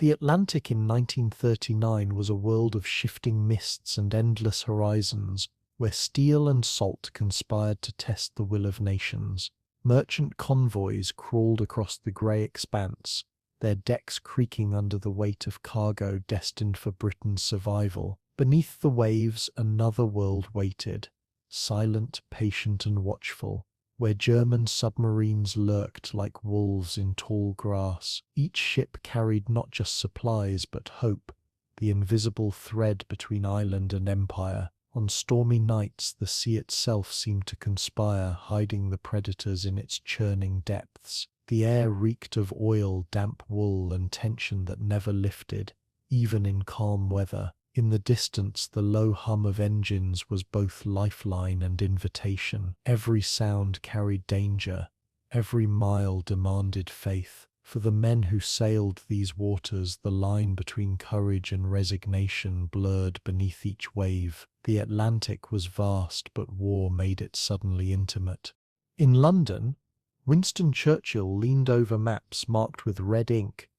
The Atlantic in 1939 was a world of shifting mists and endless horizons, where steel and salt conspired to test the will of nations. Merchant convoys crawled across the grey expanse, their decks creaking under the weight of cargo destined for Britain's survival. Beneath the waves, another world waited, silent, patient and watchful, where German submarines lurked like wolves in tall grass. Each ship carried not just supplies but hope, the invisible thread between island and empire. On stormy nights the sea itself seemed to conspire, hiding the predators in its churning depths. The air reeked of oil, damp wool and tension that never lifted, even in calm weather. In the distance, the low hum of engines was both lifeline and invitation. Every sound carried danger, every mile demanded faith. For the men who sailed these waters, the line between courage and resignation blurred beneath each wave. The Atlantic was vast, but war made it suddenly intimate. In London, Winston Churchill leaned over maps marked with red ink,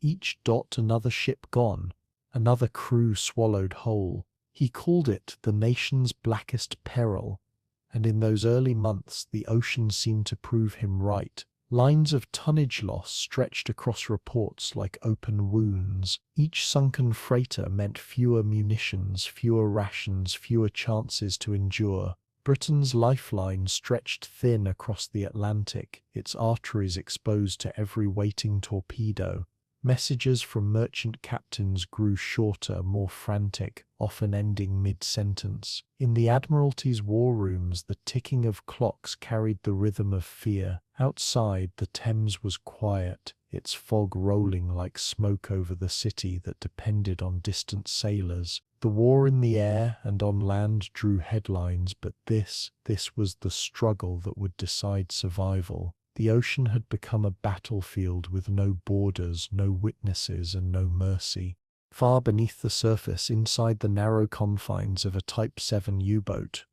each dot another ship gone, another crew swallowed whole. He called it the nation's blackest peril, and in those early months the ocean seemed to prove him right. Lines of tonnage loss stretched across reports like open wounds. Each sunken freighter meant fewer munitions, fewer rations, fewer chances to endure. Britain's lifeline stretched thin across the Atlantic, its arteries exposed to every waiting torpedo. Messages from merchant captains grew shorter, more frantic, often ending mid-sentence. In the Admiralty's war rooms, the ticking of clocks carried the rhythm of fear. Outside, the Thames was quiet, its fog rolling like smoke over the city that depended on distant sailors. The war in the air and on land drew headlines, but this was the struggle that would decide survival. The ocean had become a battlefield with no borders, no witnesses, and no mercy. Far beneath the surface, inside the narrow confines of a Type 7 U-boat,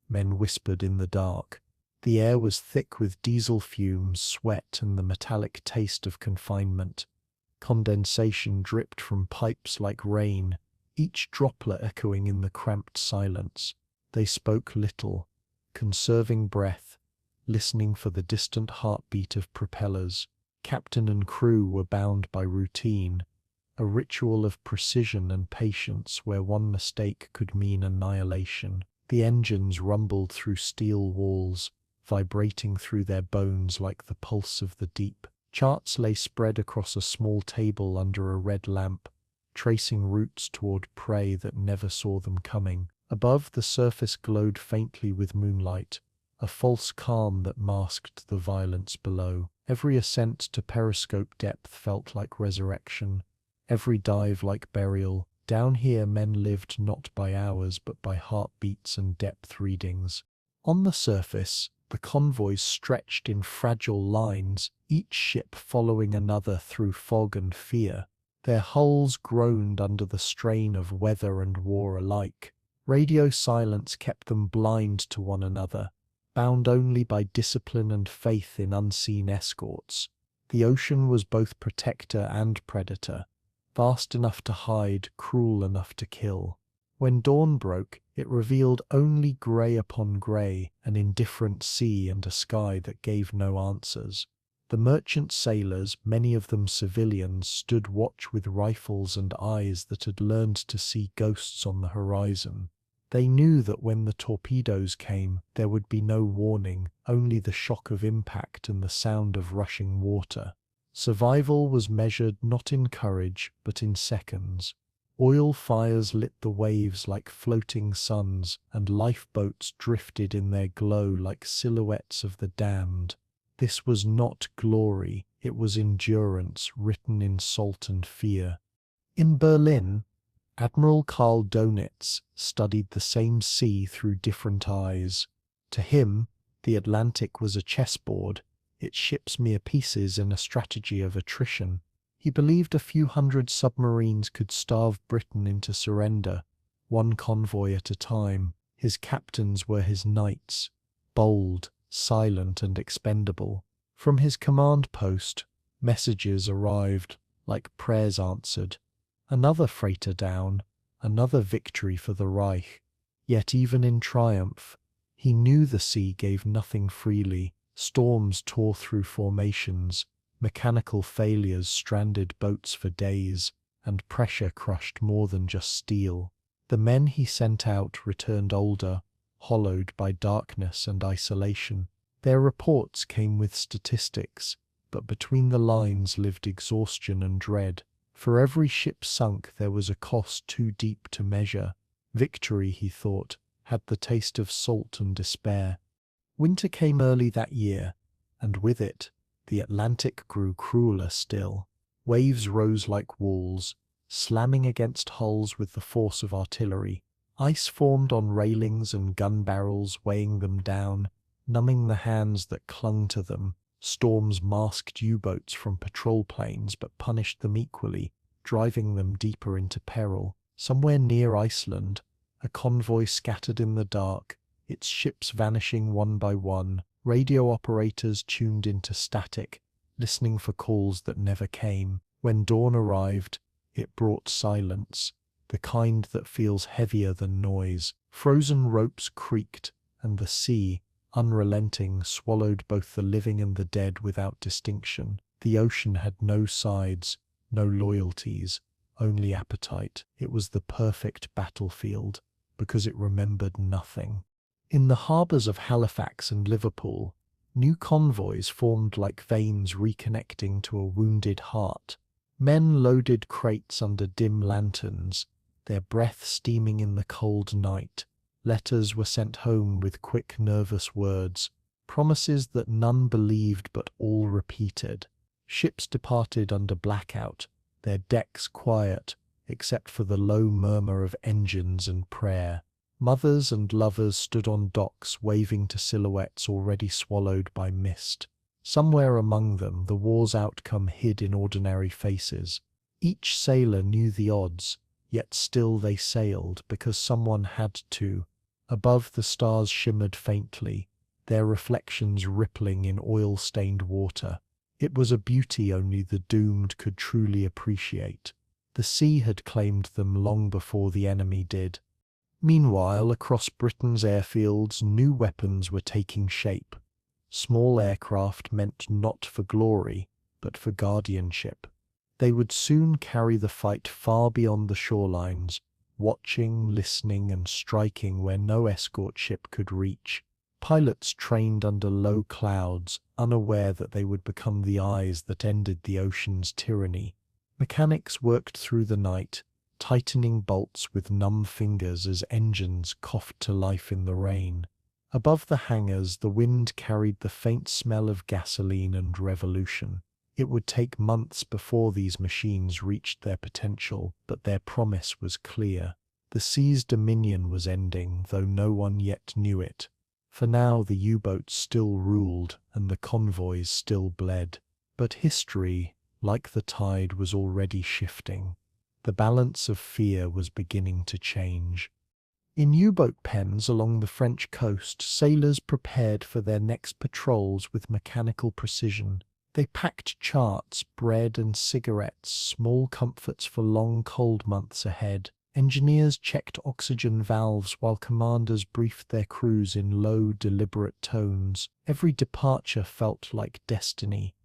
men whispered in the dark. The air was thick with diesel fumes, sweat, and the metallic taste of confinement. Condensation dripped from pipes like rain, each droplet echoing in the cramped silence. They spoke little, conserving breath, listening for the distant heartbeat of propellers. Captain and crew were bound by routine, a ritual of precision and patience where one mistake could mean annihilation. The engines rumbled through steel walls, vibrating through their bones like the pulse of the deep. Charts lay spread across a small table under a red lamp, tracing routes toward prey that never saw them coming. Above, the surface glowed faintly with moonlight, a false calm that masked the violence below. Every ascent to periscope depth felt like resurrection, every dive like burial. Down here men lived not by hours but by heartbeats and depth readings. On the surface, the convoys stretched in fragile lines, each ship following another through fog and fear. Their hulls groaned under the strain of weather and war alike. Radio silence kept them blind to one another, bound only by discipline and faith in unseen escorts. The ocean was both protector and predator, vast enough to hide, cruel enough to kill. When dawn broke, it revealed only grey upon grey, an indifferent sea and a sky that gave no answers. The merchant sailors, many of them civilians, stood watch with rifles and eyes that had learned to see ghosts on the horizon. They knew that when the torpedoes came, there would be no warning, only the shock of impact and the sound of rushing water. Survival was measured not in courage, but in seconds. Oil fires lit the waves like floating suns, and lifeboats drifted in their glow like silhouettes of the damned. This was not glory, it was endurance written in salt and fear. In Berlin, Admiral Karl Dönitz studied the same sea through different eyes. To him, the Atlantic was a chessboard, its ships mere pieces in a strategy of attrition. He believed a few hundred submarines could starve Britain into surrender, one convoy at a time. His captains were his knights, bold, silent and expendable. From his command post, messages arrived, like prayers answered. Another freighter down, another victory for the Reich. Yet even in triumph, he knew the sea gave nothing freely. Storms tore through formations, mechanical failures stranded boats for days, and pressure crushed more than just steel. The men he sent out returned older, hollowed by darkness and isolation. Their reports came with statistics, but between the lines lived exhaustion and dread. For every ship sunk there was a cost too deep to measure. Victory, he thought, had the taste of salt and despair. Winter came early that year, and with it, the Atlantic grew crueler still. Waves rose like walls, slamming against hulls with the force of artillery. Ice formed on railings and gun barrels, weighing them down, numbing the hands that clung to them. Storms masked U-boats from patrol planes but punished them equally, driving them deeper into peril. Somewhere near Iceland, a convoy scattered in the dark, its ships vanishing one by one. Radio operators tuned into static, listening for calls that never came. When dawn arrived, it brought silence, the kind that feels heavier than noise. Frozen ropes creaked, and the sea, unrelenting, swallowed both the living and the dead without distinction. The ocean had no sides, no loyalties, only appetite. It was the perfect battlefield, because it remembered nothing. In the harbours of Halifax and Liverpool, new convoys formed like veins reconnecting to a wounded heart. Men loaded crates under dim lanterns, their breath steaming in the cold night. Letters were sent home with quick, nervous words, promises that none believed but all repeated. Ships departed under blackout, their decks quiet, except for the low murmur of engines and prayer. Mothers and lovers stood on docks, waving to silhouettes already swallowed by mist. Somewhere among them, the war's outcome hid in ordinary faces. Each sailor knew the odds, yet still they sailed because someone had to. Above, the stars shimmered faintly, their reflections rippling in oil-stained water. It was a beauty only the doomed could truly appreciate. The sea had claimed them long before the enemy did. Meanwhile, across Britain's airfields, new weapons were taking shape. Small aircraft meant not for glory, but for guardianship. They would soon carry the fight far beyond the shorelines, watching, listening, and striking where no escort ship could reach. Pilots trained under low clouds, unaware that they would become the eyes that ended the ocean's tyranny. Mechanics worked through the night, tightening bolts with numb fingers as engines coughed to life in the rain. Above the hangars, the wind carried the faint smell of gasoline and revolution. It would take months before these machines reached their potential, but their promise was clear. The sea's dominion was ending, though no one yet knew it. For now, the U-boats still ruled, and the convoys still bled. But history, like the tide, was already shifting. The balance of fear was beginning to change. In U-boat pens along the French coast, sailors prepared for their next patrols with mechanical precision. They packed charts, bread and cigarettes, small comforts for long cold months ahead. Engineers checked oxygen valves while commanders briefed their crews in low, deliberate tones. Every departure felt like destiny,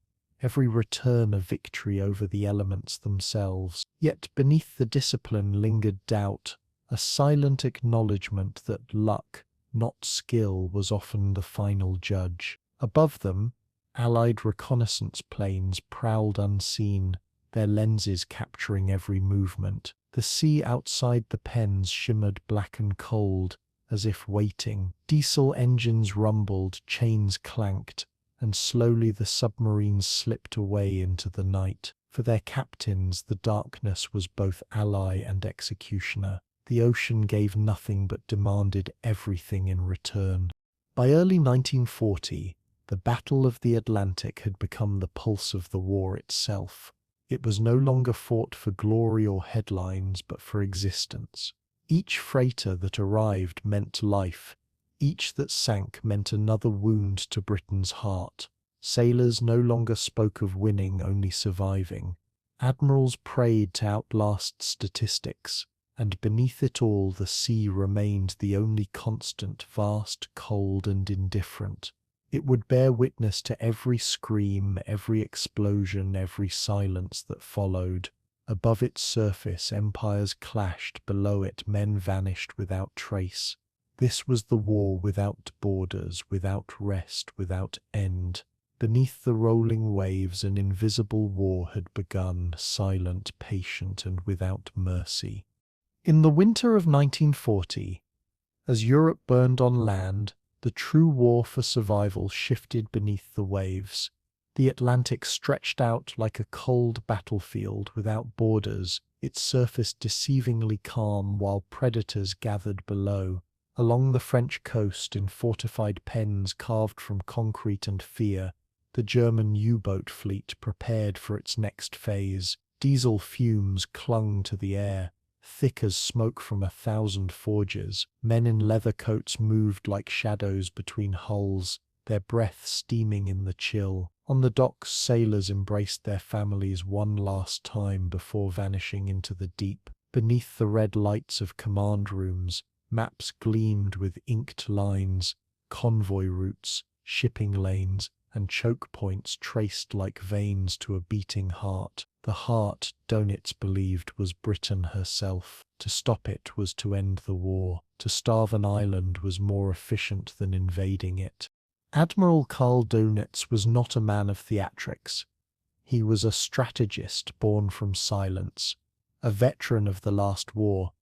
every return a victory over the elements themselves. Yet beneath the discipline lingered doubt, a silent acknowledgement that luck, not skill, was often the final judge. Above them, Allied reconnaissance planes prowled unseen, their lenses capturing every movement. The sea outside the pens shimmered black and cold, as if waiting. Diesel engines rumbled, chains clanked, and slowly the submarines slipped away into the night. For their captains, the darkness was both ally and executioner. The ocean gave nothing but demanded everything in return. By early 1940, the Battle of the Atlantic had become the pulse of the war itself. It was no longer fought for glory or headlines, but for existence. Each freighter that arrived meant life. Each that sank meant another wound to Britain's heart. Sailors no longer spoke of winning, only surviving. Admirals prayed to outlast statistics, and beneath it all the sea remained the only constant, vast, cold, and indifferent. It would bear witness to every scream, every explosion, every silence that followed. Above its surface empires clashed, below it men vanished without trace. This was the war without borders, without rest, without end. Beneath the rolling waves an invisible war had begun, silent, patient, and without mercy. In the winter of 1940, as Europe burned on land, the true war for survival shifted beneath the waves. The Atlantic stretched out like a cold battlefield without borders, its surface deceivingly calm while predators gathered below. Along the French coast, in fortified pens carved from concrete and fear, the German U-boat fleet prepared for its next phase. Diesel fumes clung to the air, thick as smoke from 1,000 forges. Men in leather coats moved like shadows between hulls, their breath steaming in the chill. On the docks, sailors embraced their families one last time before vanishing into the deep. Beneath the red lights of command rooms, maps gleamed with inked lines, convoy routes, shipping lanes, and choke points traced like veins to a beating heart. The heart, Dönitz believed, was Britain herself. To stop it was to end the war. To starve an island was more efficient than invading it. Admiral Karl Dönitz was not a man of theatrics. He was a strategist born from silence, a veteran of the last war.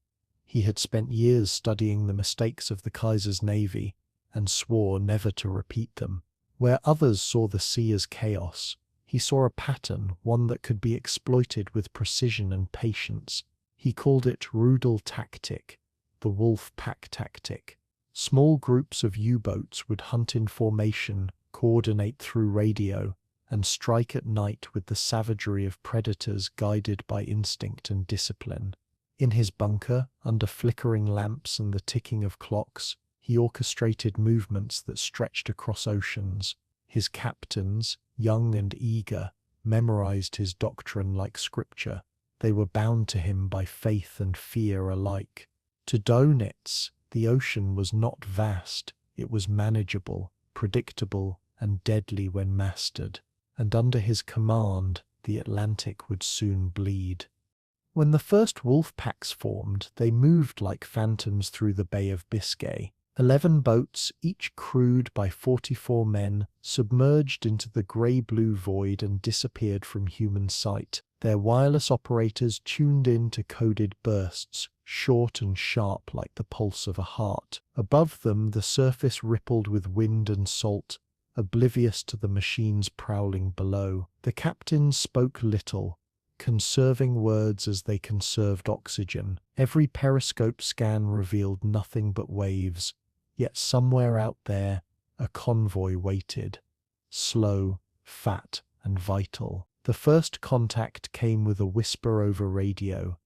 He had spent years studying the mistakes of the Kaiser's navy and swore never to repeat them. Where others saw the sea as chaos, he saw a pattern, one that could be exploited with precision and patience. He called it Rudeltaktik, the wolf pack tactic. Small groups of U-boats would hunt in formation, coordinate through radio, and strike at night with the savagery of predators guided by instinct and discipline. In his bunker, under flickering lamps and the ticking of clocks, he orchestrated movements that stretched across oceans. His captains, young and eager, memorized his doctrine like scripture. They were bound to him by faith and fear alike. To Dönitz, the ocean was not vast, it was manageable, predictable, and deadly when mastered. And under his command, the Atlantic would soon bleed. When the first wolf packs formed, they moved like phantoms through the Bay of Biscay. 11 boats, each crewed by 44 men, submerged into the grey-blue void and disappeared from human sight. Their wireless operators tuned in to coded bursts, short and sharp like the pulse of a heart. Above them, the surface rippled with wind and salt, oblivious to the machines prowling below. The captains spoke little, conserving words as they conserved oxygen. Every periscope scan revealed nothing but waves. Yet somewhere out there, a convoy waited. Slow, fat, and vital. The first contact came with a whisper over radio.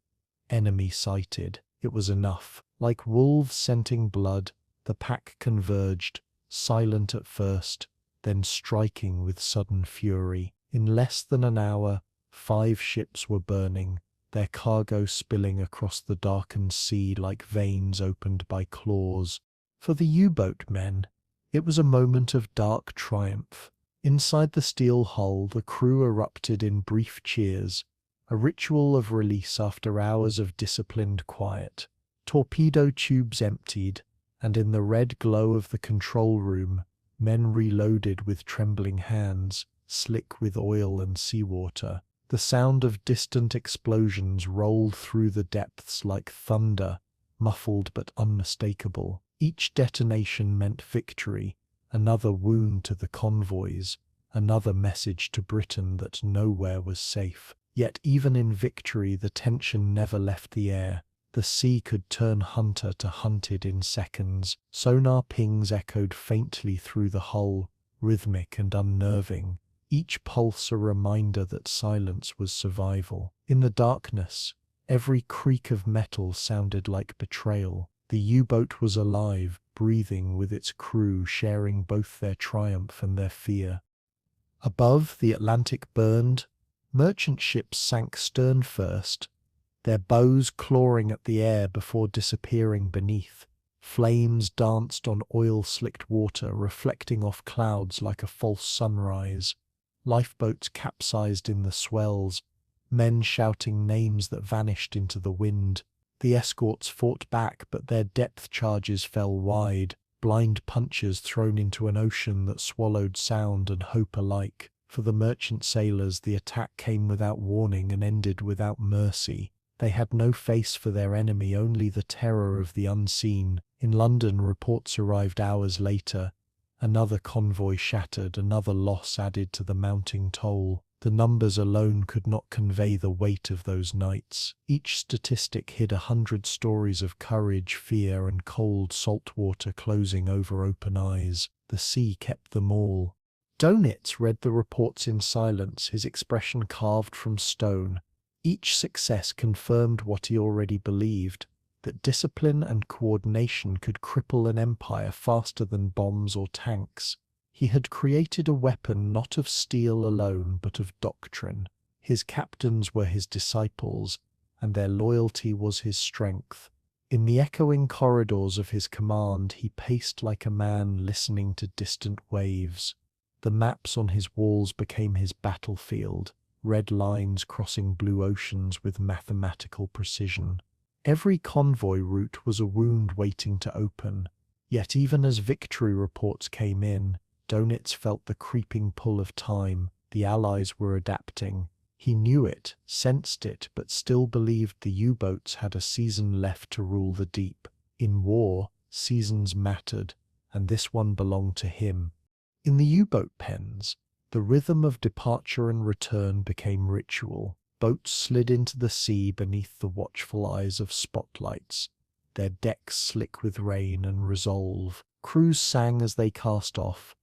Enemy sighted. It was enough. Like wolves scenting blood, the pack converged, silent at first, then striking with sudden fury. In less than an hour, 5 ships were burning, their cargo spilling across the darkened sea like veins opened by claws. For the U-boat men, it was a moment of dark triumph. Inside the steel hull, the crew erupted in brief cheers, a ritual of release after hours of disciplined quiet. Torpedo tubes emptied, and in the red glow of the control room, men reloaded with trembling hands, slick with oil and seawater. The sound of distant explosions rolled through the depths like thunder, muffled but unmistakable. Each detonation meant victory, another wound to the convoys, another message to Britain that nowhere was safe. Yet even in victory the tension never left the air. The sea could turn hunter to hunted in seconds. Sonar pings echoed faintly through the hull, rhythmic and unnerving, each pulse a reminder that silence was survival. In the darkness, every creak of metal sounded like betrayal. The U-boat was alive, breathing with its crew, sharing both their triumph and their fear. Above, the Atlantic burned, Merchant ships sank stern first, their bows clawing at the air before disappearing beneath. Flames danced on oil-slicked water, reflecting off clouds like a false sunrise. Lifeboats capsized in the swells, men shouting names that vanished into the wind. The escorts fought back, but their depth charges fell wide, blind punches thrown into an ocean that swallowed sound and hope alike. For the merchant sailors, the attack came without warning and ended without mercy. They had no face for their enemy, only the terror of the unseen. In London, reports arrived hours later. Another convoy shattered, another loss added to the mounting toll. The numbers alone could not convey the weight of those nights. Each statistic hid 100 stories of courage, fear, and cold salt water closing over open eyes. The sea kept them all. Dönitz read the reports in silence, his expression carved from stone. Each success confirmed what he already believed, that discipline and coordination could cripple an empire faster than bombs or tanks. He had created a weapon not of steel alone, but of doctrine. His captains were his disciples, and their loyalty was his strength. In the echoing corridors of his command, he paced like a man listening to distant waves. The maps on his walls became his battlefield, red lines crossing blue oceans with mathematical precision. Every convoy route was a wound waiting to open. Yet even as victory reports came in, Dönitz felt the creeping pull of time. The Allies were adapting. He knew it, sensed it, but still believed the U-boats had a season left to rule the deep. In war, seasons mattered, and this one belonged to him. In the U-boat pens, the rhythm of departure and return became ritual. Boats slid into the sea beneath the watchful eyes of spotlights, their decks slick with rain and resolve. Crews sang as they cast off,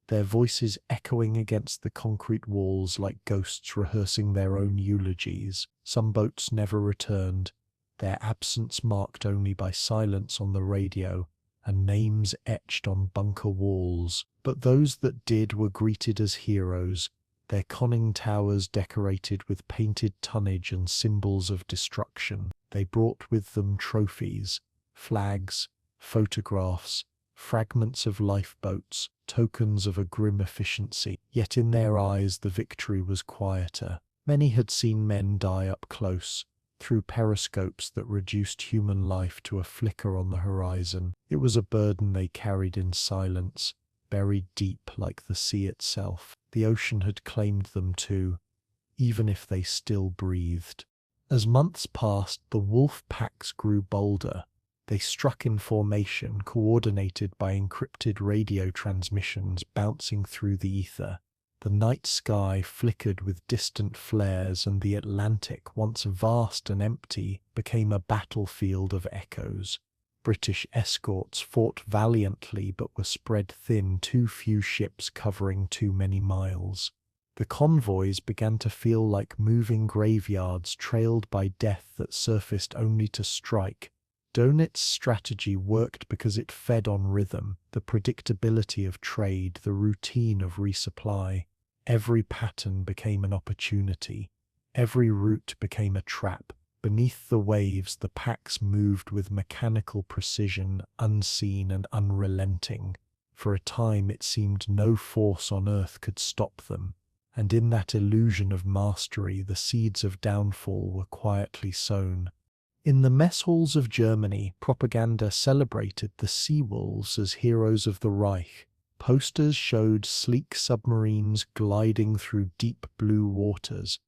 their voices echoing against the concrete walls like ghosts rehearsing their own eulogies. Some boats never returned, their absence marked only by silence on the radio and names etched on bunker walls. But those that did were greeted as heroes, their conning towers decorated with painted tonnage and symbols of destruction. They brought with them trophies, flags, photographs, fragments of lifeboats, tokens of a grim efficiency. Yet in their eyes the victory was quieter. Many had seen men die up close, through periscopes that reduced human life to a flicker on the horizon. It was a burden they carried in silence, buried deep like the sea itself. The ocean had claimed them too, even if they still breathed. As months passed, the wolf packs grew bolder. They struck in formation, coordinated by encrypted radio transmissions bouncing through the ether. The night sky flickered with distant flares, and the Atlantic, once vast and empty, became a battlefield of echoes. British escorts fought valiantly but were spread thin, too few ships covering too many miles. The convoys began to feel like moving graveyards trailed by death that surfaced only to strike. Dönitz's strategy worked because it fed on rhythm, the predictability of trade, the routine of resupply. Every pattern became an opportunity. Every route became a trap. Beneath the waves, the packs moved with mechanical precision, unseen and unrelenting. For a time it seemed no force on earth could stop them, and in that illusion of mastery the seeds of downfall were quietly sown. In the mess halls of Germany, propaganda celebrated the sea wolves as heroes of the Reich. Posters showed sleek submarines gliding through deep blue waters,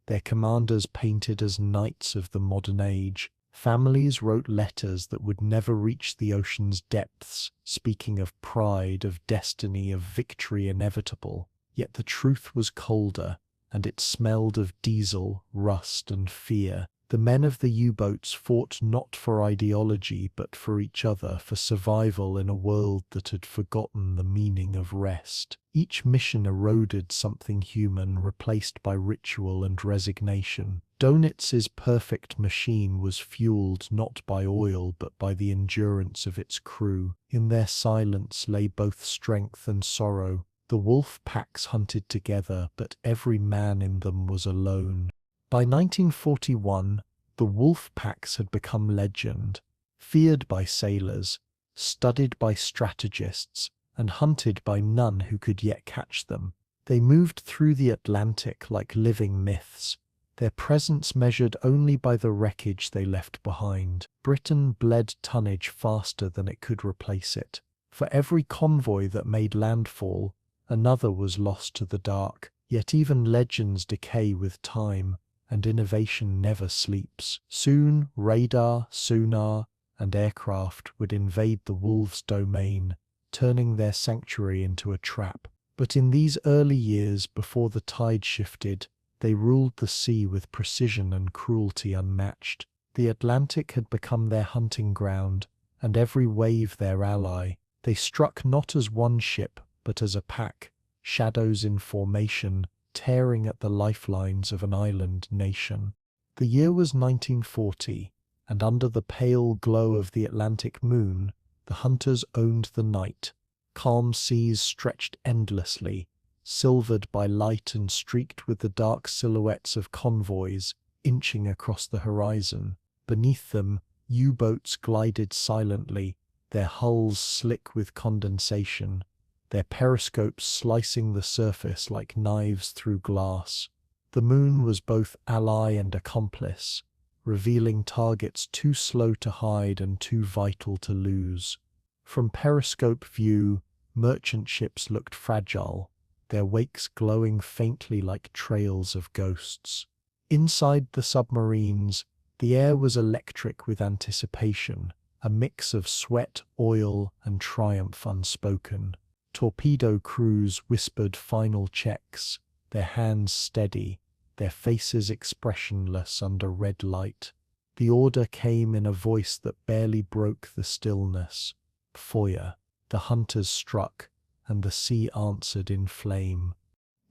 their commanders painted as knights of the modern age. Families wrote letters that would never reach the ocean's depths, speaking of pride, of destiny, of victory inevitable. Yet the truth was colder, and it smelled of diesel, rust, and fear. The men of the U-boats fought not for ideology but for each other, for survival in a world that had forgotten the meaning of rest. Each mission eroded something human, replaced by ritual and resignation. Dönitz's perfect machine was fueled not by oil but by the endurance of its crew. In their silence lay both strength and sorrow. The wolf packs hunted together, but every man in them was alone. By 1941, the wolf packs had become legend, feared by sailors, studied by strategists, and hunted by none who could yet catch them. They moved through the Atlantic like living myths, their presence measured only by the wreckage they left behind. Britain bled tonnage faster than it could replace it. For every convoy that made landfall, another was lost to the dark. Yet even legends decay with time, and innovation never sleeps. Soon radar, sonar, and aircraft would invade the wolves' domain, turning their sanctuary into a trap. But in these early years, before the tide shifted, they ruled the sea with precision and cruelty unmatched. The Atlantic had become their hunting ground, and every wave their ally. They struck not as one ship, but as a pack, shadows in formation, tearing at the lifelines of an island nation. The year was 1940, and under the pale glow of the Atlantic moon, the hunters owned the night. Calm seas stretched endlessly, silvered by light and streaked with the dark silhouettes of convoys inching across the horizon. Beneath them, U-boats glided silently, their hulls slick with condensation, their periscopes slicing the surface like knives through glass. The moon was both ally and accomplice, revealing targets too slow to hide and too vital to lose. From periscope view, merchant ships looked fragile, their wakes glowing faintly like trails of ghosts. Inside the submarines, the air was electric with anticipation, a mix of sweat, oil, and triumph unspoken. Torpedo crews whispered final checks, their hands steady, their faces expressionless under red light. The order came in a voice that barely broke the stillness. Feuer. The hunters struck, and the sea answered in flame.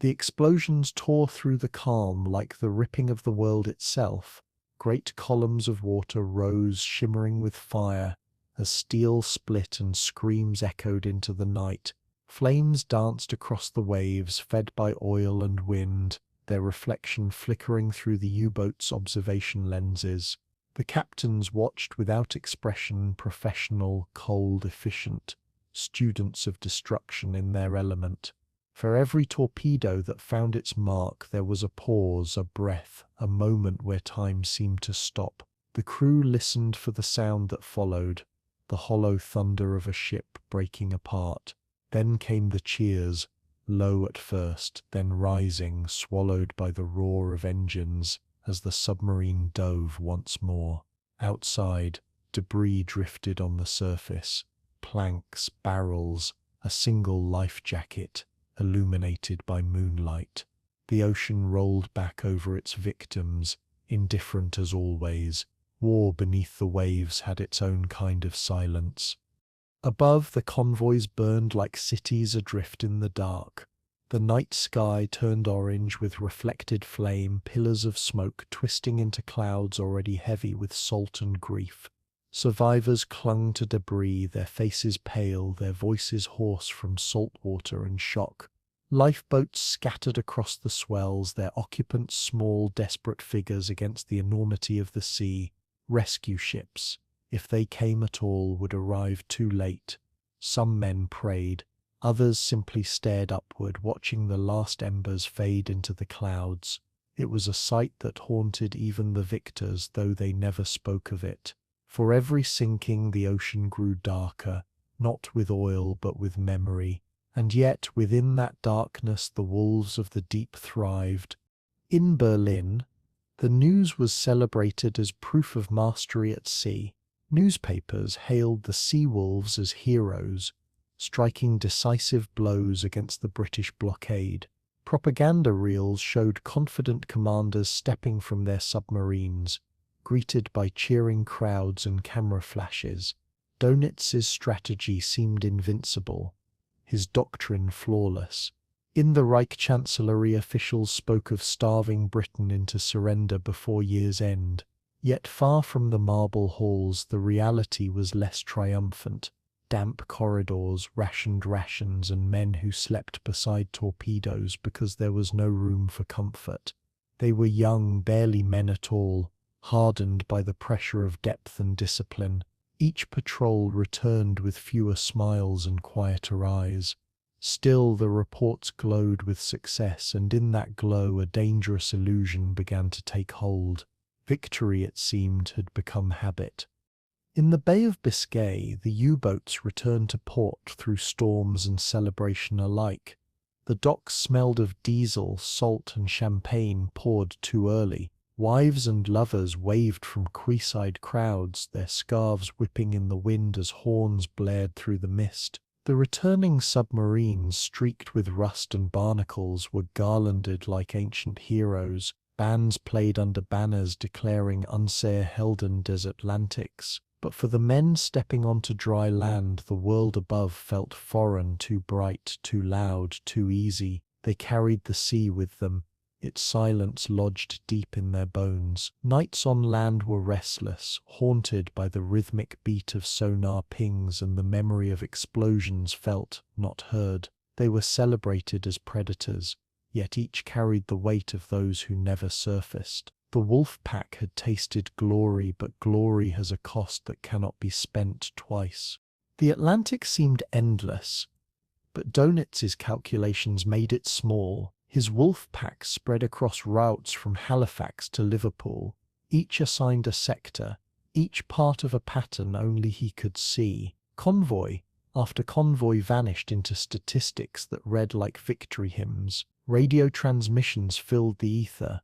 The explosions tore through the calm like the ripping of the world itself. Great columns of water rose, shimmering with fire, as steel split and screams echoed into the night. Flames danced across the waves, fed by oil and wind, their reflection flickering through the U-boat's observation lenses. The captains watched without expression, professional, cold, efficient, students of destruction in their element. For every torpedo that found its mark, there was a pause, a breath, a moment where time seemed to stop. The crew listened for the sound that followed, the hollow thunder of a ship breaking apart. Then came the cheers, low at first, then rising, swallowed by the roar of engines as the submarine dove once more. Outside, debris drifted on the surface, planks, barrels, a single life jacket, illuminated by moonlight. The ocean rolled back over its victims, indifferent as always. War beneath the waves had its own kind of silence. Above, the convoys burned like cities adrift in the dark. The night sky turned orange with reflected flame, pillars of smoke twisting into clouds already heavy with salt and grief. Survivors clung to debris, their faces pale, their voices hoarse from salt water and shock. Lifeboats scattered across the swells, their occupants small, desperate figures against the enormity of the sea. Rescue ships, if they came at all, would arrive too late. Some men prayed, others simply stared upward, watching the last embers fade into the clouds. It was a sight that haunted even the victors, though they never spoke of it. For every sinking, the ocean grew darker, not with oil but with memory. And yet, within that darkness, the wolves of the deep thrived. In Berlin, the news was celebrated as proof of mastery at sea. Newspapers hailed the sea wolves as heroes, striking decisive blows against the British blockade. Propaganda reels showed confident commanders stepping from their submarines, greeted by cheering crowds and camera flashes. Dönitz's strategy seemed invincible, his doctrine flawless. In the Reich Chancellery, officials spoke of starving Britain into surrender before year's end. Yet far from the marble halls, the reality was less triumphant. damp corridors, rationed rations, and men who slept beside torpedoes because there was no room for comfort. They were young, barely men at all, hardened by the pressure of depth and discipline. Each patrol returned with fewer smiles and quieter eyes. Still, the reports glowed with success, and in that glow a dangerous illusion began to take hold. Victory, it seemed, had become habit. In the Bay of Biscay, the U-boats returned to port through storms and celebration alike. The docks smelled of diesel, salt, and champagne poured too early. Wives and lovers waved from quayside crowds, their scarves whipping in the wind as horns blared through the mist. The returning submarines, streaked with rust and barnacles, were garlanded like ancient heroes. Bands played under banners declaring Unser Helden des Atlantics. But for the men stepping onto dry land, the world above felt foreign, too bright, too loud, too easy. They carried the sea with them, its silence lodged deep in their bones. Nights on land were restless, haunted by the rhythmic beat of sonar pings and the memory of explosions felt, not heard. They were celebrated as predators, yet each carried the weight of those who never surfaced. The wolf pack had tasted glory, but glory has a cost that cannot be spent twice. The Atlantic seemed endless, but Dönitz's calculations made it small. His wolf pack spread across routes from Halifax to Liverpool, each assigned a sector, each part of a pattern only he could see. Convoy after convoy vanished into statistics that read like victory hymns. Radio transmissions filled the ether,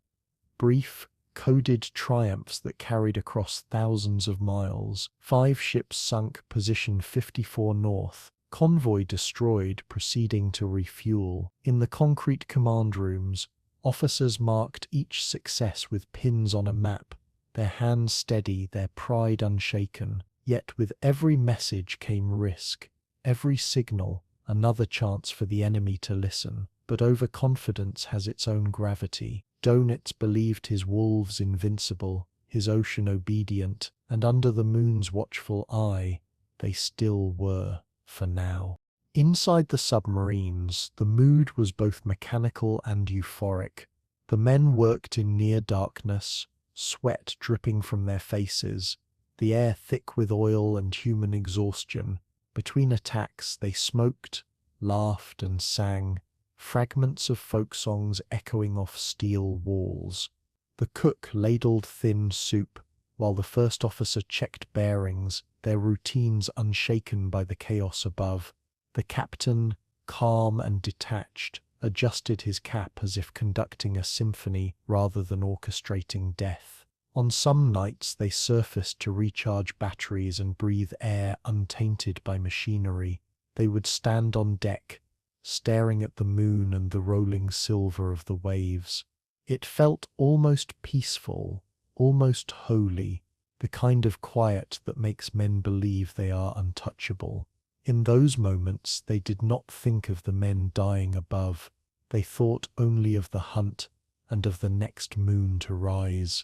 brief, coded triumphs that carried across thousands of miles. 5 ships sunk, position 54 north. Convoy destroyed, proceeding to refuel. In the concrete command rooms, officers marked each success with pins on a map, their hands steady, their pride unshaken. Yet with every message came risk, every signal, another chance for the enemy to listen. But overconfidence has its own gravity. Dönitz believed his wolves invincible, his ocean obedient, and under the moon's watchful eye, they still were, for now. Inside the submarines, the mood was both mechanical and euphoric. The men worked in near darkness, sweat dripping from their faces, the air thick with oil and human exhaustion. Between attacks, they smoked, laughed, and sang, fragments of folk songs echoing off steel walls. The cook ladled thin soup, while the first officer checked bearings, their routines unshaken by the chaos above. The captain, calm and detached, adjusted his cap as if conducting a symphony rather than orchestrating death. On some nights they surfaced to recharge batteries and breathe air untainted by machinery. They would stand on deck, staring at the moon and the rolling silver of the waves. It felt almost peaceful, almost holy, the kind of quiet that makes men believe they are untouchable. In those moments they did not think of the men dying above. They thought only of the hunt and of the next moon to rise.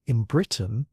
In Britain,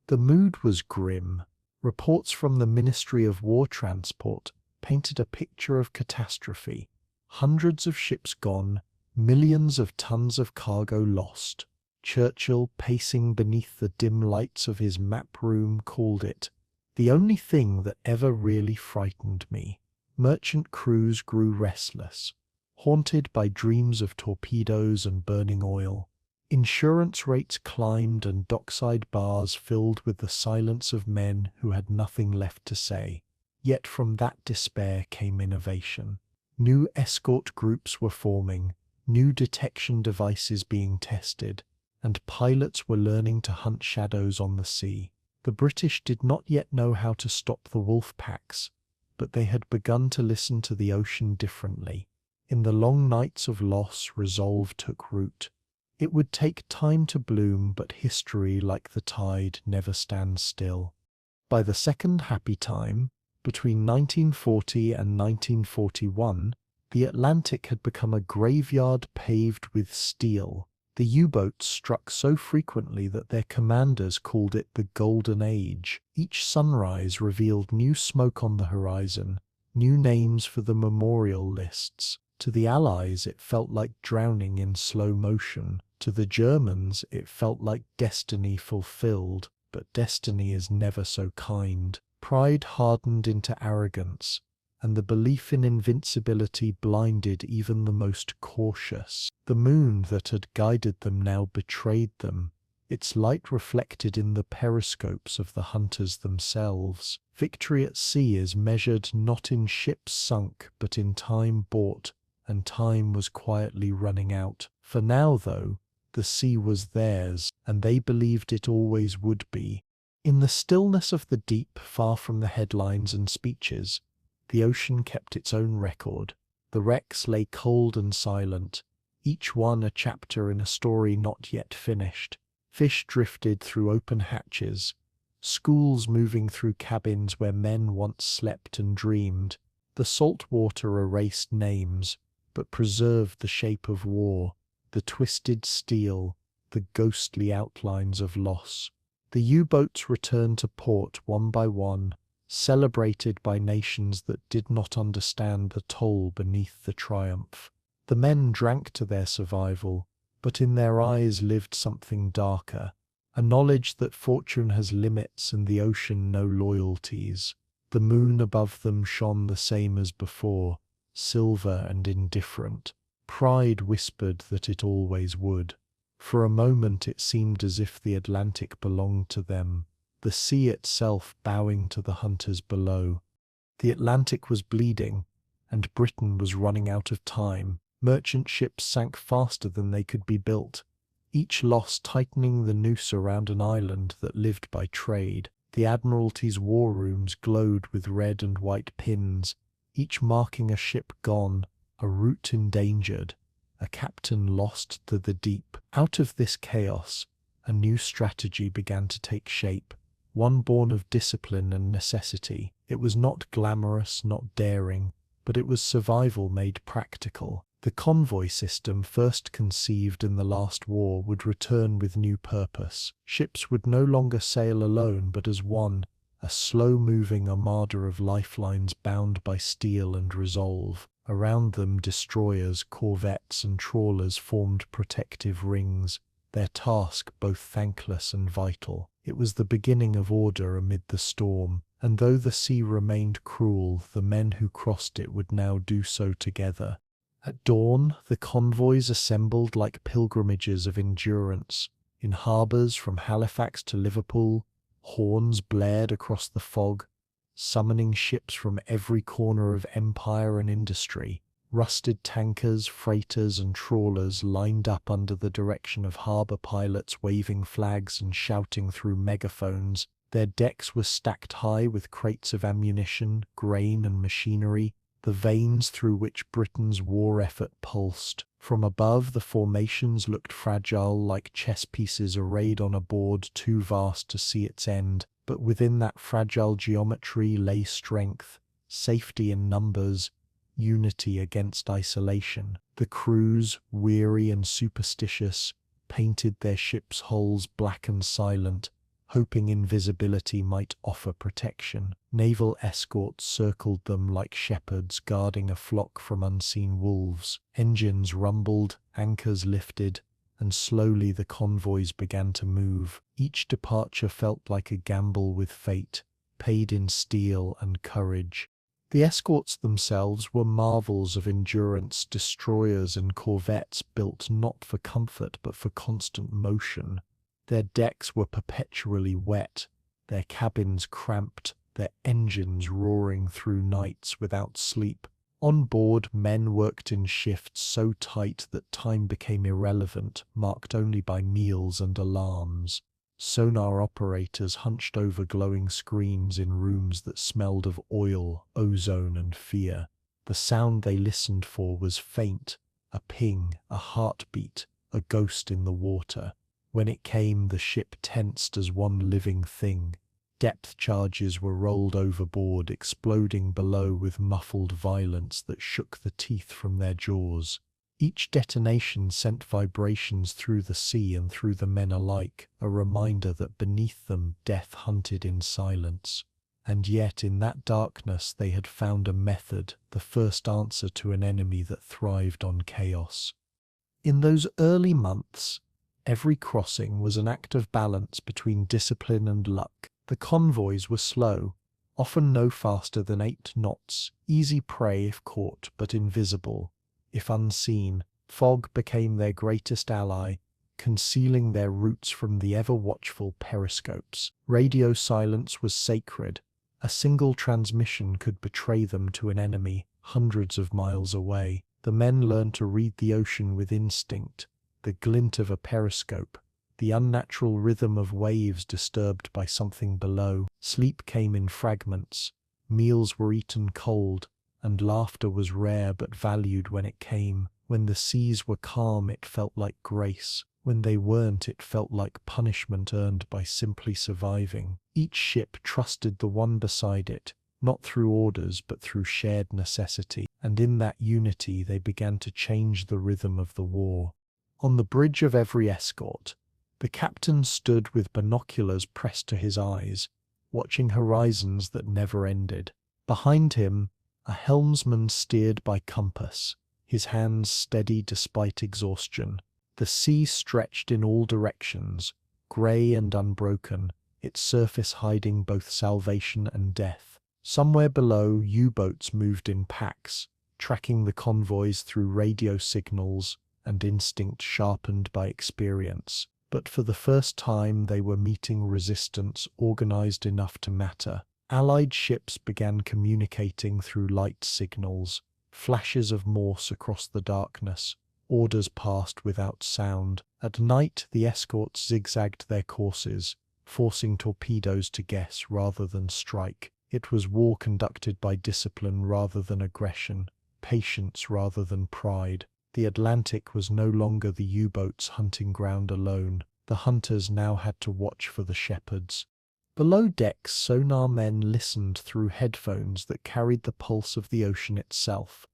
the mood was grim. Reports from the Ministry of War Transport painted a picture of catastrophe. Hundreds of ships gone, millions of tons of cargo lost. Churchill, pacing beneath the dim lights of his map room, called it the only thing that ever really frightened me. Merchant crews grew restless, haunted by dreams of torpedoes and burning oil. Insurance rates climbed and dockside bars filled with the silence of men who had nothing left to say. Yet from that despair came innovation. New escort groups were forming, new detection devices being tested, and pilots were learning to hunt shadows on the sea. The British did not yet know how to stop the wolf packs, but they had begun to listen to the ocean differently. In the long nights of loss, resolve took root. It would take time to bloom, but history, like the tide, never stands still. By the second happy time, between 1940 and 1941, the Atlantic had become a graveyard paved with steel. The U-boats struck so frequently that their commanders called it the Golden Age. Each sunrise revealed new smoke on the horizon, new names for the memorial lists. To the Allies it felt like drowning in slow motion. To the Germans it felt like destiny fulfilled, but destiny is never so kind. Pride hardened into arrogance, and the belief in invincibility blinded even the most cautious. The moon that had guided them now betrayed them, its light reflected in the periscopes of the hunters themselves. Victory at sea is measured not in ships sunk, but in time bought, and time was quietly running out. For now, though, the sea was theirs, and they believed it always would be. In the stillness of the deep, far from the headlines and speeches, the ocean kept its own record. The wrecks lay cold and silent, each one a chapter in a story not yet finished. Fish drifted through open hatches, schools moving through cabins where men once slept and dreamed. The salt water erased names, but preserved the shape of war, the twisted steel, the ghostly outlines of loss. The U-boats returned to port one by one, celebrated by nations that did not understand the toll beneath the triumph. The men drank to their survival, but in their eyes lived something darker, a knowledge that fortune has limits and the ocean no loyalties. The moon above them shone the same as before, silver and indifferent. Pride whispered that it always would. For a moment it seemed as if the Atlantic belonged to them, the sea itself bowing to the hunters below. The Atlantic was bleeding, and Britain was running out of time. Merchant ships sank faster than they could be built, each loss tightening the noose around an island that lived by trade. The Admiralty's war rooms glowed with red and white pins, each marking a ship gone, a route endangered, a captain lost to the deep. Out of this chaos, a new strategy began to take shape, one born of discipline and necessity. It was not glamorous, not daring, but it was survival made practical. The convoy system, first conceived in the last war, would return with new purpose. Ships would no longer sail alone, but as one, a slow-moving armada of lifelines bound by steel and resolve. Around them, destroyers, corvettes, and trawlers formed protective rings, their task both thankless and vital. It was the beginning of order amid the storm, and though the sea remained cruel, the men who crossed it would now do so together. At dawn, the convoys assembled like pilgrimages of endurance. In harbours from Halifax to Liverpool, horns blared across the fog, summoning ships from every corner of empire and industry. Rusted tankers, freighters, and trawlers lined up under the direction of harbour pilots waving flags and shouting through megaphones. Their decks were stacked high with crates of ammunition, grain, and machinery, the veins through which Britain's war effort pulsed. From above, the formations looked fragile, like chess pieces arrayed on a board too vast to see its end. But within that fragile geometry lay strength, safety in numbers, unity against isolation. The crews, weary and superstitious, painted their ships' hulls black and silent, hoping invisibility might offer protection. Naval escorts circled them like shepherds guarding a flock from unseen wolves. Engines rumbled, anchors lifted, and slowly the convoys began to move. Each departure felt like a gamble with fate, paid in steel and courage. The escorts themselves were marvels of endurance, destroyers and corvettes built not for comfort but for constant motion. Their decks were perpetually wet, their cabins cramped, their engines roaring through nights without sleep. On board, men worked in shifts so tight that time became irrelevant, marked only by meals and alarms. Sonar operators hunched over glowing screens in rooms that smelled of oil, ozone, and fear. The sound they listened for was faint, a ping, a heartbeat, a ghost in the water. When it came, the ship tensed as one living thing. Depth charges were rolled overboard, exploding below with muffled violence that shook the teeth from their jaws. Each detonation sent vibrations through the sea and through the men alike, a reminder that beneath them death hunted in silence. And yet in that darkness they had found a method, the first answer to an enemy that thrived on chaos. In those early months, every crossing was an act of balance between discipline and luck. The convoys were slow, often no faster than 8 knots, easy prey if caught but invisible. If unseen, fog became their greatest ally, concealing their routes from the ever-watchful periscopes. Radio silence was sacred. A single transmission could betray them to an enemy hundreds of miles away. The men learned to read the ocean with instinct, the glint of a periscope, the unnatural rhythm of waves disturbed by something below. Sleep came in fragments, meals were eaten cold, and laughter was rare but valued when it came. When the seas were calm it felt like grace. When they weren't it felt like punishment earned by simply surviving. Each ship trusted the one beside it, not through orders but through shared necessity, and in that unity they began to change the rhythm of the war. On the bridge of every escort, the captain stood with binoculars pressed to his eyes, watching horizons that never ended. Behind him, a helmsman steered by compass, his hands steady despite exhaustion. The sea stretched in all directions, grey and unbroken, its surface hiding both salvation and death. Somewhere below, U-boats moved in packs, tracking the convoys through radio signals and instinct sharpened by experience. But for the first time they were meeting resistance organized enough to matter. Allied ships began communicating through light signals, flashes of Morse across the darkness. Orders passed without sound. At night the escorts zigzagged their courses, forcing torpedoes to guess rather than strike. It was war conducted by discipline rather than aggression, patience rather than pride. The Atlantic was no longer the U-boats' hunting ground alone. The hunters now had to watch for the shepherds. Below decks, sonar men listened through headphones that carried the pulse of the ocean itself.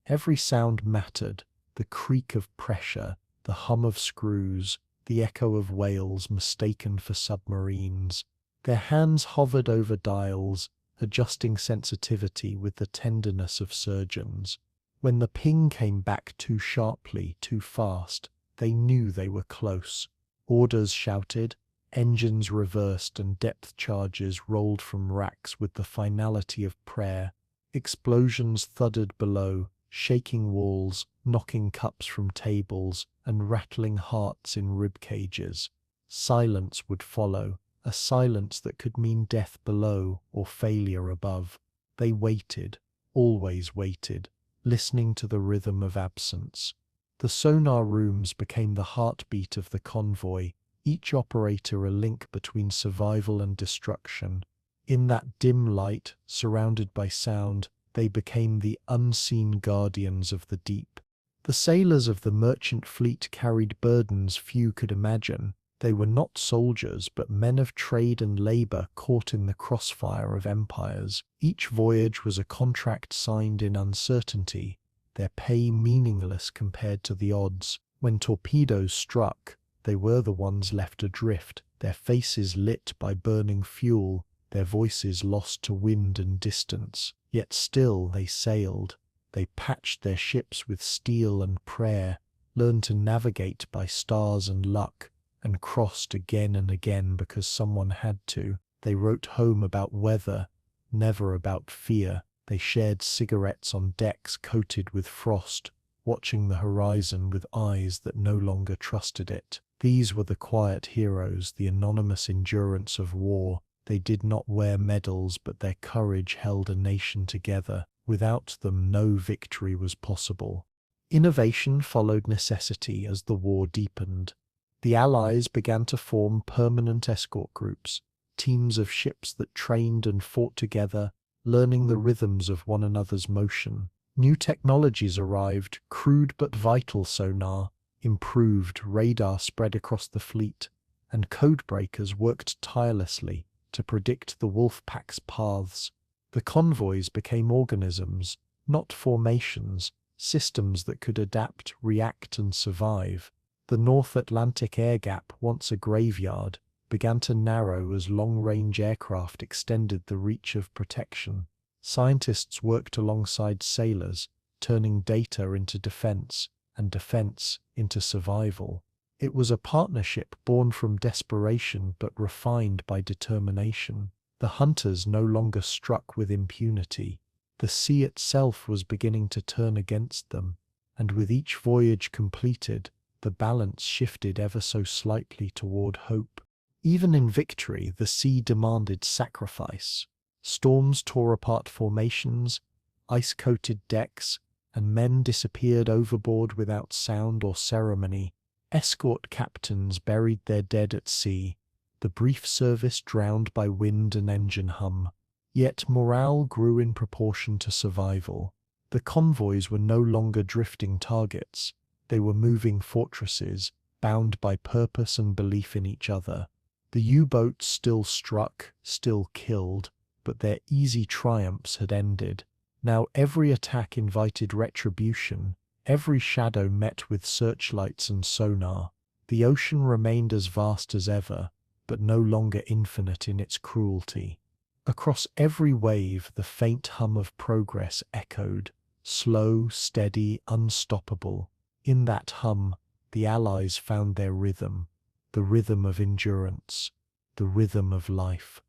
Every sound mattered. The creak of pressure, the hum of screws, the echo of whales mistaken for submarines. Their hands hovered over dials, adjusting sensitivity with the tenderness of surgeons. When the ping came back too sharply, too fast, they knew they were close. Orders shouted, engines reversed, and depth charges rolled from racks with the finality of prayer. Explosions thudded below, shaking walls, knocking cups from tables, and rattling hearts in rib cages. Silence would follow, a silence that could mean death below or failure above. They waited, always waited, listening to the rhythm of absence. The sonar rooms became the heartbeat of the convoy, each operator a link between survival and destruction. In that dim light, surrounded by sound, they became the unseen guardians of the deep. The sailors of the merchant fleet carried burdens few could imagine. They were not soldiers, but men of trade and labor caught in the crossfire of empires. Each voyage was a contract signed in uncertainty, their pay meaningless compared to the odds. When torpedoes struck, they were the ones left adrift, their faces lit by burning fuel, their voices lost to wind and distance. Yet still they sailed. They patched their ships with steel and prayer, learned to navigate by stars and luck, and crossed again and again because someone had to. They wrote home about weather, never about fear. They shared cigarettes on decks coated with frost, watching the horizon with eyes that no longer trusted it. These were the quiet heroes, the anonymous endurance of war. They did not wear medals, but their courage held a nation together. Without them, no victory was possible. Innovation followed necessity as the war deepened. The Allies began to form permanent escort groups, teams of ships that trained and fought together, learning the rhythms of one another's motion. New technologies arrived, crude but vital sonar, improved radar spread across the fleet, and codebreakers worked tirelessly to predict the wolf pack's paths. The convoys became organisms, not formations, systems that could adapt, react, and survive. The North Atlantic air gap, once a graveyard, began to narrow as long-range aircraft extended the reach of protection. Scientists worked alongside sailors, turning data into defense, and defense into survival. It was a partnership born from desperation but refined by determination. The hunters no longer struck with impunity. The sea itself was beginning to turn against them, and with each voyage completed, the balance shifted ever so slightly toward hope. Even in victory, the sea demanded sacrifice. Storms tore apart formations, ice-coated decks, and men disappeared overboard without sound or ceremony. Escort captains buried their dead at sea, the brief service drowned by wind and engine hum. Yet morale grew in proportion to survival. The convoys were no longer drifting targets. They were moving fortresses, bound by purpose and belief in each other. The U-boats still struck, still killed, but their easy triumphs had ended. Now every attack invited retribution, every shadow met with searchlights and sonar. The ocean remained as vast as ever, but no longer infinite in its cruelty. Across every wave the faint hum of progress echoed, slow, steady, unstoppable. In that hum, the Allies found their rhythm, the rhythm of endurance, the rhythm of life.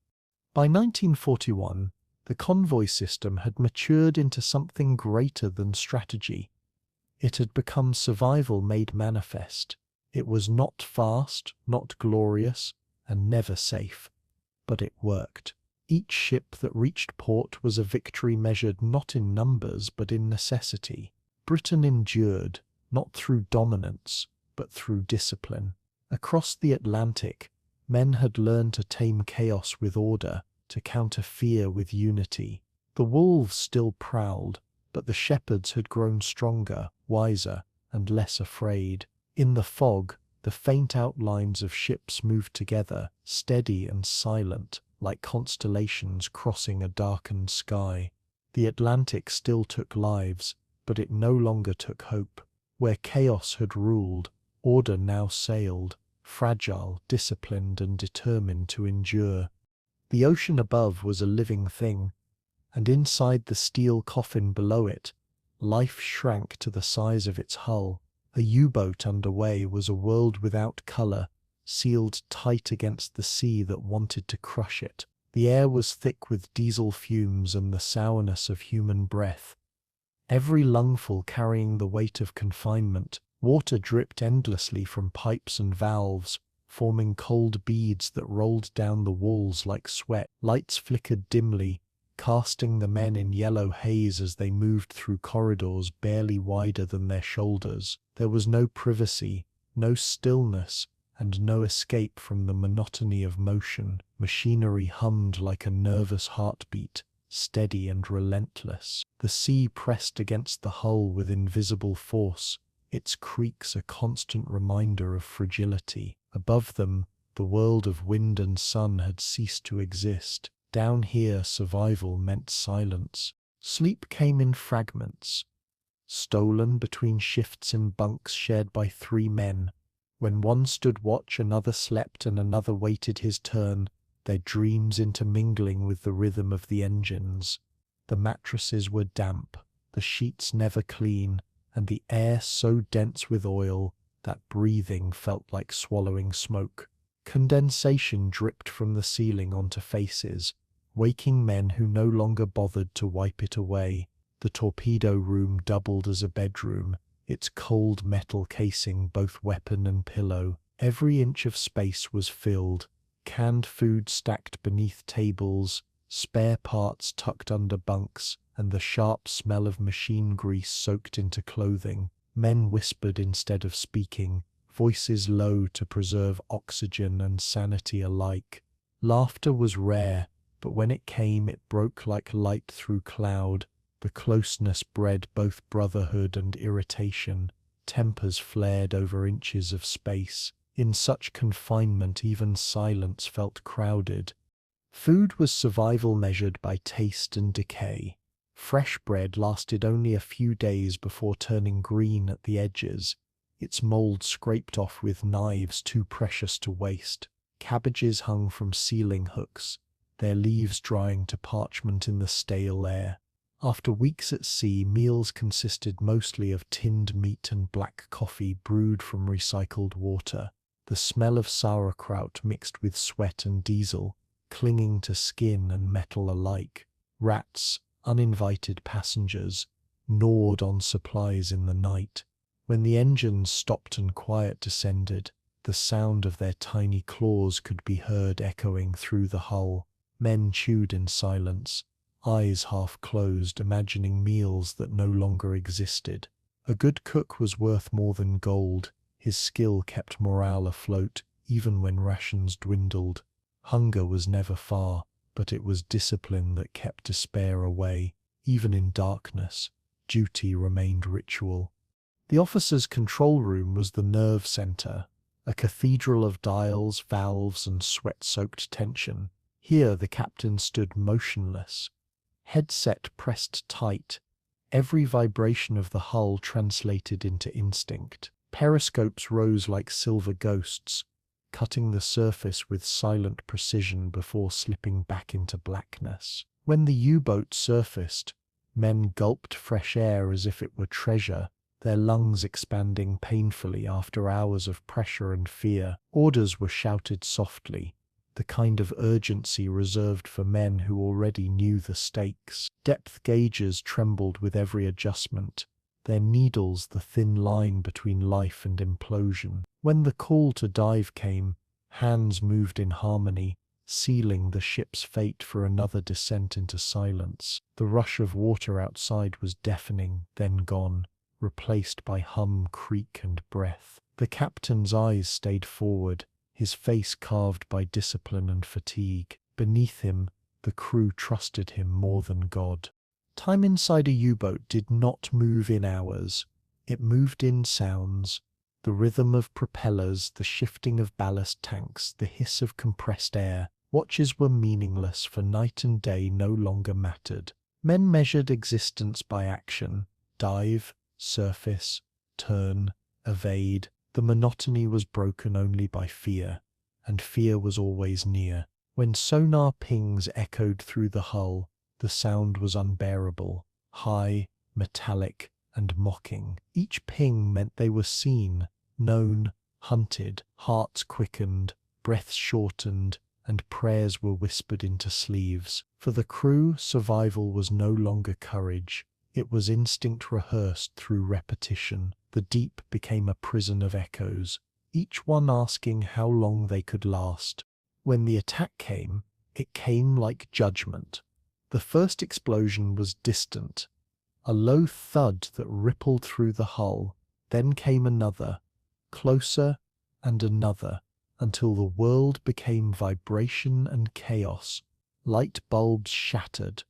By 1941, the convoy system had matured into something greater than strategy. It had become survival made manifest. It was not fast, not glorious, and never safe, but it worked. Each ship that reached port was a victory measured not in numbers but in necessity. Britain endured, not through dominance, but through discipline. Across the Atlantic, men had learned to tame chaos with order, to counter fear with unity. The wolves still prowled, but the shepherds had grown stronger, wiser, and less afraid. In the fog, the faint outlines of ships moved together, steady and silent, like constellations crossing a darkened sky. The Atlantic still took lives, but it no longer took hope. Where chaos had ruled, order now sailed, fragile, disciplined, and determined to endure. The ocean above was a living thing, and inside the steel coffin below it, life shrank to the size of its hull. A U-boat underway was a world without color, sealed tight against the sea that wanted to crush it. The air was thick with diesel fumes and the sourness of human breath. Every lungful carrying the weight of confinement. Water dripped endlessly from pipes and valves, forming cold beads that rolled down the walls like sweat. Lights flickered dimly, casting the men in yellow haze as they moved through corridors barely wider than their shoulders. There was no privacy, no stillness, and no escape from the monotony of motion. Machinery hummed like a nervous heartbeat, steady and relentless. The sea pressed against the hull with invisible force, its creaks a constant reminder of fragility. Above them, the world of wind and sun had ceased to exist. Down here, survival meant silence. Sleep came in fragments, stolen between shifts in bunks shared by 3 men. When one stood watch, another slept, and another waited his turn, their dreams intermingling with the rhythm of the engines. The mattresses were damp, the sheets never clean, and the air so dense with oil that breathing felt like swallowing smoke. Condensation dripped from the ceiling onto faces, waking men who no longer bothered to wipe it away. The torpedo room doubled as a bedroom, its cold metal casing both weapon and pillow. Every inch of space was filled, canned food stacked beneath tables, spare parts tucked under bunks, and the sharp smell of machine grease soaked into clothing. Men whispered instead of speaking, voices low to preserve oxygen and sanity alike. Laughter was rare, but when it came it broke like light through cloud. The closeness bred both brotherhood and irritation. Tempers flared over inches of space. In such confinement even silence felt crowded. Food was survival measured by taste and decay. Fresh bread lasted only a few days before turning green at the edges, its mold scraped off with knives too precious to waste. Cabbages hung from ceiling hooks, their leaves drying to parchment in the stale air. After weeks at sea, meals consisted mostly of tinned meat and black coffee brewed from recycled water. The smell of sauerkraut mixed with sweat and diesel, clinging to skin and metal alike. Rats, uninvited passengers, gnawed on supplies in the night. When the engines stopped and quiet descended, the sound of their tiny claws could be heard echoing through the hull. Men chewed in silence, eyes half closed, imagining meals that no longer existed. A good cook was worth more than gold. His skill kept morale afloat, even when rations dwindled. Hunger was never far, but it was discipline that kept despair away. Even in darkness, duty remained ritual. The officers' control room was the nerve center, a cathedral of dials, valves, and sweat-soaked tension. Here the captain stood motionless, headset pressed tight, every vibration of the hull translated into instinct. Periscopes rose like silver ghosts, cutting the surface with silent precision before slipping back into blackness. When the U-boat surfaced, men gulped fresh air as if it were treasure, their lungs expanding painfully after hours of pressure and fear. Orders were shouted softly, the kind of urgency reserved for men who already knew the stakes. Depth gauges trembled with every adjustment, their needles the thin line between life and implosion. When the call to dive came, hands moved in harmony, sealing the ship's fate for another descent into silence. The rush of water outside was deafening, then gone, replaced by hum, creak, and breath. The captain's eyes stayed forward, his face carved by discipline and fatigue. Beneath him, the crew trusted him more than God. Time inside a U-boat did not move in hours. It moved in sounds. The rhythm of propellers, the shifting of ballast tanks, the hiss of compressed air. Watches were meaningless, for night and day no longer mattered. Men measured existence by action. Dive, surface, turn, evade. The monotony was broken only by fear, and fear was always near. When sonar pings echoed through the hull, the sound was unbearable, high, metallic, and mocking. Each ping meant they were seen, known, hunted. Hearts quickened, breaths shortened, and prayers were whispered into sleeves. For the crew, survival was no longer courage. It was instinct rehearsed through repetition. The deep became a prison of echoes, each one asking how long they could last. When the attack came, it came like judgment. The first explosion was distant, a low thud that rippled through the hull. Then came another, closer, and another, until the world became vibration and chaos. Light bulbs shattered,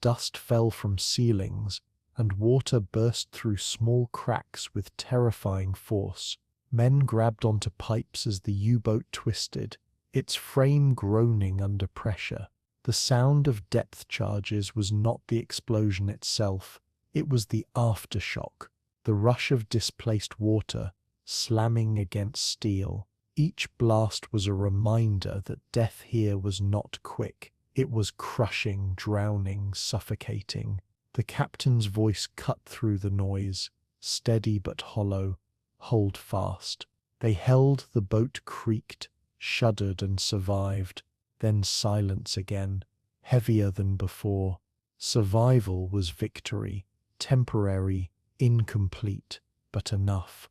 dust fell from ceilings, and water burst through small cracks with terrifying force. Men grabbed onto pipes as the U-boat twisted, its frame groaning under pressure. The sound of depth charges was not the explosion itself, it was the aftershock, the rush of displaced water slamming against steel. Each blast was a reminder that death here was not quick. It was crushing, drowning, suffocating. The captain's voice cut through the noise, steady but hollow. Hold fast. They held, the boat creaked, shuddered and survived. Then silence again, heavier than before. Survival was victory, temporary, incomplete, but enough.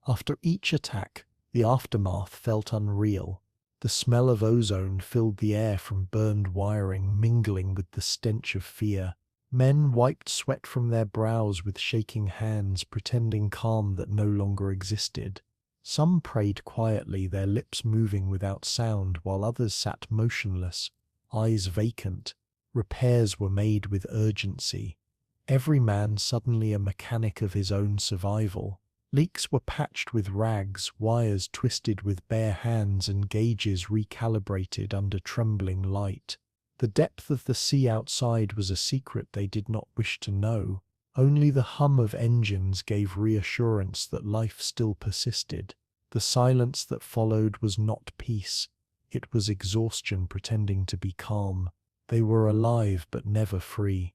After each attack, the aftermath felt unreal. The smell of ozone filled the air from burned wiring, mingling with the stench of fear. Men wiped sweat from their brows with shaking hands, pretending calm that no longer existed. Some prayed quietly, their lips moving without sound, while others sat motionless, eyes vacant. Repairs were made with urgency, every man suddenly a mechanic of his own survival. Leaks were patched with rags, wires twisted with bare hands, and gauges recalibrated under trembling light. The The depth of the sea outside was a secret they did not wish to know. Only the hum of engines gave reassurance that life still persisted. The silence that followed was not peace. It was exhaustion pretending to be calm. They were alive but never free.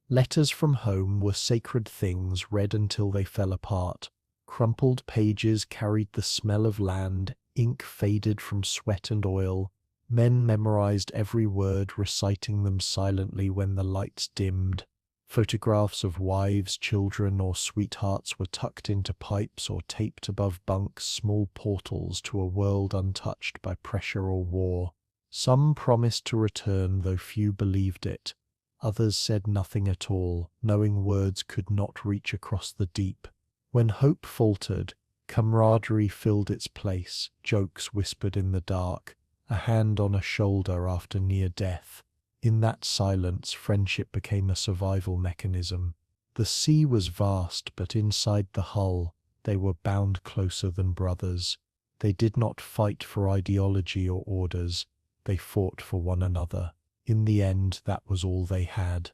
Letters from home were sacred things read until they fell apart. Crumpled pages carried the smell of land, ink faded from sweat and oil. Men memorized every word, reciting them silently when the lights dimmed. Photographs of wives, children, or sweethearts were tucked into pipes or taped above bunks, small portals to a world untouched by pressure or war. Some promised to return, though few believed it. Others said nothing at all, knowing words could not reach across the deep. When hope faltered, camaraderie filled its place, jokes whispered in the dark, a hand on a shoulder after near death. In that silence, friendship became a survival mechanism. The sea was vast, but inside the hull, they were bound closer than brothers. They did not fight for ideology or orders. They fought for one another. In the end, that was all they had.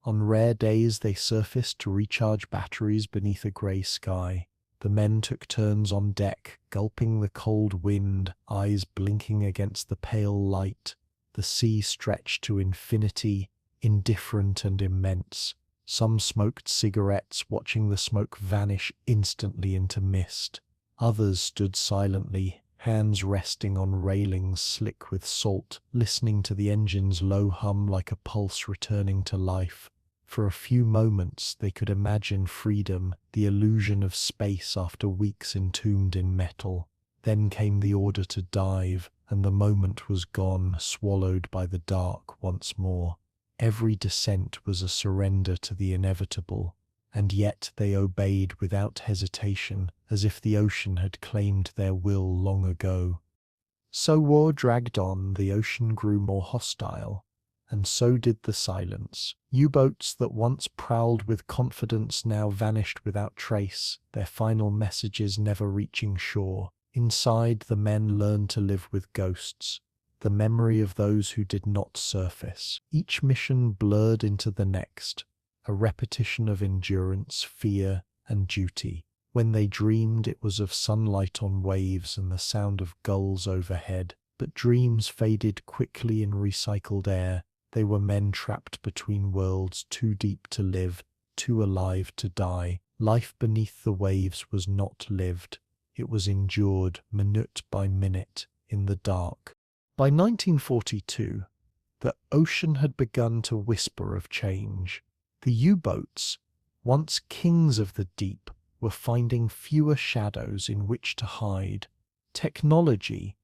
On rare days, they surfaced to recharge batteries beneath a grey sky. The men took turns on deck, gulping the cold wind, eyes blinking against the pale light. The sea stretched to infinity, indifferent and immense. Some smoked cigarettes, watching the smoke vanish instantly into mist. Others stood silently, hands resting on railings slick with salt, listening to the engine's low hum like a pulse returning to life. For a few moments they could imagine freedom, the illusion of space after weeks entombed in metal. Then came the order to dive, and the moment was gone, swallowed by the dark once more. Every descent was a surrender to the inevitable, and yet they obeyed without hesitation, as if the ocean had claimed their will long ago. So war dragged on, the ocean grew more hostile, and so did the silence. U-boats that once prowled with confidence now vanished without trace, their final messages never reaching shore. Inside, the men learned to live with ghosts, the memory of those who did not surface. Each mission blurred into the next, a repetition of endurance, fear, and duty. When they dreamed, it was of sunlight on waves and the sound of gulls overhead. But dreams faded quickly in recycled air. They were men trapped between worlds, too deep to live, too alive to die. Life beneath the waves was not lived. It was endured, minute by minute, in the dark. By 1942, the ocean had begun to whisper of change. The U-boats, once kings of the deep, were finding fewer shadows in which to hide. Technology,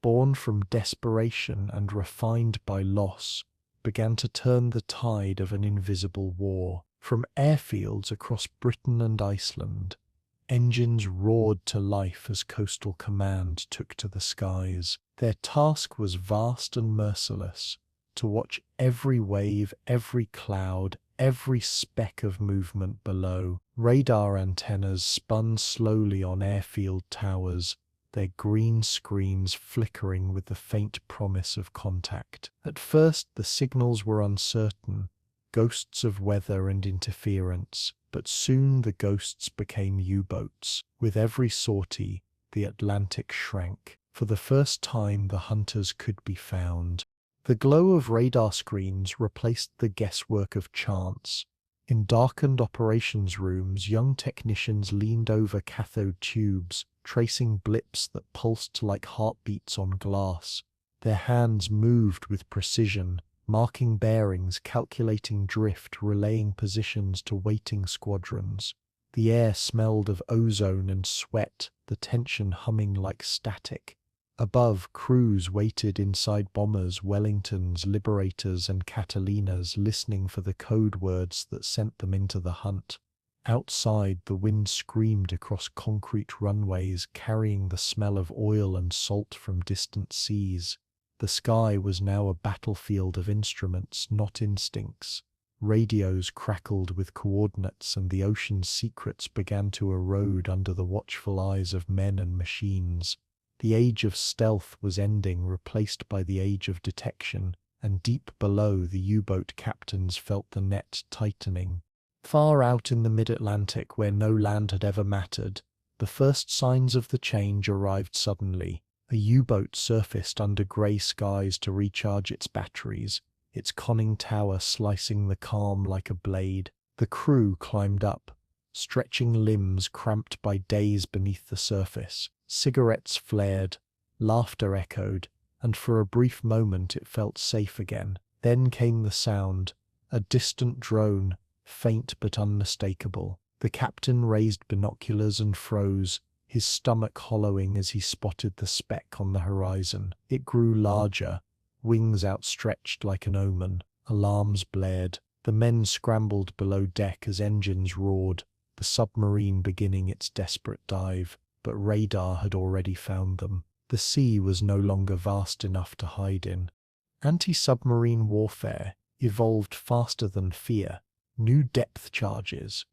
born from desperation and refined by loss, began to turn the tide of an invisible war. From airfields across Britain and Iceland, engines roared to life as Coastal Command took to the skies. Their task was vast and merciless, to watch every wave, every cloud, every speck of movement below. Radar antennas spun slowly on airfield towers, their green screens flickering with the faint promise of contact. At first the signals were uncertain, ghosts of weather and interference, but soon the ghosts became U-boats. With every sortie, the Atlantic shrank. For the first time, the hunters could be found. The glow of radar screens replaced the guesswork of chance. In darkened operations rooms, young technicians leaned over cathode tubes, tracing blips that pulsed like heartbeats on glass. Their hands moved with precision, marking bearings, calculating drift, relaying positions to waiting squadrons. The air smelled of ozone and sweat, the tension humming like static. Above, crews waited inside bombers, Wellingtons, Liberators, and Catalinas, listening for the code words that sent them into the hunt. Outside, the wind screamed across concrete runways, carrying the smell of oil and salt from distant seas. The sky was now a battlefield of instruments, not instincts. Radios crackled with coordinates, and the ocean's secrets began to erode under the watchful eyes of men and machines. The age of stealth was ending, replaced by the age of detection, and deep below the U-boat captains felt the net tightening. Far out in the mid-Atlantic, where no land had ever mattered, the first signs of the change arrived suddenly. A U-boat surfaced under grey skies to recharge its batteries, its conning tower slicing the calm like a blade. The crew climbed up, stretching limbs cramped by days beneath the surface. Cigarettes flared, laughter echoed, and for a brief moment it felt safe again. Then came the sound, a distant drone, faint but unmistakable. The captain raised binoculars and froze, his stomach hollowing as he spotted the speck on the horizon. It grew larger, wings outstretched like an omen. Alarms blared. The men scrambled below deck as engines roared, the submarine beginning its desperate dive, but radar had already found them. The sea was no longer vast enough to hide in. Anti-submarine warfare evolved faster than fear. New depth charges,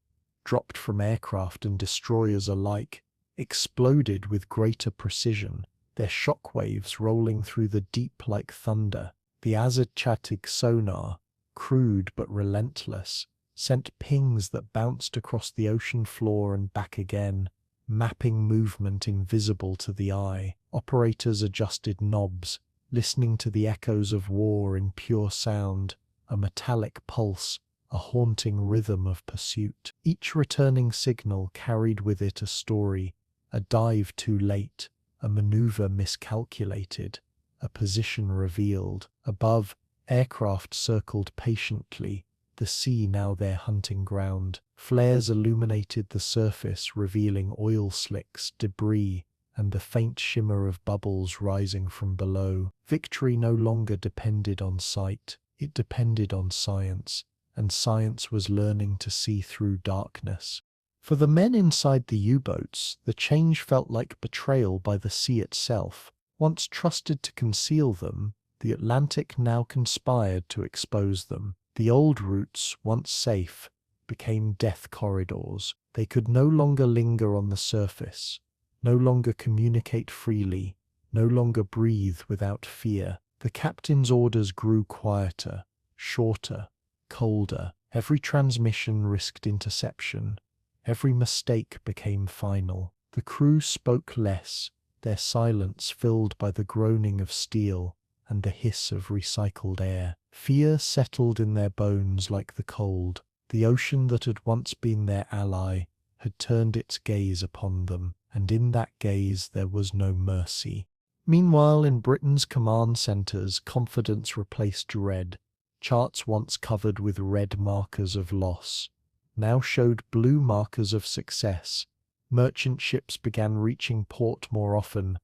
dropped from aircraft and destroyers alike, exploded with greater precision, their shockwaves rolling through the deep like thunder. The Azad-Chatig sonar, crude but relentless, sent pings that bounced across the ocean floor and back again, mapping movement invisible to the eye. Operators adjusted knobs, listening to the echoes of war in pure sound, a metallic pulse, a haunting rhythm of pursuit. Each returning signal carried with it a story, a dive too late, a maneuver miscalculated, a position revealed. Above, aircraft circled patiently, the sea now their hunting ground. Flares illuminated the surface, revealing oil slicks, debris, and the faint shimmer of bubbles rising from below. Victory no longer depended on sight, it depended on science, and science was learning to see through darkness. For the men inside the U-boats, the change felt like betrayal by the sea itself. Once trusted to conceal them, the Atlantic now conspired to expose them. The old routes, once safe, became death corridors. They could no longer linger on the surface, no longer communicate freely, no longer breathe without fear. The captain's orders grew quieter, shorter, colder. Every transmission risked interception. Every mistake became final. The crew spoke less, their silence filled by the groaning of steel and the hiss of recycled air. Fear settled in their bones like the cold. The ocean that had once been their ally had turned its gaze upon them, and in that gaze there was no mercy. Meanwhile, in Britain's command centres, confidence replaced dread. Charts once covered with red markers of loss now showed blue markers of success. Merchant ships began reaching port more often,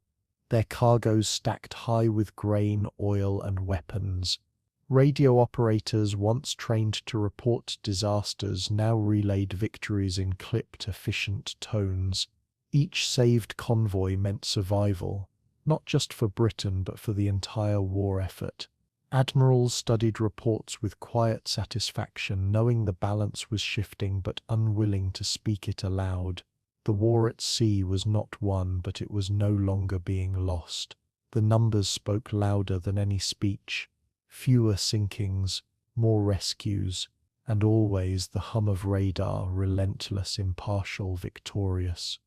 their cargoes stacked high with grain, oil, and weapons. Radio operators, once trained to report disasters, now relayed victories in clipped, efficient tones. Each saved convoy meant survival, not just for Britain but for the entire war effort. Admirals studied reports with quiet satisfaction, knowing the balance was shifting but unwilling to speak it aloud. The war at sea was not won, but it was no longer being lost. The numbers spoke louder than any speech. Fewer sinkings, more rescues, and always the hum of radar, relentless, impartial, victorious.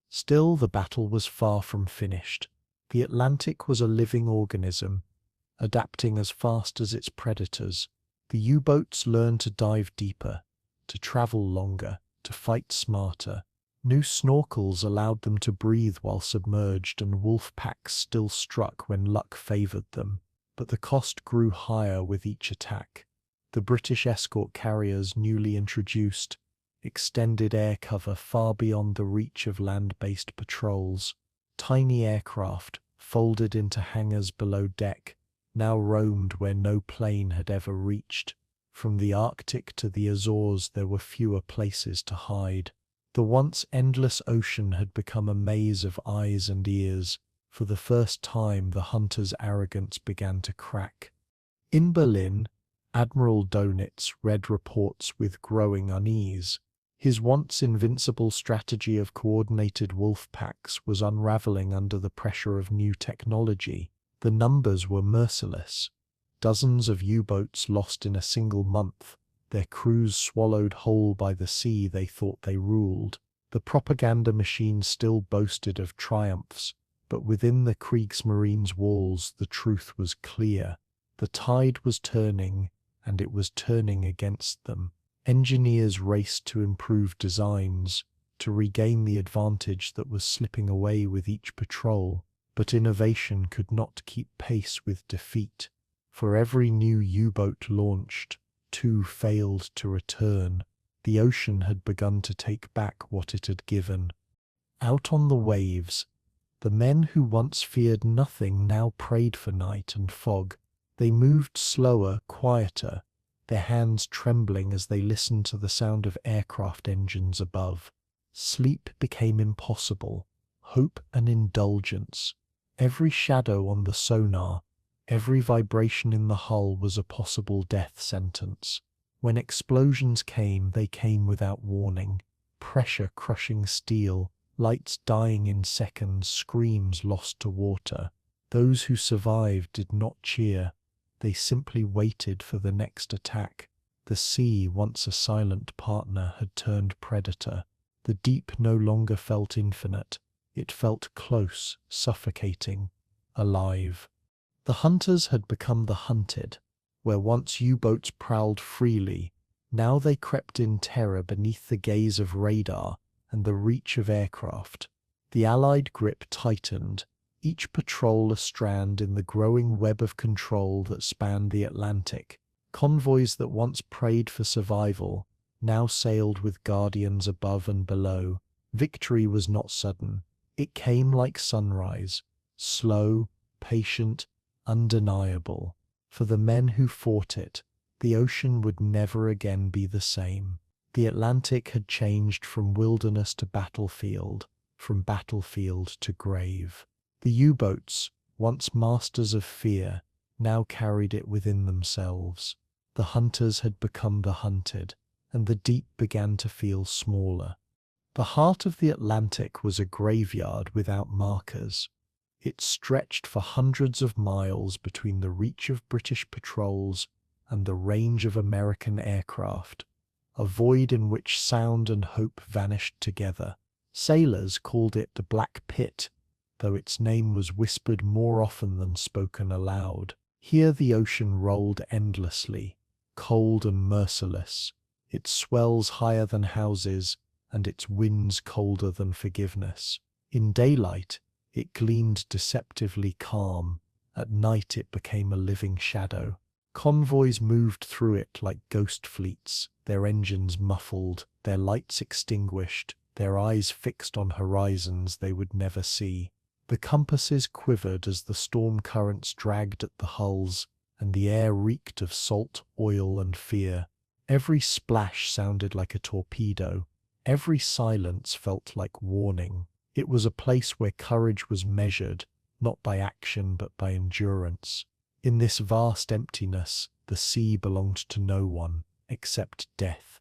Still, the battle was far from finished. The Atlantic was a living organism, adapting as fast as its predators. The U-boats learned to dive deeper, to travel longer, to fight smarter. New snorkels allowed them to breathe while submerged, and wolf packs still struck when luck favoured them. But the cost grew higher with each attack. The British escort carriers, newly introduced, extended air cover far beyond the reach of land-based patrols. Tiny aircraft, folded into hangars below deck, now roamed where no plane had ever reached. From the Arctic to the Azores there were fewer places to hide. The once endless ocean had become a maze of eyes and ears. For the first time the hunter's arrogance began to crack. In Berlin, Admiral Dönitz read reports with growing unease. His once invincible strategy of coordinated wolf packs was unraveling under the pressure of new technology. The numbers were merciless. Dozens of U-boats lost in a single month, their crews swallowed whole by the sea they thought they ruled. The propaganda machine still boasted of triumphs, but within the Kriegsmarine's walls the truth was clear. The tide was turning, and it was turning against them. Engineers raced to improve designs, to regain the advantage that was slipping away with each patrol, but innovation could not keep pace with defeat. For every new U-boat launched, 2 failed to return. The ocean had begun to take back what it had given. Out on the waves, the men who once feared nothing now prayed for night and fog. They moved slower, quieter, their hands trembling as they listened to the sound of aircraft engines above. Sleep became impossible, hope an indulgence. Every shadow on the sonar, every vibration in the hull was a possible death sentence. When explosions came, they came without warning. Pressure crushing steel, lights dying in seconds, screams lost to water. Those who survived did not cheer. They simply waited for the next attack. The sea, once a silent partner, had turned predator. The deep no longer felt infinite. It felt close, suffocating, alive. The hunters had become the hunted. Where once U-boats prowled freely, now they crept in terror beneath the gaze of radar and the reach of aircraft. The Allied grip tightened, each patrol a strand in the growing web of control that spanned the Atlantic. Convoys that once prayed for survival now sailed with guardians above and below. Victory was not sudden. It came like sunrise, slow, patient, undeniable. For the men who fought it, the ocean would never again be the same. The Atlantic had changed from wilderness to battlefield, from battlefield to grave. The U-boats, once masters of fear, now carried it within themselves. The hunters had become the hunted, and the deep began to feel smaller. The heart of the Atlantic was a graveyard without markers. It stretched for hundreds of miles between the reach of British patrols and the range of American aircraft, a void in which sound and hope vanished together. Sailors called it the Black Pit, though its name was whispered more often than spoken aloud. Here the ocean rolled endlessly, cold and merciless, its swells higher than houses, and its winds colder than forgiveness. In daylight, it gleamed deceptively calm. At night it became a living shadow. Convoys moved through it like ghost fleets, their engines muffled, their lights extinguished, their eyes fixed on horizons they would never see. The compasses quivered as the storm currents dragged at the hulls, and the air reeked of salt, oil, and fear. Every splash sounded like a torpedo. Every silence felt like warning. It was a place where courage was measured, not by action but by endurance. In this vast emptiness, the sea belonged to no one, except death.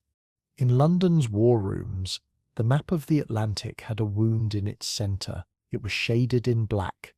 In London's war rooms, the map of the Atlantic had a wound in its centre. It was shaded in black,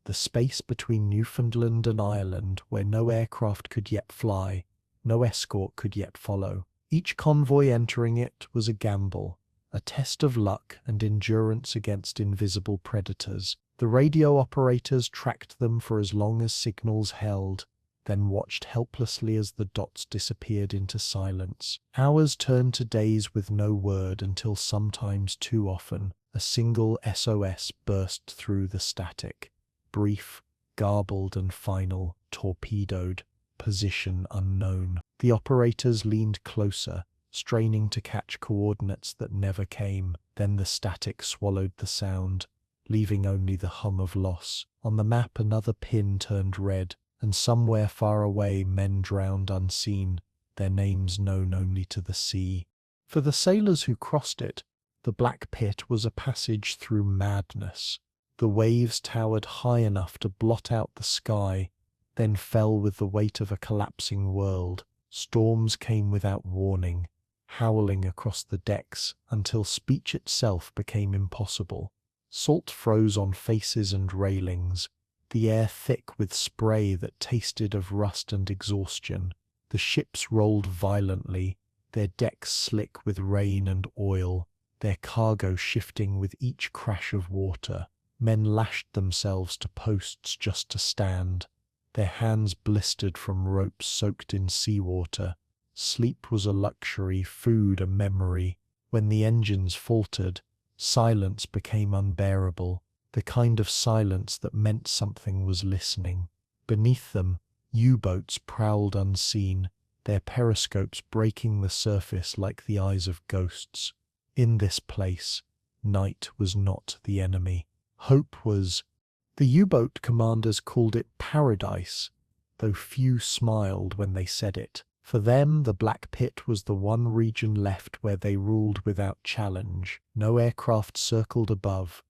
the space between Newfoundland and Ireland where no aircraft could yet fly, no escort could yet follow. Each convoy entering it was a gamble, a test of luck and endurance against invisible predators. The radio operators tracked them for as long as signals held, then watched helplessly as the dots disappeared into silence. Hours turned to days with no word until sometimes too often a single SOS burst through the static. Brief, garbled and final, torpedoed, position unknown. The operators leaned closer, straining to catch coordinates that never came. Then the static swallowed the sound, leaving only the hum of loss. On the map another pin turned red, and somewhere far away men drowned unseen, their names known only to the sea. For the sailors who crossed it, the Black Pit was a passage through madness. The waves towered high enough to blot out the sky, then fell with the weight of a collapsing world. Storms came without warning, howling across the decks until speech itself became impossible. Salt froze on faces and railings. the air thick with spray that tasted of rust and exhaustion. The ships rolled violently, their decks slick with rain and oil, their cargo shifting with each crash of water. Men lashed themselves to posts just to stand, their hands blistered from ropes soaked in seawater. Sleep was a luxury, food a memory. When the engines faltered, silence became unbearable, the kind of silence that meant something was listening. Beneath them, U-boats prowled unseen, their periscopes breaking the surface like the eyes of ghosts. In this place, night was not the enemy. Hope was. The U-boat commanders called it paradise, though few smiled when they said it. For them, the Black Pit was the one region left where they ruled without challenge. No aircraft circled above,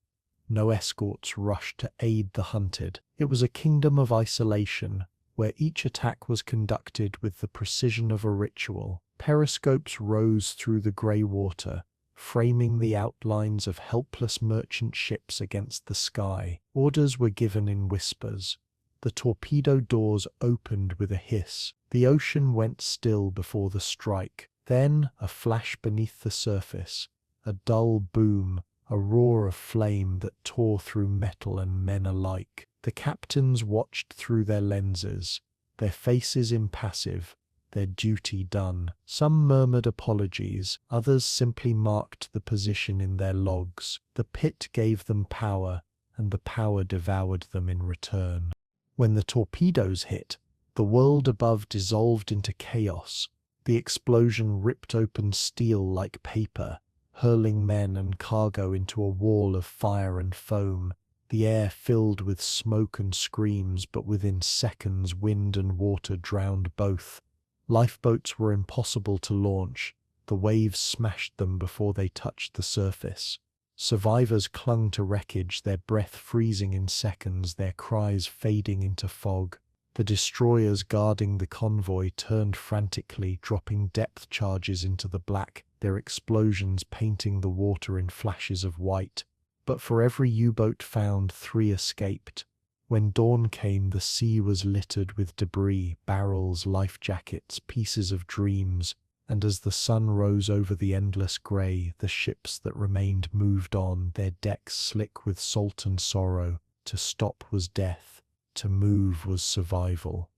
no escorts rushed to aid the hunted. It was a kingdom of isolation, where each attack was conducted with the precision of a ritual. Periscopes rose through the grey water, framing the outlines of helpless merchant ships against the sky. Orders were given in whispers. The torpedo doors opened with a hiss. The ocean went still before the strike. Then a flash beneath the surface, a dull boom, a roar of flame that tore through metal and men alike. The captains watched through their lenses, their faces impassive, their duty done. Some murmured apologies, others simply marked the position in their logs. The pit gave them power, and the power devoured them in return. When the torpedoes hit, the world above dissolved into chaos. The explosion ripped open steel like paper, hurling men and cargo into a wall of fire and foam. The air filled with smoke and screams, but within seconds wind and water drowned both. Lifeboats were impossible to launch. The waves smashed them before they touched the surface. Survivors clung to wreckage, their breath freezing in seconds, their cries fading into fog. The destroyers guarding the convoy turned frantically, dropping depth charges into the black, their explosions painting the water in flashes of white. But for every U-boat found, 3 escaped. When dawn came, the sea was littered with debris, barrels, life jackets, pieces of dreams, and as the sun rose over the endless grey, the ships that remained moved on, their decks slick with salt and sorrow. To stop was death, to move was survival.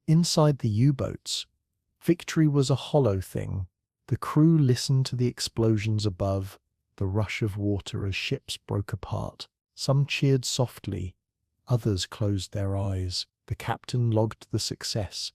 Inside the U-boats, victory was a hollow thing. The crew listened to the explosions above, the rush of water as ships broke apart. Some cheered softly, others closed their eyes. The captain logged the success.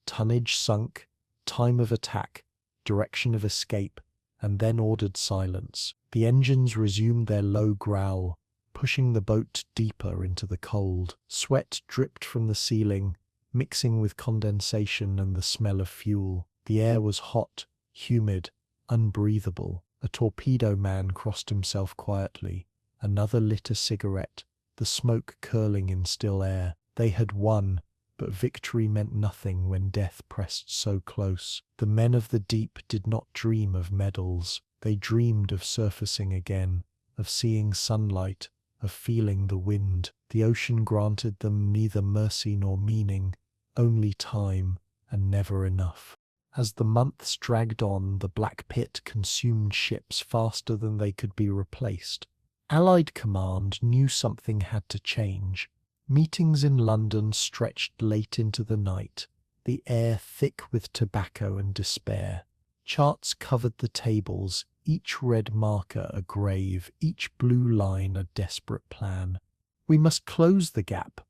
Tonnage sunk, time of attack, direction of escape, and then ordered silence. The engines resumed their low growl, pushing the boat deeper into the cold. Sweat dripped from the ceiling, mixing with condensation and the smell of fuel. The air was hot, humid, unbreathable. A torpedo man crossed himself quietly. Another lit a cigarette, the smoke curling in still air. They had won, but victory meant nothing when death pressed so close. The men of the deep did not dream of medals. They dreamed of surfacing again, of seeing sunlight, of feeling the wind. The ocean granted them neither mercy nor meaning, only time, and never enough. As the months dragged on, the Black Pit consumed ships faster than they could be replaced. Allied command knew something had to change. Meetings in London stretched late into the night, the air thick with tobacco and despair. Charts covered the tables, each red marker a grave, each blue line a desperate plan. "We must close the gap,"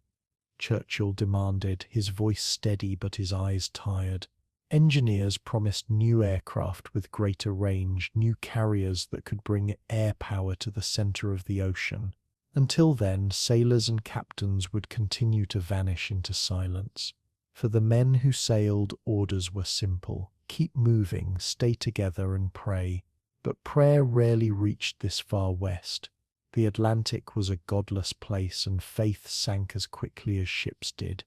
Churchill demanded, his voice steady but his eyes tired. Engineers promised new aircraft with greater range, new carriers that could bring air power to the center of the ocean. Until then, sailors and captains would continue to vanish into silence. For the men who sailed, orders were simple: keep moving, stay together and pray. But prayer rarely reached this far west. The Atlantic was a godless place, and faith sank as quickly as ships did.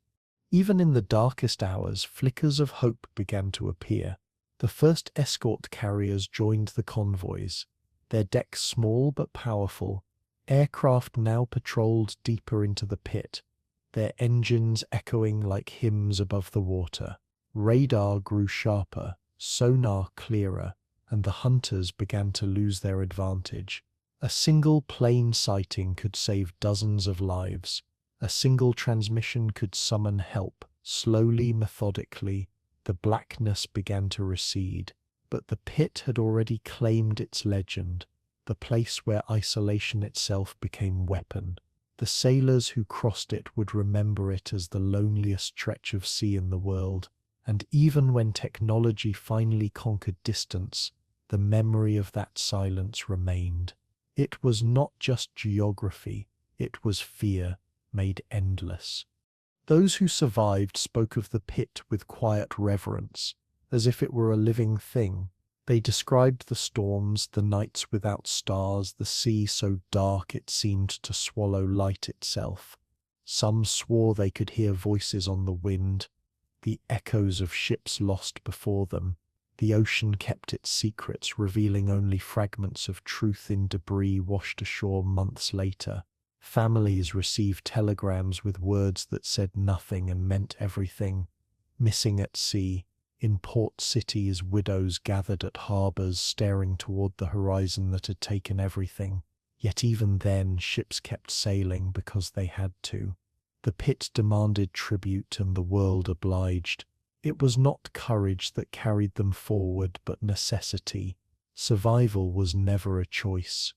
Even in the darkest hours, flickers of hope began to appear. The first escort carriers joined the convoys, their decks small but powerful. Aircraft now patrolled deeper into the pit, their engines echoing like hymns above the water. Radar grew sharper, sonar clearer, and the hunters began to lose their advantage. A single plane sighting could save dozens of lives. A single transmission could summon help. Slowly, methodically, the blackness began to recede. But the pit had already claimed its legend, the place where isolation itself became weapon. The sailors who crossed it would remember it as the loneliest stretch of sea in the world. And even when technology finally conquered distance, the memory of that silence remained. It was not just geography, it was fear made endless. Those who survived spoke of the pit with quiet reverence, as if it were a living thing. They described the storms, the nights without stars, the sea so dark it seemed to swallow light itself. Some swore they could hear voices on the wind, the echoes of ships lost before them. The ocean kept its secrets, revealing only fragments of truth in debris washed ashore months later. Families received telegrams with words that said nothing and meant everything. Missing at sea, in port cities, widows gathered at harbours, staring toward the horizon that had taken everything. Yet even then, ships kept sailing because they had to. The pit demanded tribute and the world obliged. It was not courage that carried them forward, but necessity. Survival was never a choice.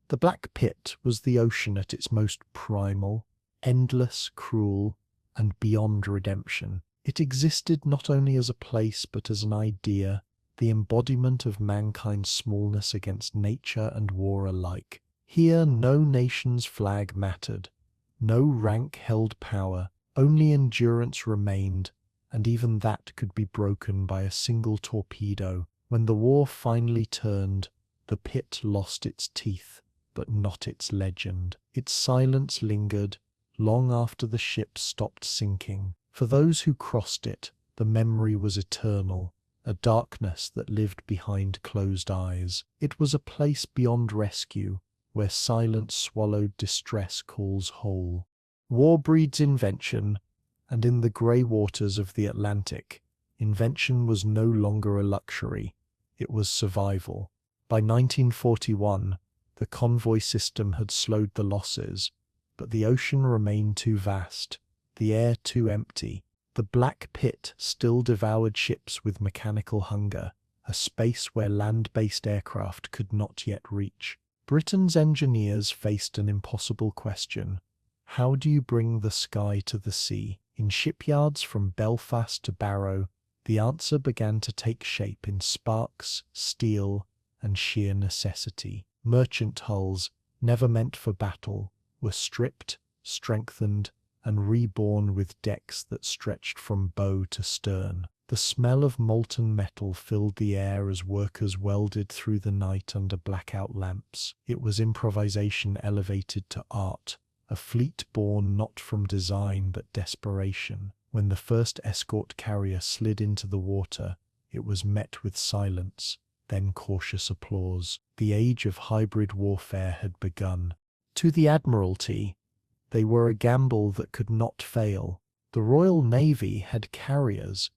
The Black Pit was the ocean at its most primal, endless, cruel, and beyond redemption. It existed not only as a place but as an idea, the embodiment of mankind's smallness against nature and war alike. Here no nation's flag mattered, no rank held power, only endurance remained, and even that could be broken by a single torpedo. When the war finally turned, the pit lost its teeth, but not its legend. Its silence lingered, long after the ship stopped sinking. For those who crossed it, the memory was eternal, a darkness that lived behind closed eyes. It was a place beyond rescue, where silence swallowed distress calls whole. War breeds invention, and in the grey waters of the Atlantic, invention was no longer a luxury, it was survival. By 1941, the convoy system had slowed the losses, but the ocean remained too vast, the air too empty. The Black Pit still devoured ships with mechanical hunger, a space where land-based aircraft could not yet reach. Britain's engineers faced an impossible question. How do you bring the sky to the sea? In shipyards from Belfast to Barrow, the answer began to take shape in sparks, steel, and sheer necessity. Merchant hulls, never meant for battle, were stripped, strengthened, and reborn with decks that stretched from bow to stern. The smell of molten metal filled the air as workers welded through the night under blackout lamps. It was improvisation elevated to art, a fleet born not from design but desperation. When the first escort carrier slid into the water, it was met with silence, then cautious applause. The age of hybrid warfare had begun. To the Admiralty, they were a gamble that could not fail. The Royal Navy had carriers.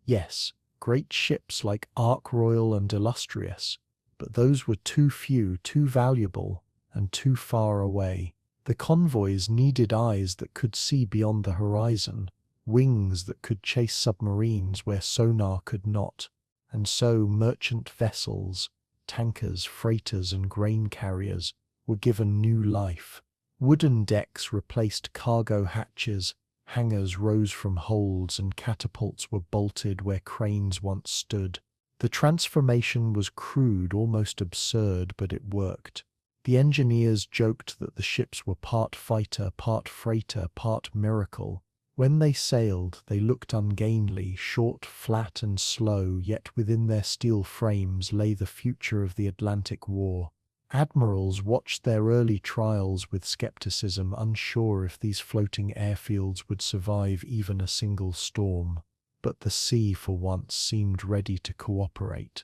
Yes, great ships like Ark Royal and Illustrious, but those were too few, too valuable, and too far away. The convoys needed eyes that could see beyond the horizon, wings that could chase submarines where sonar could not, and so merchant vessels, tankers, freighters, and grain carriers were given new life. Wooden decks replaced cargo hatches, hangars rose from holds, and catapults were bolted where cranes once stood. The transformation was crude, almost absurd, but it worked. The engineers joked that the ships were part fighter, part freighter, part miracle. When they sailed, they looked ungainly, short, flat, and slow, yet within their steel frames lay the future of the Atlantic War. Admirals watched their early trials with skepticism, unsure if these floating airfields would survive even a single storm. But the sea for once seemed ready to cooperate.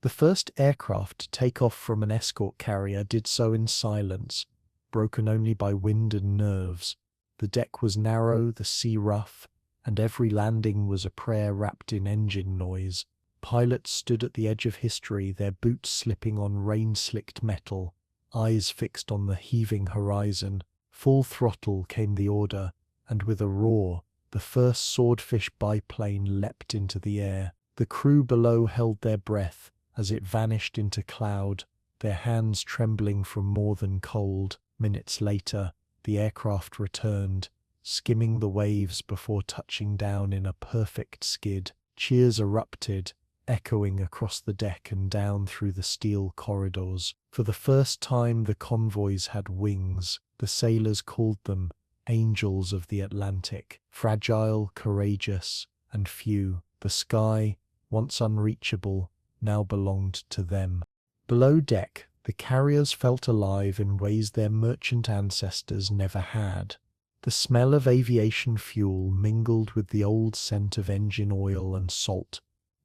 The first aircraft to take off from an escort carrier did so in silence, broken only by wind and nerves. The deck was narrow, the sea rough, and every landing was a prayer wrapped in engine noise. Pilots stood at the edge of history, their boots slipping on rain-slicked metal, eyes fixed on the heaving horizon. Full throttle came the order, and with a roar, the first Swordfish biplane leapt into the air. The crew below held their breath as it vanished into cloud, their hands trembling from more than cold. Minutes later, the aircraft returned, skimming the waves before touching down in a perfect skid. Cheers erupted, echoing across the deck and down through the steel corridors. For the first time the convoys had wings. The sailors called them angels of the Atlantic, fragile, courageous, and few. The sky, once unreachable, now belonged to them. Below deck, the carriers felt alive in ways their merchant ancestors never had. The smell of aviation fuel mingled with the old scent of engine oil and salt.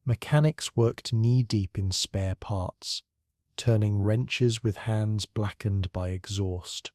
Mechanics worked knee-deep in spare parts, turning wrenches with hands blackened by exhaust.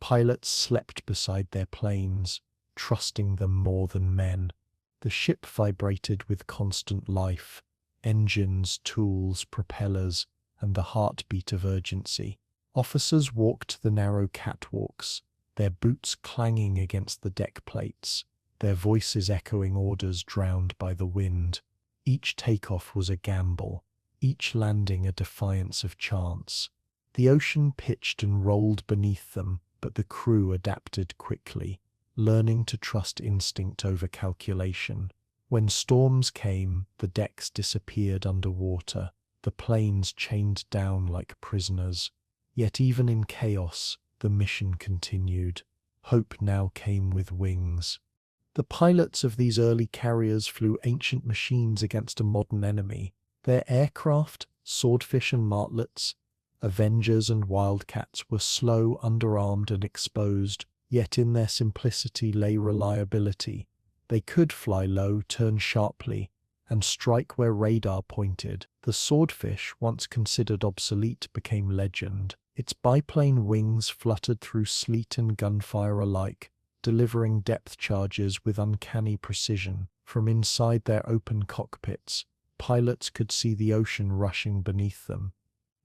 Pilots slept beside their planes, trusting them more than men. The ship vibrated with constant life, engines, tools, propellers, and the heartbeat of urgency. Officers walked the narrow catwalks, their boots clanging against the deck plates, their voices echoing orders drowned by the wind. Each takeoff was a gamble, each landing a defiance of chance. The ocean pitched and rolled beneath them, but the crew adapted quickly, learning to trust instinct over calculation. When storms came, the decks disappeared underwater, the planes chained down like prisoners. Yet even in chaos, the mission continued. Hope now came with wings. The pilots of these early carriers flew ancient machines against a modern enemy. Their aircraft, Swordfish and Martlets, Avengers and Wildcats, were slow, underarmed and exposed, yet in their simplicity lay reliability. They could fly low, turn sharply, and strike where radar pointed. The Swordfish, once considered obsolete, became legend. Its biplane wings fluttered through sleet and gunfire alike, delivering depth charges with uncanny precision. From inside their open cockpits, pilots could see the ocean rushing beneath them,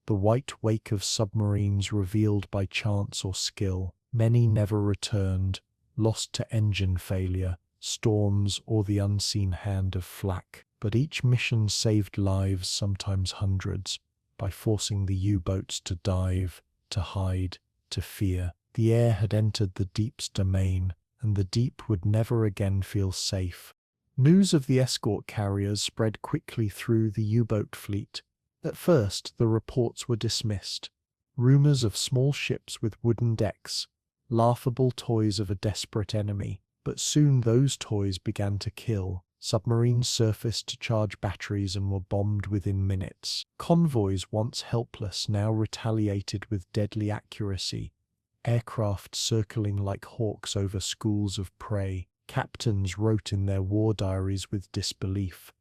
the white wake of submarines revealed by chance or skill. Many never returned, lost to engine failure, storms, or the unseen hand of flak. But each mission saved lives, sometimes hundreds, by forcing the U-boats to dive, to hide, to fear. The air had entered the deep's domain, and the deep would never again feel safe. News of the escort carriers spread quickly through the U-boat fleet. At first, the reports were dismissed. Rumors of small ships with wooden decks, laughable toys of a desperate enemy. But soon those toys began to kill. Submarines surfaced to charge batteries and were bombed within minutes. Convoys, once helpless, now retaliated with deadly accuracy. Aircraft circling like hawks over schools of prey. Captains wrote in their war diaries with disbelief,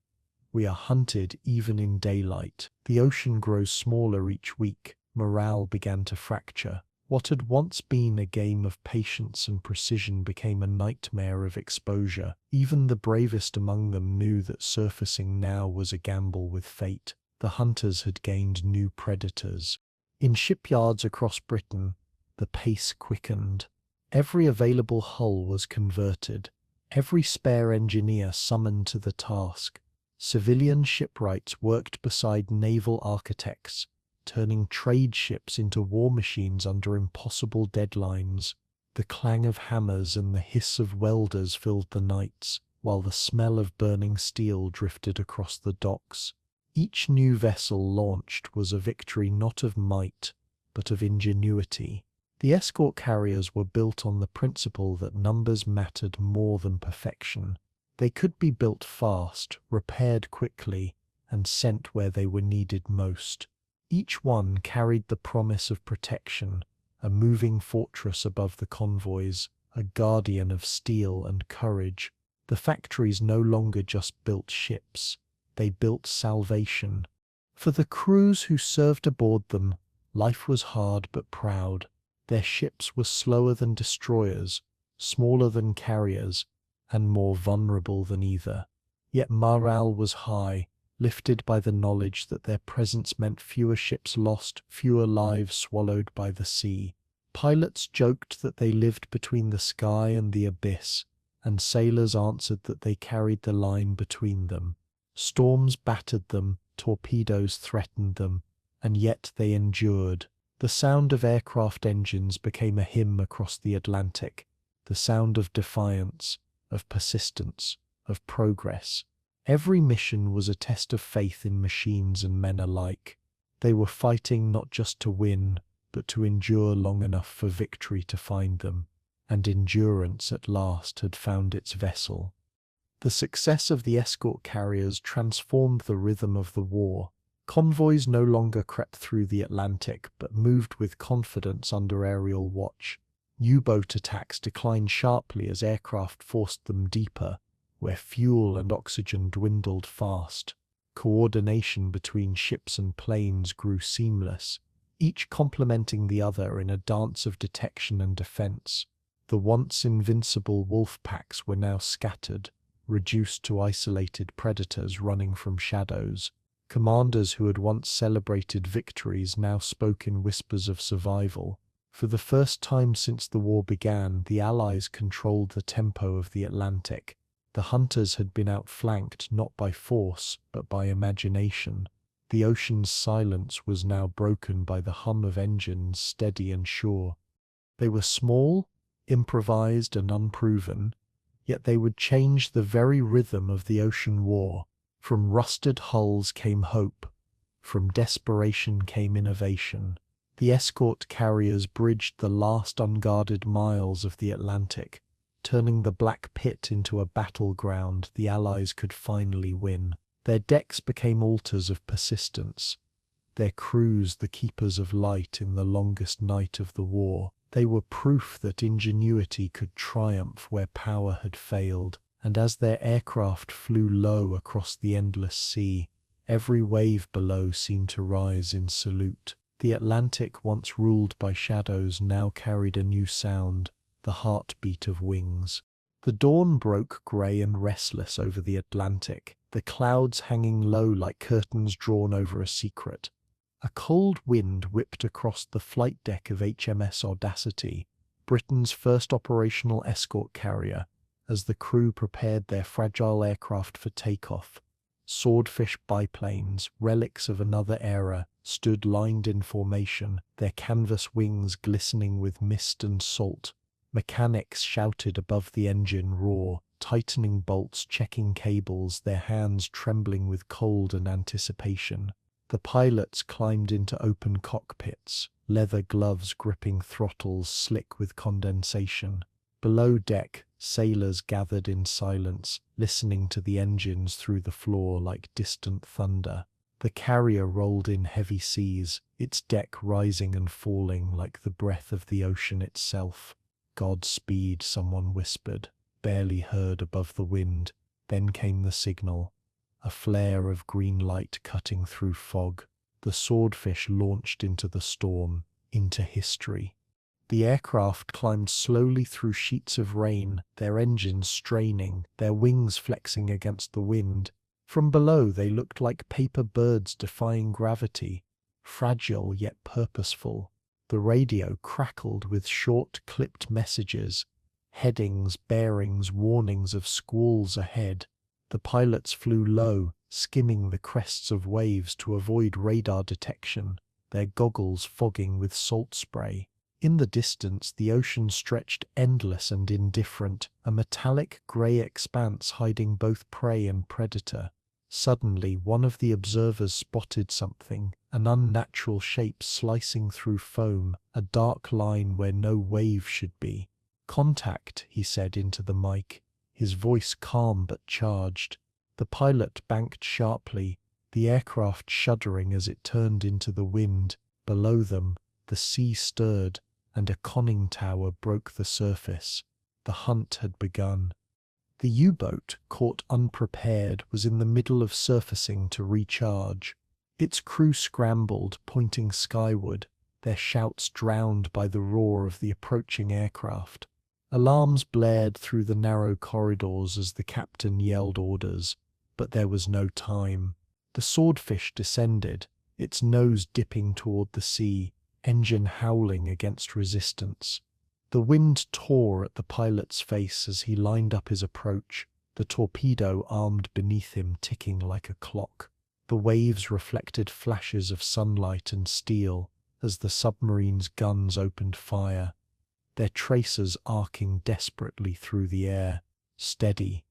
"We are hunted even in daylight." The ocean grows smaller each week. Morale began to fracture. What had once been a game of patience and precision became a nightmare of exposure. Even the bravest among them knew that surfacing now was a gamble with fate. The hunters had gained new predators. In shipyards across Britain, the pace quickened. Every available hull was converted, every spare engineer summoned to the task. Civilian shipwrights worked beside naval architects, turning trade ships into war machines under impossible deadlines. The clang of hammers and the hiss of welders filled the nights, while the smell of burning steel drifted across the docks. Each new vessel launched was a victory not of might, but of ingenuity. The escort carriers were built on the principle that numbers mattered more than perfection. They could be built fast, repaired quickly, and sent where they were needed most. Each one carried the promise of protection, a moving fortress above the convoys, a guardian of steel and courage. The factories no longer just built ships, they built salvation. For the crews who served aboard them, life was hard but proud. Their ships were slower than destroyers, smaller than carriers, and more vulnerable than either. Yet morale was high, lifted by the knowledge that their presence meant fewer ships lost, fewer lives swallowed by the sea. Pilots joked that they lived between the sky and the abyss, and sailors answered that they carried the line between them. Storms battered them, torpedoes threatened them, and yet they endured. The sound of aircraft engines became a hymn across the Atlantic, the sound of defiance, of persistence, of progress. Every mission was a test of faith in machines and men alike. They were fighting not just to win, but to endure long enough for victory to find them, and endurance at last had found its vessel. The success of the escort carriers transformed the rhythm of the war. Convoys no longer crept through the Atlantic, but moved with confidence under aerial watch. U-boat attacks declined sharply as aircraft forced them deeper, where fuel and oxygen dwindled fast. Coordination between ships and planes grew seamless, each complementing the other in a dance of detection and defense. The once invincible wolf packs were now scattered, reduced to isolated predators running from shadows. Commanders who had once celebrated victories now spoke in whispers of survival. For the first time since the war began, the Allies controlled the tempo of the Atlantic. The hunters had been outflanked not by force, but by imagination. The ocean's silence was now broken by the hum of engines, steady and sure. They were small, improvised and unproven, yet they would change the very rhythm of the ocean war. From rusted hulls came hope. From desperation came innovation. The escort carriers bridged the last unguarded miles of the Atlantic, turning the black pit into a battleground the Allies could finally win. Their decks became altars of persistence, their crews the keepers of light in the longest night of the war. They were proof that ingenuity could triumph where power had failed, and as their aircraft flew low across the endless sea, every wave below seemed to rise in salute. The Atlantic, once ruled by shadows, now carried a new sound, the heartbeat of wings. The dawn broke grey and restless over the Atlantic, the clouds hanging low like curtains drawn over a secret. A cold wind whipped across the flight deck of HMS Audacity, Britain's first operational escort carrier, as the crew prepared their fragile aircraft for takeoff. Swordfish biplanes, relics of another era, stood lined in formation, their canvas wings glistening with mist and salt. Mechanics shouted above the engine roar, tightening bolts, checking cables, their hands trembling with cold and anticipation. The pilots climbed into open cockpits, leather gloves gripping throttles slick with condensation. Below deck, sailors gathered in silence, listening to the engines through the floor like distant thunder. The carrier rolled in heavy seas, its deck rising and falling like the breath of the ocean itself. "Godspeed," someone whispered, barely heard above the wind. Then came the signal, a flare of green light cutting through fog. The Swordfish launched into the storm, into history. The aircraft climbed slowly through sheets of rain, their engines straining, their wings flexing against the wind. From below they looked like paper birds defying gravity, fragile yet purposeful. The radio crackled with short, clipped messages, headings, bearings, warnings of squalls ahead. The pilots flew low, skimming the crests of waves to avoid radar detection, their goggles fogging with salt spray. In the distance, the ocean stretched endless and indifferent, a metallic grey expanse hiding both prey and predator. Suddenly, one of the observers spotted something, an unnatural shape slicing through foam, a dark line where no wave should be. "Contact," he said into the mic, his voice calm but charged. The pilot banked sharply, the aircraft shuddering as it turned into the wind. Below them, the sea stirred, and a conning tower broke the surface. The hunt had begun. The U-boat, caught unprepared, was in the middle of surfacing to recharge. Its crew scrambled, pointing skyward, their shouts drowned by the roar of the approaching aircraft. Alarms blared through the narrow corridors as the captain yelled orders, but there was no time. The Swordfish descended, its nose dipping toward the sea, engine howling against resistance. The wind tore at the pilot's face as he lined up his approach, the torpedo armed beneath him ticking like a clock. The waves reflected flashes of sunlight and steel as the submarine's guns opened fire, their tracers arcing desperately through the air. "Steady,"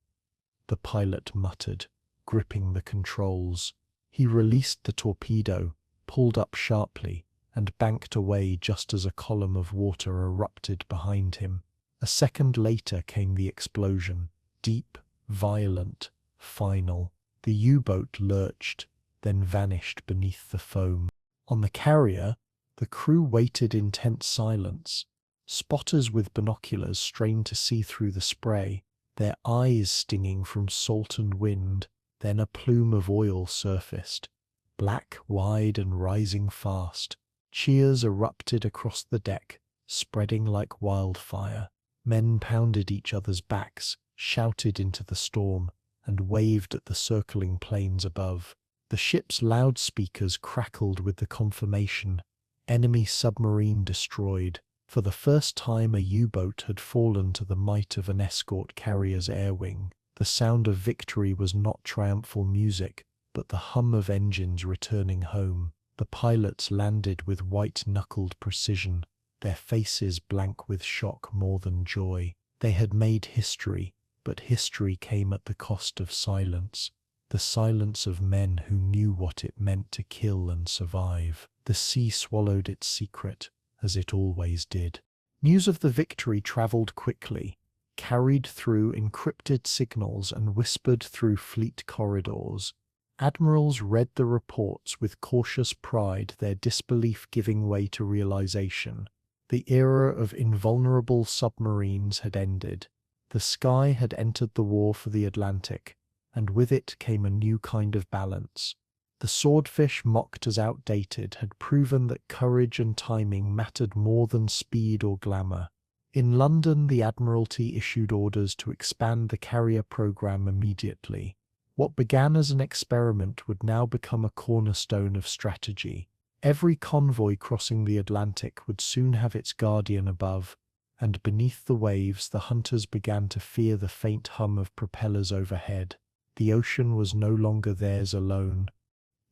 the pilot muttered, gripping the controls. He released the torpedo, pulled up sharply, and banked away just as a column of water erupted behind him. A second later came the explosion, deep, violent, final. The U-boat lurched, then vanished beneath the foam. On the carrier, the crew waited in tense silence. Spotters with binoculars strained to see through the spray, their eyes stinging from salt and wind. Then a plume of oil surfaced, black, wide, and rising fast. Cheers erupted across the deck, spreading like wildfire. Men pounded each other's backs, shouted into the storm, and waved at the circling planes above. The ship's loudspeakers crackled with the confirmation: enemy submarine destroyed. For the first time a U-boat had fallen to the might of an escort carrier's air wing. The sound of victory was not triumphal music, but the hum of engines returning home. The pilots landed with white-knuckled precision, their faces blank with shock more than joy. They had made history, but history came at the cost of silence. The silence of men who knew what it meant to kill and survive. The sea swallowed its secret, as it always did. News of the victory travelled quickly, carried through encrypted signals and whispered through fleet corridors. Admirals read the reports with cautious pride, their disbelief giving way to realization. The era of invulnerable submarines had ended. The sky had entered the war for the Atlantic, and with it came a new kind of balance. The Swordfish, mocked as outdated, had proven that courage and timing mattered more than speed or glamour. In London, the Admiralty issued orders to expand the carrier program immediately. What began as an experiment would now become a cornerstone of strategy. Every convoy crossing the Atlantic would soon have its guardian above, and beneath the waves the hunters began to fear the faint hum of propellers overhead. The ocean was no longer theirs alone.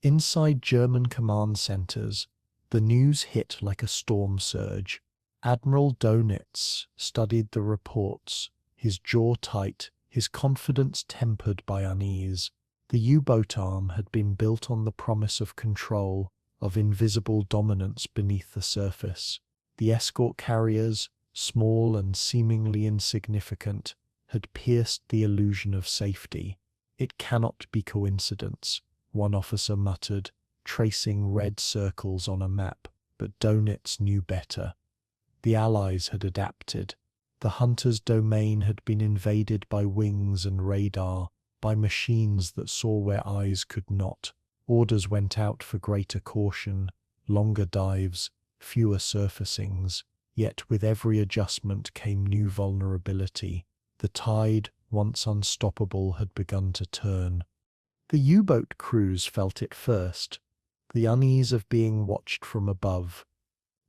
Inside German command centers, the news hit like a storm surge. Admiral Dönitz studied the reports, his jaw tight, his confidence tempered by unease. The U-boat arm had been built on the promise of control, of invisible dominance beneath the surface. The escort carriers, small and seemingly insignificant, had pierced the illusion of safety. "It cannot be coincidence," one officer muttered, tracing red circles on a map, but Dönitz knew better. The Allies had adapted. The hunter's domain had been invaded by wings and radar, by machines that saw where eyes could not. Orders went out for greater caution, longer dives, fewer surfacings. Yet with every adjustment came new vulnerability. The tide, once unstoppable, had begun to turn. The U-boat crews felt it first, the unease of being watched from above.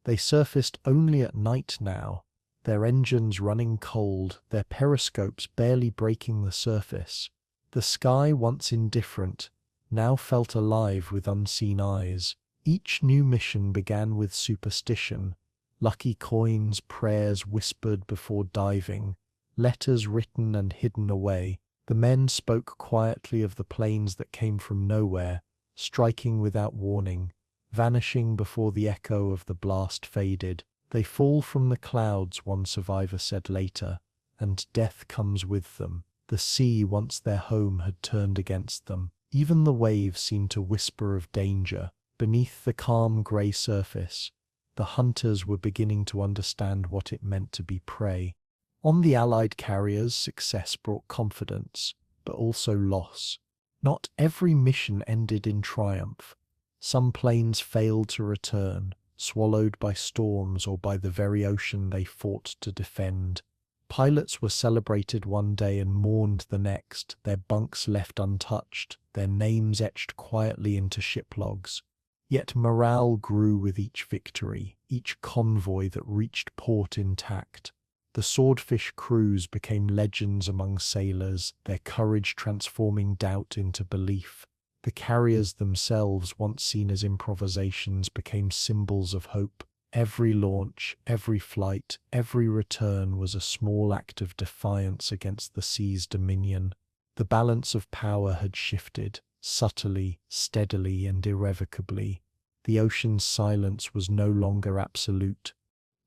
They surfaced only at night now, their engines running cold, their periscopes barely breaking the surface. The sky, once indifferent, now felt alive with unseen eyes. Each new mission began with superstition, lucky coins, prayers whispered before diving, letters written and hidden away. The men spoke quietly of the planes that came from nowhere, striking without warning, vanishing before the echo of the blast faded. "They fall from the clouds," one survivor said later, "and death comes with them." The sea, once their home, had turned against them. Even the waves seemed to whisper of danger. Beneath the calm grey surface, the hunters were beginning to understand what it meant to be prey. On the Allied carriers, success brought confidence, but also loss. Not every mission ended in triumph. Some planes failed to return, swallowed by storms or by the very ocean they fought to defend. Pilots were celebrated one day and mourned the next, their bunks left untouched, their names etched quietly into ship logs. Yet morale grew with each victory, each convoy that reached port intact. The Swordfish crews became legends among sailors, their courage transforming doubt into belief. The carriers themselves, once seen as improvisations, became symbols of hope. Every launch, every flight, every return was a small act of defiance against the sea's dominion. The balance of power had shifted, subtly, steadily, and irrevocably. The ocean's silence was no longer absolute.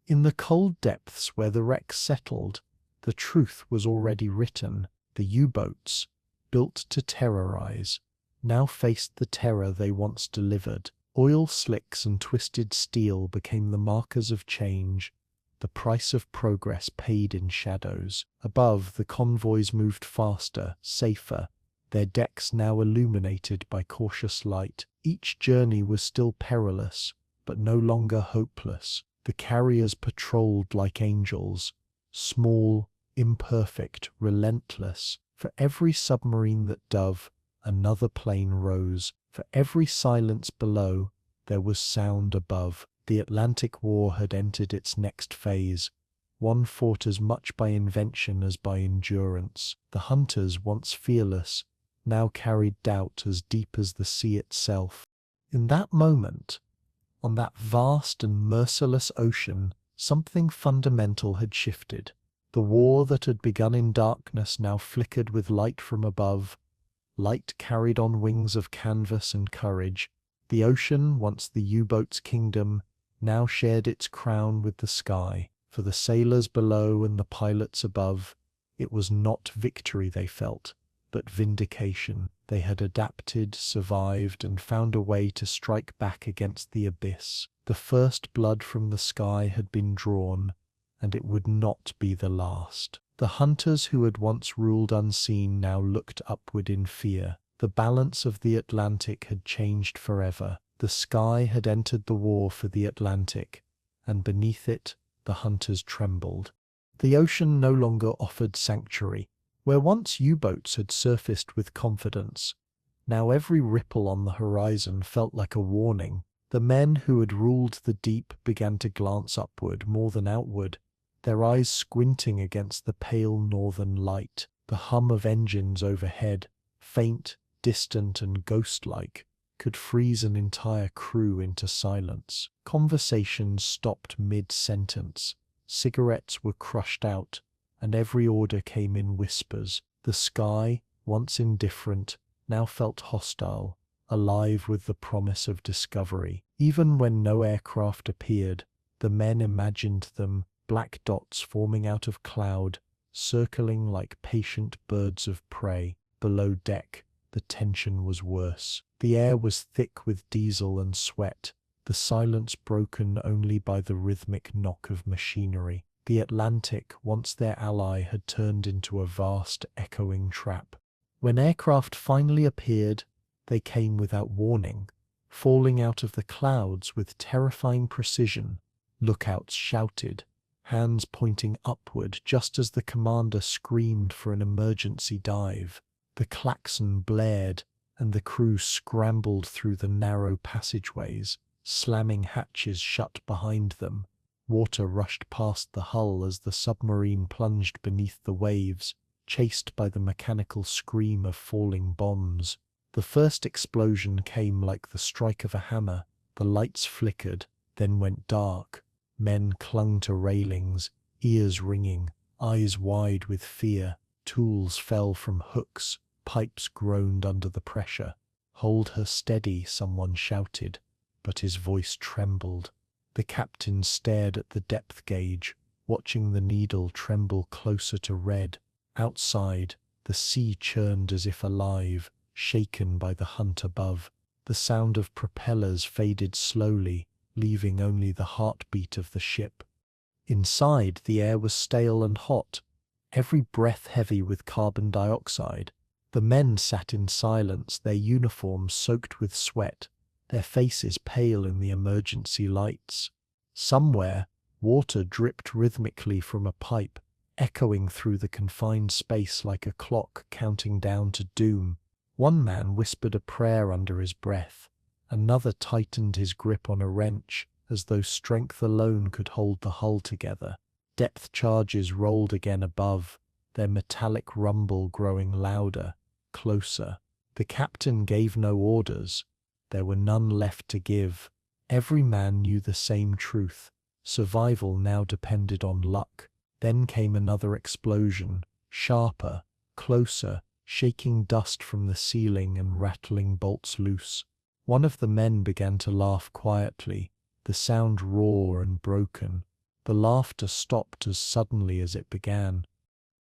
In the cold depths where the wrecks settled, the truth was already written. The U-boats, built to terrorize, now faced the terror they once delivered. Oil slicks and twisted steel became the markers of change, the price of progress paid in shadows. Above, the convoys moved faster, safer, their decks now illuminated by cautious light. Each journey was still perilous, but no longer hopeless. The carriers patrolled like angels, small, imperfect, relentless. For every submarine that dove, another plane rose. For every silence below, there was sound above. The Atlantic War had entered its next phase, one fought as much by invention as by endurance. The hunters, once fearless, now carried doubt as deep as the sea itself. In that moment, on that vast and merciless ocean, something fundamental had shifted. The war that had begun in darkness now flickered with light from above, light carried on wings of canvas and courage. The ocean, once the U-boat's kingdom, now shared its crown with the sky. For the sailors below and the pilots above, it was not victory they felt, but vindication. They had adapted, survived, and found a way to strike back against the abyss. The first blood from the sky had been drawn, and it would not be the last. The hunters who had once ruled unseen now looked upward in fear. The balance of the Atlantic had changed forever. The sky had entered the war for the Atlantic, and beneath it, the hunters trembled. The ocean no longer offered sanctuary. Where once U-boats had surfaced with confidence, now every ripple on the horizon felt like a warning. The men who had ruled the deep began to glance upward more than outward, their eyes squinting against the pale northern light. The hum of engines overhead, faint, distant, and ghost-like, could freeze an entire crew into silence. Conversations stopped mid-sentence. Cigarettes were crushed out, and every order came in whispers. The sky, once indifferent, now felt hostile, alive with the promise of discovery. Even when no aircraft appeared, the men imagined them, black dots forming out of cloud, circling like patient birds of prey. Below deck, the tension was worse. The air was thick with diesel and sweat, the silence broken only by the rhythmic knock of machinery. The Atlantic, once their ally, had turned into a vast, echoing trap. When aircraft finally appeared, they came without warning, falling out of the clouds with terrifying precision. Lookouts shouted, hands pointing upward just as the commander screamed for an emergency dive. The klaxon blared, and the crew scrambled through the narrow passageways, slamming hatches shut behind them. Water rushed past the hull as the submarine plunged beneath the waves, chased by the mechanical scream of falling bombs. The first explosion came like the strike of a hammer. The lights flickered, then went dark. Men clung to railings, ears ringing, eyes wide with fear. Tools fell from hooks, pipes groaned under the pressure. "Hold her steady," someone shouted, but his voice trembled. The captain stared at the depth gauge, watching the needle tremble closer to red. Outside, the sea churned as if alive, shaken by the hunt above. The sound of propellers faded slowly, leaving only the heartbeat of the ship. Inside, the air was stale and hot, every breath heavy with carbon dioxide. The men sat in silence, their uniforms soaked with sweat, their faces pale in the emergency lights. Somewhere, water dripped rhythmically from a pipe, echoing through the confined space like a clock counting down to doom. One man whispered a prayer under his breath. Another tightened his grip on a wrench, as though strength alone could hold the hull together. Depth charges rolled again above, their metallic rumble growing louder, closer. The captain gave no orders. There were none left to give. Every man knew the same truth. Survival now depended on luck. Then came another explosion, sharper, closer, shaking dust from the ceiling and rattling bolts loose. One of the men began to laugh quietly, the sound raw and broken. The laughter stopped as suddenly as it began.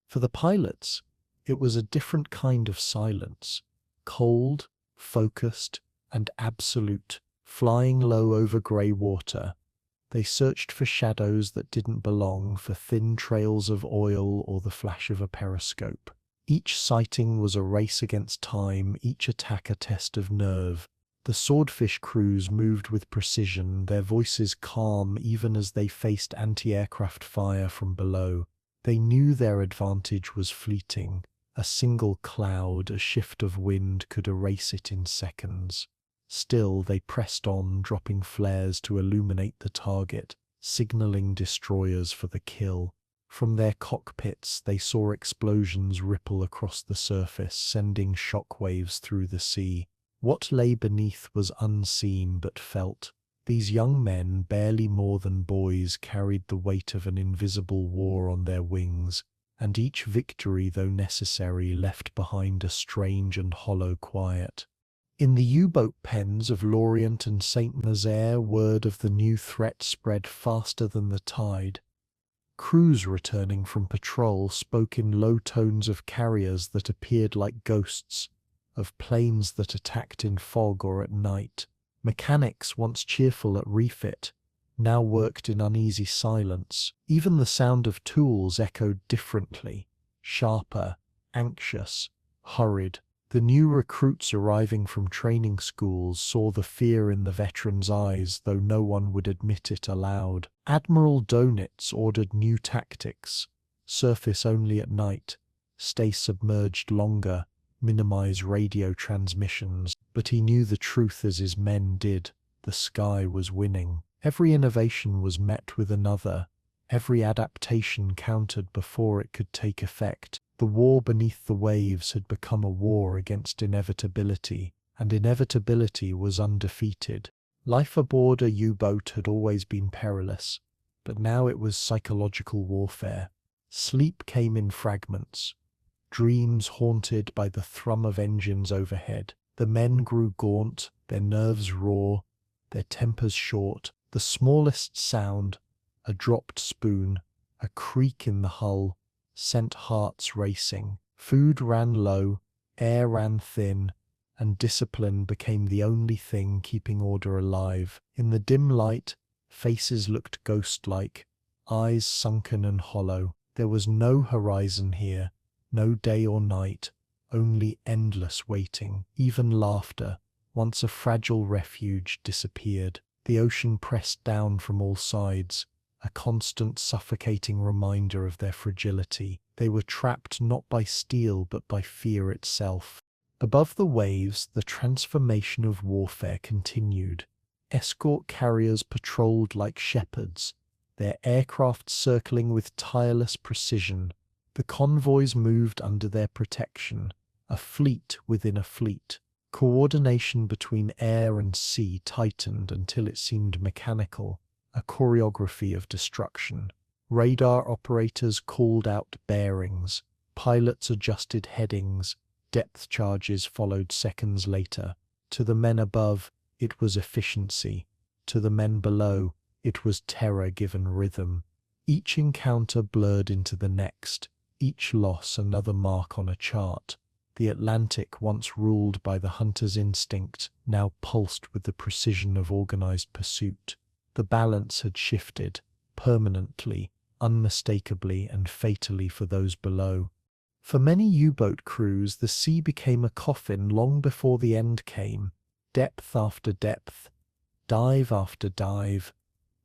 For the pilots, it was a different kind of silence, cold, focused, and absolute, flying low over grey water. They searched for shadows that didn't belong, for thin trails of oil or the flash of a periscope. Each sighting was a race against time, each attack a test of nerve. The Swordfish crews moved with precision, their voices calm even as they faced anti-aircraft fire from below. They knew their advantage was fleeting. A single cloud, a shift of wind could erase it in seconds. Still, they pressed on, dropping flares to illuminate the target, signaling destroyers for the kill. From their cockpits, they saw explosions ripple across the surface, sending shockwaves through the sea. What lay beneath was unseen but felt. These young men, barely more than boys, carried the weight of an invisible war on their wings, and each victory, though necessary, left behind a strange and hollow quiet. In the U-boat pens of Lorient and St. Nazaire, word of the new threat spread faster than the tide. Crews returning from patrol spoke in low tones of carriers that appeared like ghosts, of planes that attacked in fog or at night. Mechanics, once cheerful at refit, now worked in uneasy silence. Even the sound of tools echoed differently, sharper, anxious, hurried. The new recruits arriving from training schools saw the fear in the veterans' eyes, though no one would admit it aloud. Admiral Dönitz ordered new tactics: surface only at night, stay submerged longer, minimize radio transmissions. But he knew the truth as his men did. The sky was winning. Every innovation was met with another. Every adaptation countered before it could take effect. The war beneath the waves had become a war against inevitability, and inevitability was undefeated. Life aboard a U-boat had always been perilous, but now it was psychological warfare. Sleep came in fragments, dreams haunted by the thrum of engines overhead. The men grew gaunt, their nerves raw, their tempers short. The smallest sound, a dropped spoon, a creak in the hull, sent hearts racing. Food ran low, air ran thin, and discipline became the only thing keeping order alive. In the dim light, faces looked ghost-like, eyes sunken and hollow. There was no horizon here, no day or night, only endless waiting. Even laughter, once a fragile refuge, disappeared. The ocean pressed down from all sides, a constant suffocating reminder of their fragility. They were trapped not by steel but by fear itself. Above the waves, the transformation of warfare continued. Escort carriers patrolled like shepherds, their aircraft circling with tireless precision. The convoys moved under their protection, a fleet within a fleet. Coordination between air and sea tightened until it seemed mechanical, a choreography of destruction. Radar operators called out bearings, pilots adjusted headings, depth charges followed seconds later. To the men above, it was efficiency. To the men below, it was terror given rhythm. Each encounter blurred into the next, each loss another mark on a chart. The Atlantic, once ruled by the hunter's instinct, now pulsed with the precision of organized pursuit. The balance had shifted, permanently, unmistakably and fatally for those below. For many U-boat crews, the sea became a coffin long before the end came. Depth after depth, dive after dive.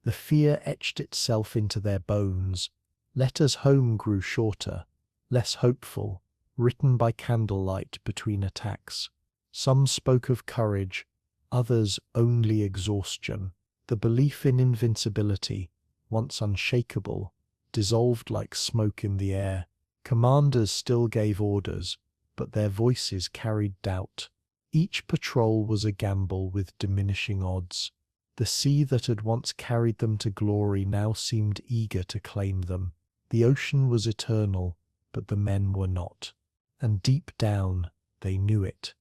The fear etched itself into their bones. Letters home grew shorter, less hopeful, written by candlelight between attacks. Some spoke of courage, others only exhaustion. The belief in invincibility, once unshakable, dissolved like smoke in the air. Commanders still gave orders, but their voices carried doubt. Each patrol was a gamble with diminishing odds. The sea that had once carried them to glory now seemed eager to claim them. The ocean was eternal, but the men were not. And deep down, they knew it.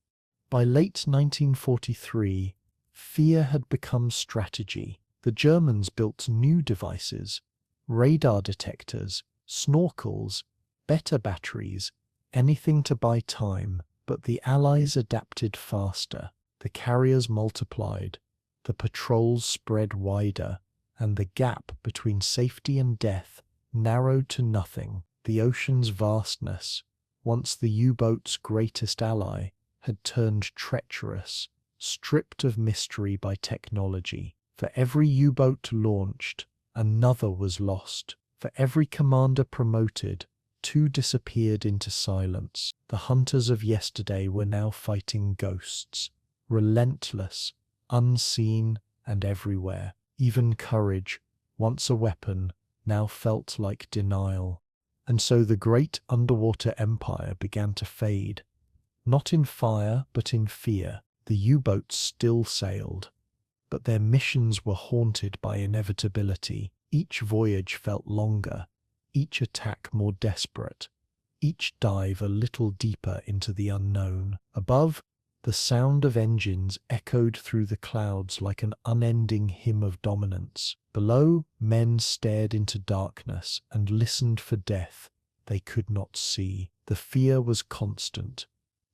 By late 1943, fear had become strategy. The Germans built new devices, radar detectors, snorkels, better batteries, anything to buy time. But the Allies adapted faster. The carriers multiplied, the patrols spread wider, and the gap between safety and death narrowed to nothing. The ocean's vastness, once the U-boat's greatest ally, had turned treacherous, stripped of mystery by technology. For every U-boat launched, another was lost. For every commander promoted, two disappeared into silence. The hunters of yesterday were now fighting ghosts, relentless, unseen, and everywhere. Even courage, once a weapon, now felt like denial. And so the great underwater empire began to fade. Not in fire, but in fear. The U-boats still sailed, but their missions were haunted by inevitability. Each voyage felt longer, each attack more desperate, each dive a little deeper into the unknown. Above, the sound of engines echoed through the clouds like an unending hymn of dominance. Below, men stared into darkness and listened for death they could not see. The fear was constant,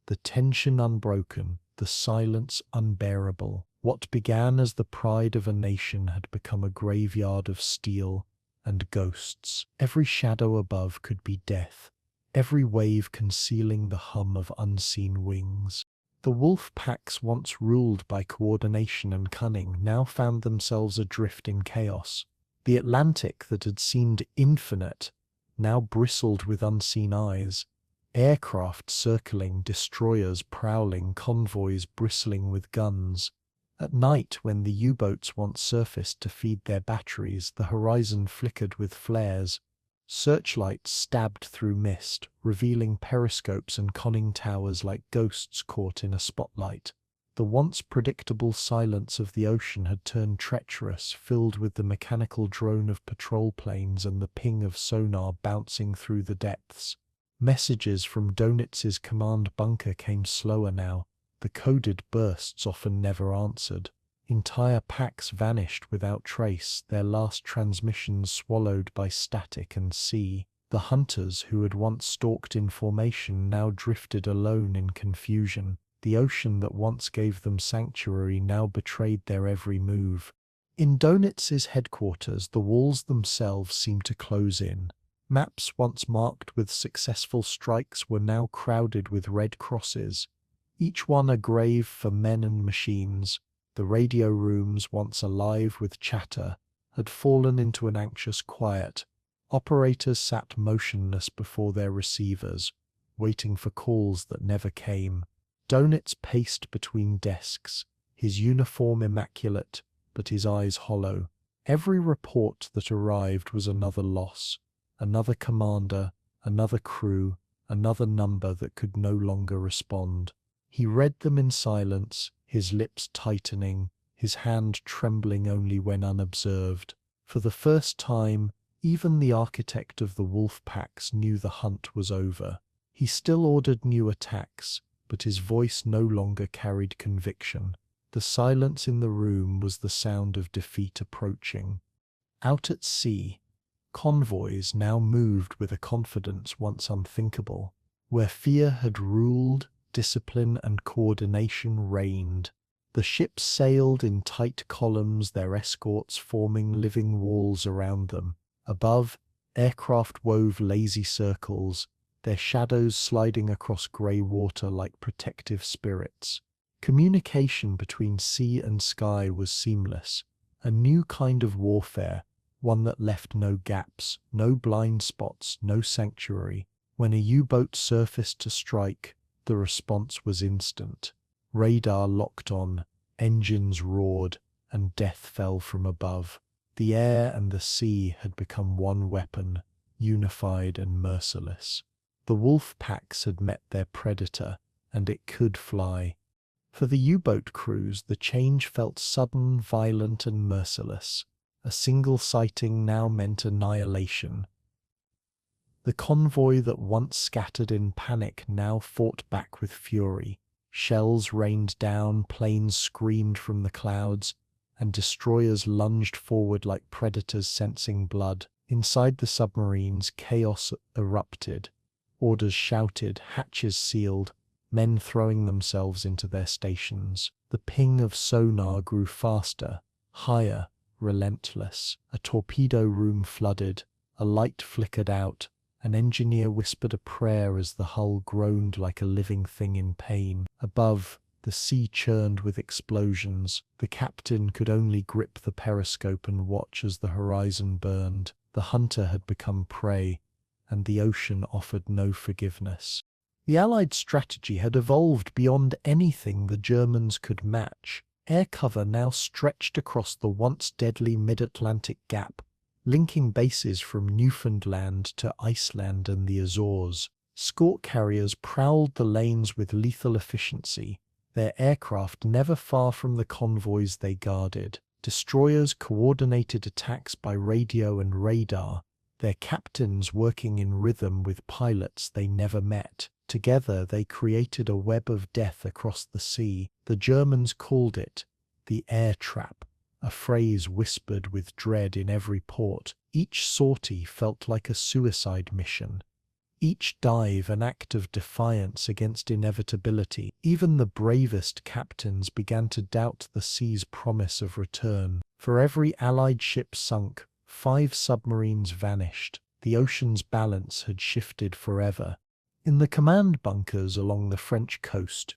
the tension unbroken, the silence unbearable. What began as the pride of a nation had become a graveyard of steel and ghosts. Every shadow above could be death, every wave concealing the hum of unseen wings. The wolf packs once ruled by coordination and cunning now found themselves adrift in chaos. The Atlantic that had seemed infinite now bristled with unseen eyes. Aircraft circling, destroyers prowling, convoys bristling with guns. At night, when the U-boats once surfaced to feed their batteries, the horizon flickered with flares. Searchlights stabbed through mist, revealing periscopes and conning towers like ghosts caught in a spotlight. The once predictable silence of the ocean had turned treacherous, filled with the mechanical drone of patrol planes and the ping of sonar bouncing through the depths. Messages from Dönitz's command bunker came slower now, the coded bursts often never answered. Entire packs vanished without trace, their last transmissions swallowed by static and sea. The hunters who had once stalked in formation now drifted alone in confusion. The ocean that once gave them sanctuary now betrayed their every move. In Dönitz's headquarters, the walls themselves seemed to close in. Maps once marked with successful strikes were now crowded with red crosses, each one a grave for men and machines. The radio rooms, once alive with chatter, had fallen into an anxious quiet. Operators sat motionless before their receivers, waiting for calls that never came. Dönitz paced between desks, his uniform immaculate, but his eyes hollow. Every report that arrived was another loss, another commander, another crew, another number that could no longer respond. He read them in silence, his lips tightening, his hand trembling only when unobserved. For the first time, even the architect of the wolf packs knew the hunt was over. He still ordered new attacks, but his voice no longer carried conviction. The silence in the room was the sound of defeat approaching. Out at sea, convoys now moved with a confidence once unthinkable. Where fear had ruled, discipline and coordination reigned. The ships sailed in tight columns, their escorts forming living walls around them. Above, aircraft wove lazy circles, their shadows sliding across grey water like protective spirits. Communication between sea and sky was seamless, a new kind of warfare, one that left no gaps, no blind spots, no sanctuary. When a U-boat surfaced to strike, the response was instant. Radar locked on, engines roared, and death fell from above. The air and the sea had become one weapon, unified and merciless. The wolf packs had met their predator, and it could fly. For the U-boat crews, the change felt sudden, violent, and merciless. A single sighting now meant annihilation. The convoy that once scattered in panic now fought back with fury. Shells rained down, planes screamed from the clouds, and destroyers lunged forward like predators sensing blood. Inside the submarines, chaos erupted. Orders shouted, hatches sealed, men throwing themselves into their stations. The ping of sonar grew faster, higher, relentless. A torpedo room flooded, a light flickered out. An engineer whispered a prayer as the hull groaned like a living thing in pain. Above, the sea churned with explosions. The captain could only grip the periscope and watch as the horizon burned. The hunter had become prey, and the ocean offered no forgiveness. The Allied strategy had evolved beyond anything the Germans could match. Air cover now stretched across the once deadly mid-Atlantic gap, linking bases from Newfoundland to Iceland and the Azores. Escort carriers prowled the lanes with lethal efficiency, their aircraft never far from the convoys they guarded. Destroyers coordinated attacks by radio and radar, their captains working in rhythm with pilots they never met. Together they created a web of death across the sea. The Germans called it the air trap, a phrase whispered with dread in every port. Each sortie felt like a suicide mission, each dive an act of defiance against inevitability. Even the bravest captains began to doubt the sea's promise of return. For every Allied ship sunk, 5 submarines vanished. The ocean's balance had shifted forever. In the command bunkers along the French coast,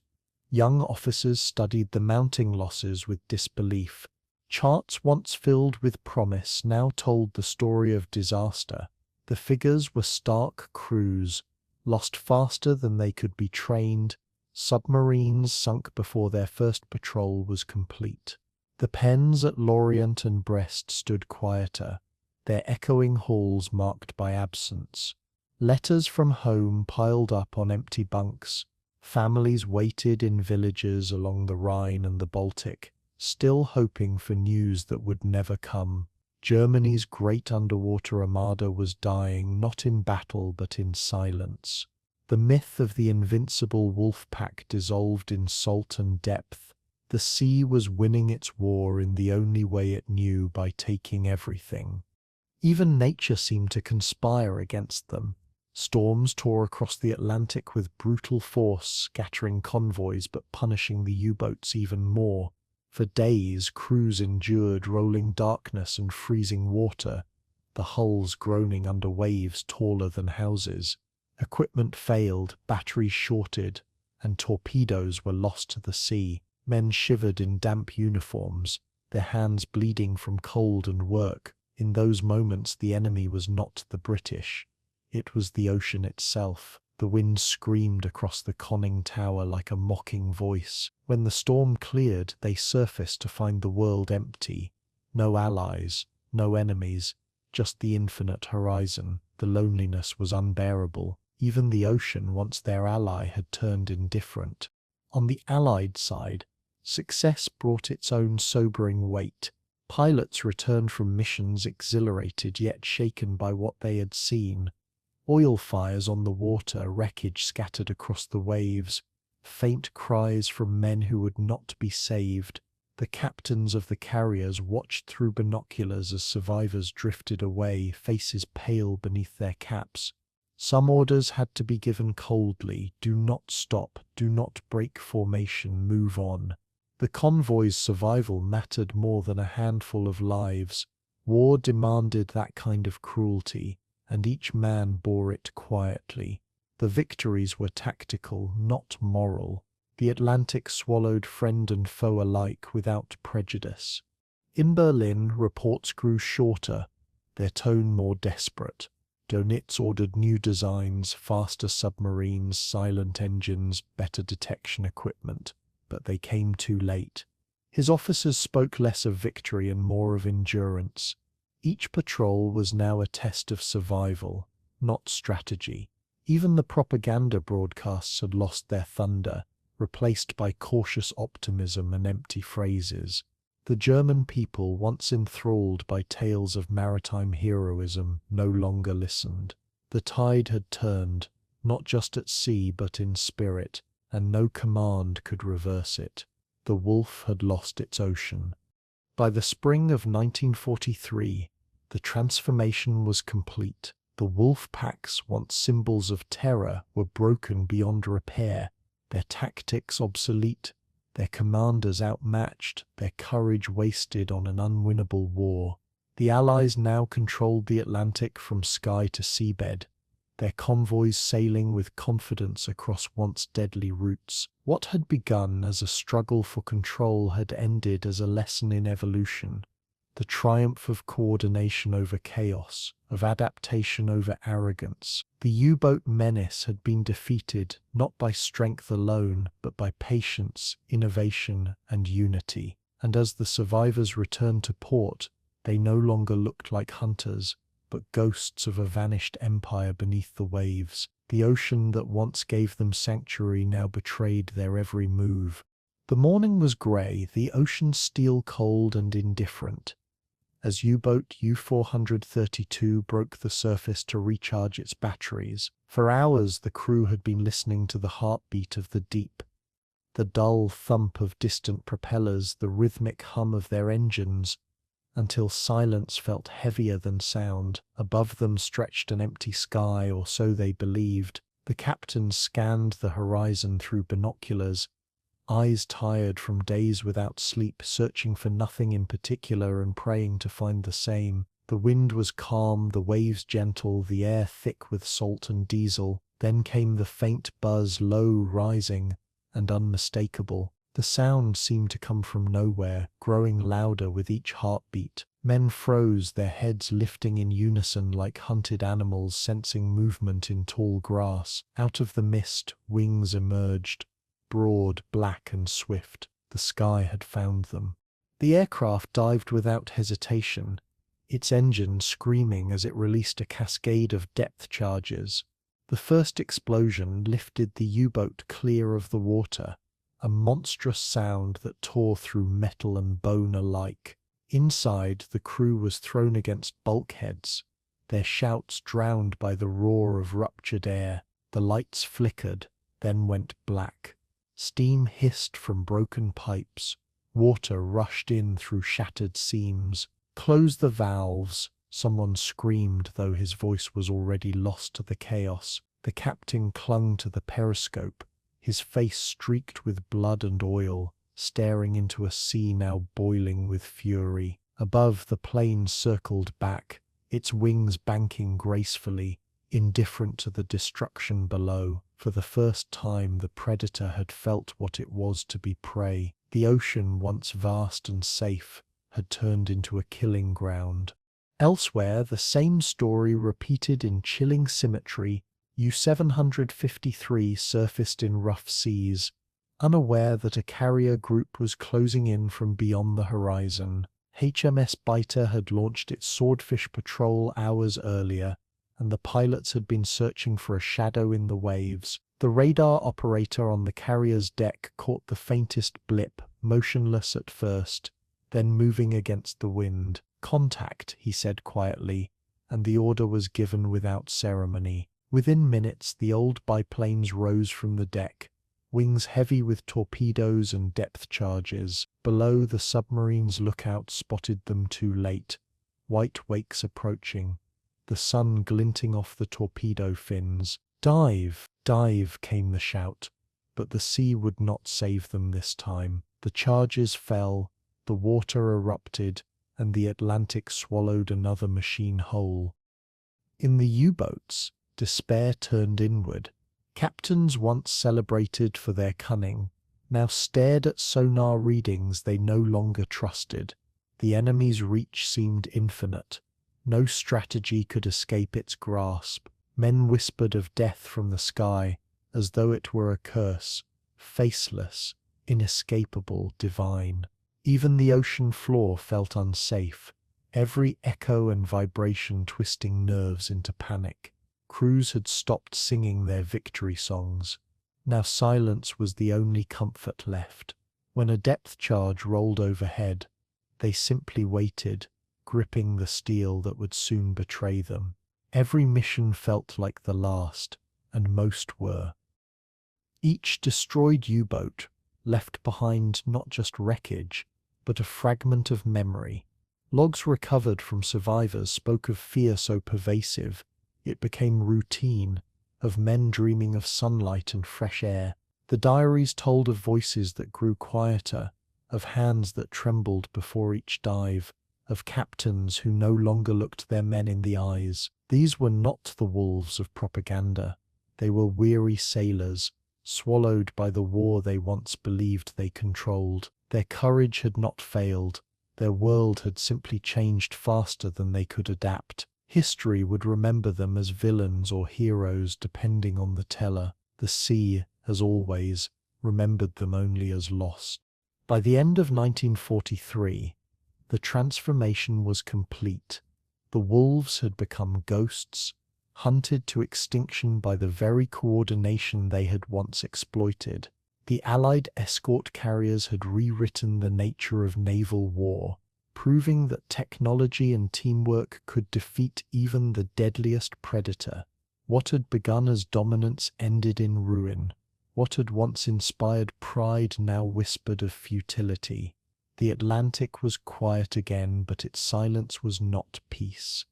young officers studied the mounting losses with disbelief. Charts once filled with promise now told the story of disaster. The figures were stark crews, lost faster than they could be trained, submarines sunk before their first patrol was complete. The pens at Lorient and Brest stood quieter, their echoing halls marked by absence. Letters from home piled up on empty bunks. Families waited in villages along the Rhine and the Baltic, still hoping for news that would never come. Germany's great underwater armada was dying, not in battle but in silence. The myth of the invincible wolf pack dissolved in salt and depth. The sea was winning its war in the only way it knew, by taking everything. Even nature seemed to conspire against them. Storms tore across the Atlantic with brutal force, scattering convoys but punishing the U-boats even more. For days, crews endured rolling darkness and freezing water, the hulls groaning under waves taller than houses. Equipment failed, batteries shorted, and torpedoes were lost to the sea. Men shivered in damp uniforms, their hands bleeding from cold and work. In those moments, the enemy was not the British. It was the ocean itself. The wind screamed across the conning tower like a mocking voice. When the storm cleared, they surfaced to find the world empty. No allies, no enemies, just the infinite horizon. The loneliness was unbearable. Even the ocean, once their ally, had turned indifferent. On the Allied side, success brought its own sobering weight. Pilots returned from missions exhilarated yet shaken by what they had seen. Oil fires on the water, wreckage scattered across the waves, faint cries from men who would not be saved. The captains of the carriers watched through binoculars as survivors drifted away, faces pale beneath their caps. Some orders had to be given coldly: do not stop, do not break formation, move on. The convoy's survival mattered more than a handful of lives. War demanded that kind of cruelty, and each man bore it quietly. The victories were tactical, not moral. The Atlantic swallowed friend and foe alike without prejudice. In Berlin, reports grew shorter. their tone more desperate. Dönitz ordered new designs, faster submarines, silent engines, better detection equipment, but they came too late. His officers spoke less of victory and more of endurance. Each patrol was now a test of survival, not strategy. Even the propaganda broadcasts had lost their thunder, replaced by cautious optimism and empty phrases. The German people, once enthralled by tales of maritime heroism, no longer listened. The tide had turned, not just at sea but in spirit, and no command could reverse it. The wolf had lost its ocean. By the spring of 1943, the transformation was complete. The wolf packs, once symbols of terror, were broken beyond repair, their tactics obsolete, their commanders outmatched, their courage wasted on an unwinnable war. The Allies now controlled the Atlantic from sky to seabed, their convoys sailing with confidence across once deadly routes. What had begun as a struggle for control had ended as a lesson in evolution. The triumph of coordination over chaos, of adaptation over arrogance. The U-boat menace had been defeated not by strength alone, but by patience, innovation, and unity. And as the survivors returned to port, they no longer looked like hunters, but ghosts of a vanished empire beneath the waves. The ocean that once gave them sanctuary now betrayed their every move. The morning was grey, the ocean steel cold and indifferent. As U-boat U-432 broke the surface to recharge its batteries, for hours the crew had been listening to the heartbeat of the deep. The dull thump of distant propellers, the rhythmic hum of their engines, until silence felt heavier than sound. Above them stretched an empty sky, or so they believed. The captain scanned the horizon through binoculars, eyes tired from days without sleep, searching for nothing in particular and praying to find the same. The wind was calm, the waves gentle, the air thick with salt and diesel. Then came the faint buzz, low, rising, and unmistakable. The sound seemed to come from nowhere, growing louder with each heartbeat. Men froze, their heads lifting in unison like hunted animals sensing movement in tall grass. Out of the mist, wings emerged, broad, black and swift. The sky had found them. The aircraft dived without hesitation, its engine screaming as it released a cascade of depth charges. The first explosion lifted the U-boat clear of the water, a monstrous sound that tore through metal and bone alike. Inside, the crew was thrown against bulkheads, their shouts drowned by the roar of ruptured air. The lights flickered, then went black. Steam hissed from broken pipes. Water rushed in through shattered seams. "Close the valves," someone screamed, though his voice was already lost to the chaos. The captain clung to the periscope, his face streaked with blood and oil, staring into a sea now boiling with fury. Above, the plane circled back, its wings banking gracefully, indifferent to the destruction below. For the first time, the predator had felt what it was to be prey. The ocean, once vast and safe, had turned into a killing ground. Elsewhere, the same story repeated in chilling symmetry. U-753 surfaced in rough seas, unaware that a carrier group was closing in from beyond the horizon. HMS Biter had launched its Swordfish patrol hours earlier, and the pilots had been searching for a shadow in the waves. The radar operator on the carrier's deck caught the faintest blip, motionless at first, then moving against the wind. "Contact," he said quietly, and the order was given without ceremony. Within minutes, the old biplanes rose from the deck, wings heavy with torpedoes and depth charges. Below, the submarine's lookout spotted them too late, white wakes approaching, the sun glinting off the torpedo fins. "Dive! Dive!" came the shout, but the sea would not save them this time. The charges fell, the water erupted, and the Atlantic swallowed another machine whole. In the U-boats, despair turned inward. Captains once celebrated for their cunning, now stared at sonar readings they no longer trusted. The enemy's reach seemed infinite. No strategy could escape its grasp. Men whispered of death from the sky, as though it were a curse, faceless, inescapable, divine. Even the ocean floor felt unsafe, every echo and vibration twisting nerves into panic. Crews had stopped singing their victory songs. Now silence was the only comfort left. When a depth charge rolled overhead, they simply waited, gripping the steel that would soon betray them. Every mission felt like the last, and most were. Each destroyed U-boat left behind not just wreckage, but a fragment of memory. Logs recovered from survivors spoke of fear so pervasive, it became routine, of men dreaming of sunlight and fresh air. The diaries told of voices that grew quieter, of hands that trembled before each dive, of captains who no longer looked their men in the eyes. These were not the wolves of propaganda. They were weary sailors, swallowed by the war they once believed they controlled. Their courage had not failed. Their world had simply changed faster than they could adapt. History would remember them as villains or heroes depending on the teller. The sea, as always, remembered them only as lost. By the end of 1943, the transformation was complete. The wolves had become ghosts, hunted to extinction by the very coordination they had once exploited. The Allied escort carriers had rewritten the nature of naval war, proving that technology and teamwork could defeat even the deadliest predator. What had begun as dominance ended in ruin. What had once inspired pride now whispered of futility. The Atlantic was quiet again, but its silence was not peace.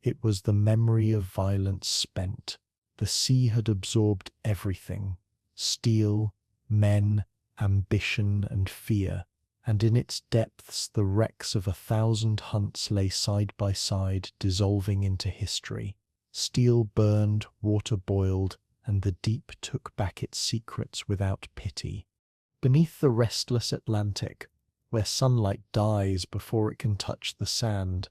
It was the memory of violence spent. The sea had absorbed everything: steel, men, ambition, and fear. And in its depths the wrecks of 1,000 hunts lay side by side, dissolving into history. Steel burned, water boiled, and the deep took back its secrets without pity. Beneath the restless Atlantic, where sunlight dies before it can touch the sand,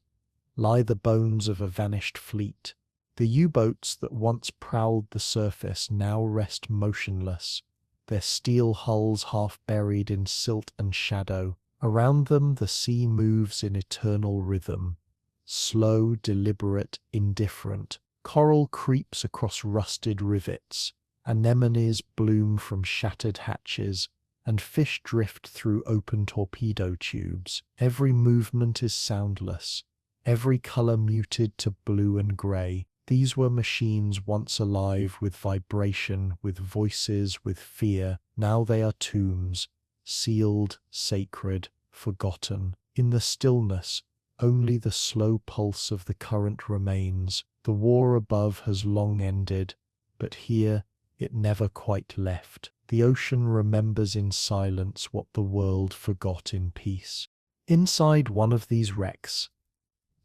lie the bones of a vanished fleet. The U-boats that once prowled the surface now rest motionless, their steel hulls half buried in silt and shadow. Around them the sea moves in eternal rhythm. Slow, deliberate, indifferent. Coral creeps across rusted rivets. Anemones bloom from shattered hatches, and fish drift through open torpedo tubes. Every movement is soundless, every color muted to blue and gray. These were machines once alive with vibration, with voices, with fear. Now they are tombs, sealed, sacred, forgotten. In the stillness, only the slow pulse of the current remains. The war above has long ended, but here it never quite left. The ocean remembers in silence what the world forgot in peace. Inside one of these wrecks,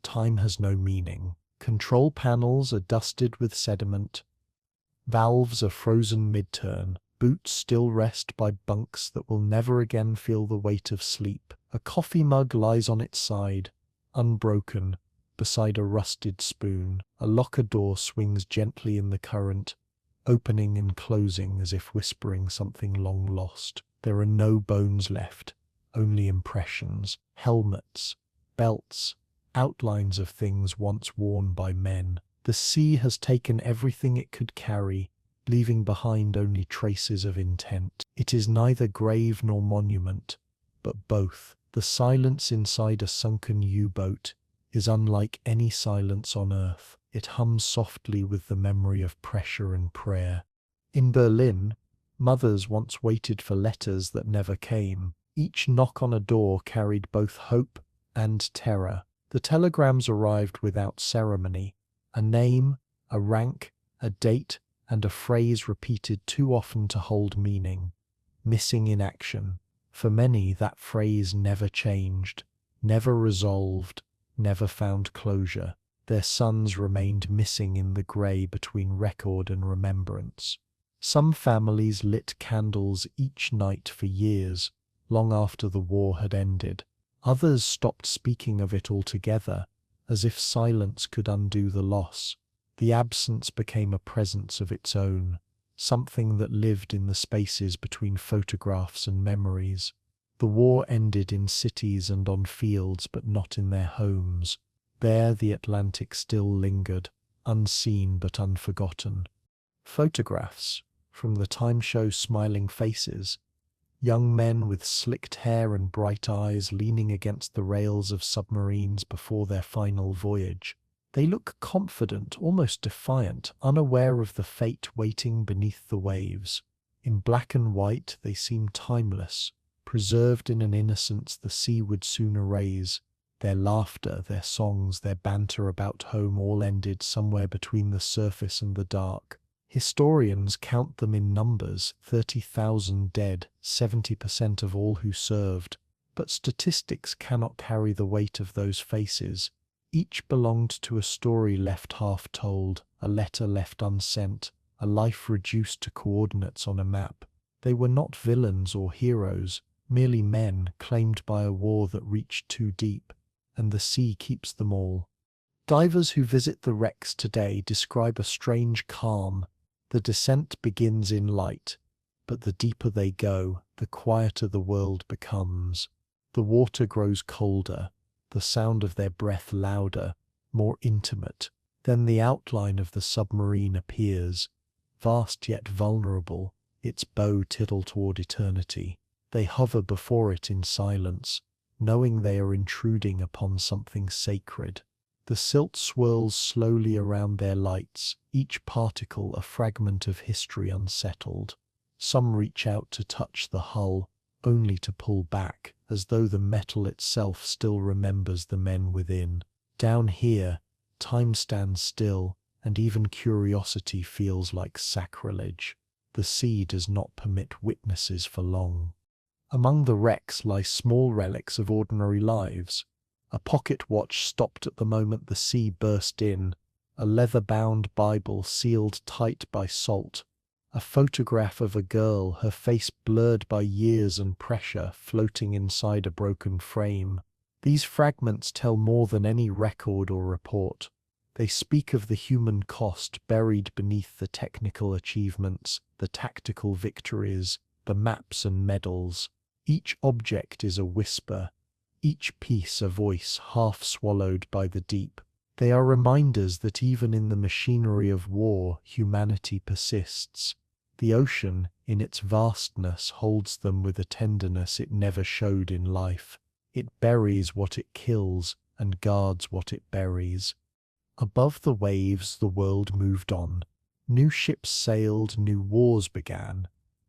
time has no meaning. Control panels are dusted with sediment. Valves are frozen mid-turn. Boots still rest by bunks that will never again feel the weight of sleep. A coffee mug lies on its side, unbroken, beside a rusted spoon. A locker door swings gently in the current, opening and closing as if whispering something long lost. There are no bones left, only impressions, helmets, belts, outlines of things once worn by men. The sea has taken everything it could carry, leaving behind only traces of intent. It is neither grave nor monument, but both. The silence inside a sunken U-boat is unlike any silence on Earth. It hums softly with the memory of pressure and prayer. In Berlin, mothers once waited for letters that never came. Each knock on a door carried both hope and terror. The telegrams arrived without ceremony. A name, a rank, a date, and a phrase repeated too often to hold meaning. Missing in action. For many, that phrase never changed, never resolved, never found closure. Their sons remained missing in the grey between record and remembrance. Some families lit candles each night for years, long after the war had ended. Others stopped speaking of it altogether, as if silence could undo the loss. The absence became a presence of its own, something that lived in the spaces between photographs and memories. The war ended in cities and on fields, but not in their homes. There the Atlantic still lingered, unseen but unforgotten. Photographs from the time show smiling faces, young men with slicked hair and bright eyes leaning against the rails of submarines before their final voyage. They look confident, almost defiant, unaware of the fate waiting beneath the waves. In black and white they seem timeless, preserved in an innocence the sea would soon erase. Their laughter, their songs, their banter about home all ended somewhere between the surface and the dark. Historians count them in numbers, 30,000 dead, 70% of all who served. But statistics cannot carry the weight of those faces. Each belonged to a story left half told, a letter left unsent, a life reduced to coordinates on a map. They were not villains or heroes, merely men claimed by a war that reached too deep, and the sea keeps them all. Divers who visit the wrecks today describe a strange calm. The descent begins in light, but the deeper they go, the quieter the world becomes. The water grows colder, the sound of their breath louder, more intimate. Then the outline of the submarine appears, vast yet vulnerable, its bow tittle toward eternity. They hover before it in silence, knowing they are intruding upon something sacred. The silt swirls slowly around their lights, each particle a fragment of history unsettled. Some reach out to touch the hull, only to pull back, as though the metal itself still remembers the men within. Down here, time stands still, and even curiosity feels like sacrilege. The sea does not permit witnesses for long. Among the wrecks lie small relics of ordinary lives. A pocket watch stopped at the moment the sea burst in, a leather-bound Bible sealed tight by salt, a photograph of a girl, her face blurred by years and pressure, floating inside a broken frame. These fragments tell more than any record or report. They speak of the human cost buried beneath the technical achievements, the tactical victories, the maps and medals. Each object is a whisper, each piece a voice half swallowed by the deep. They are reminders that even in the machinery of war, humanity persists. The ocean, in its vastness, holds them with a tenderness it never showed in life. It buries what it kills and guards what it buries. Above the waves, the world moved on. New ships sailed, new wars began,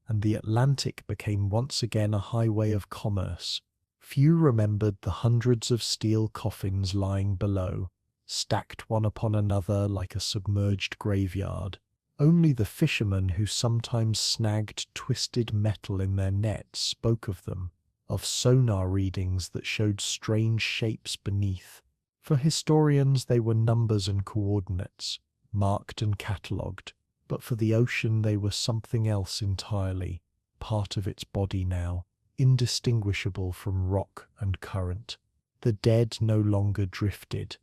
and the Atlantic became once again a highway of commerce. Few remembered the hundreds of steel coffins lying below, stacked one upon another like a submerged graveyard. Only the fishermen who sometimes snagged twisted metal in their nets spoke of them, of sonar readings that showed strange shapes beneath. For historians they were numbers and coordinates, marked and catalogued, but for the ocean they were something else entirely, part of its body now, indistinguishable from rock and current. The dead no longer drifted.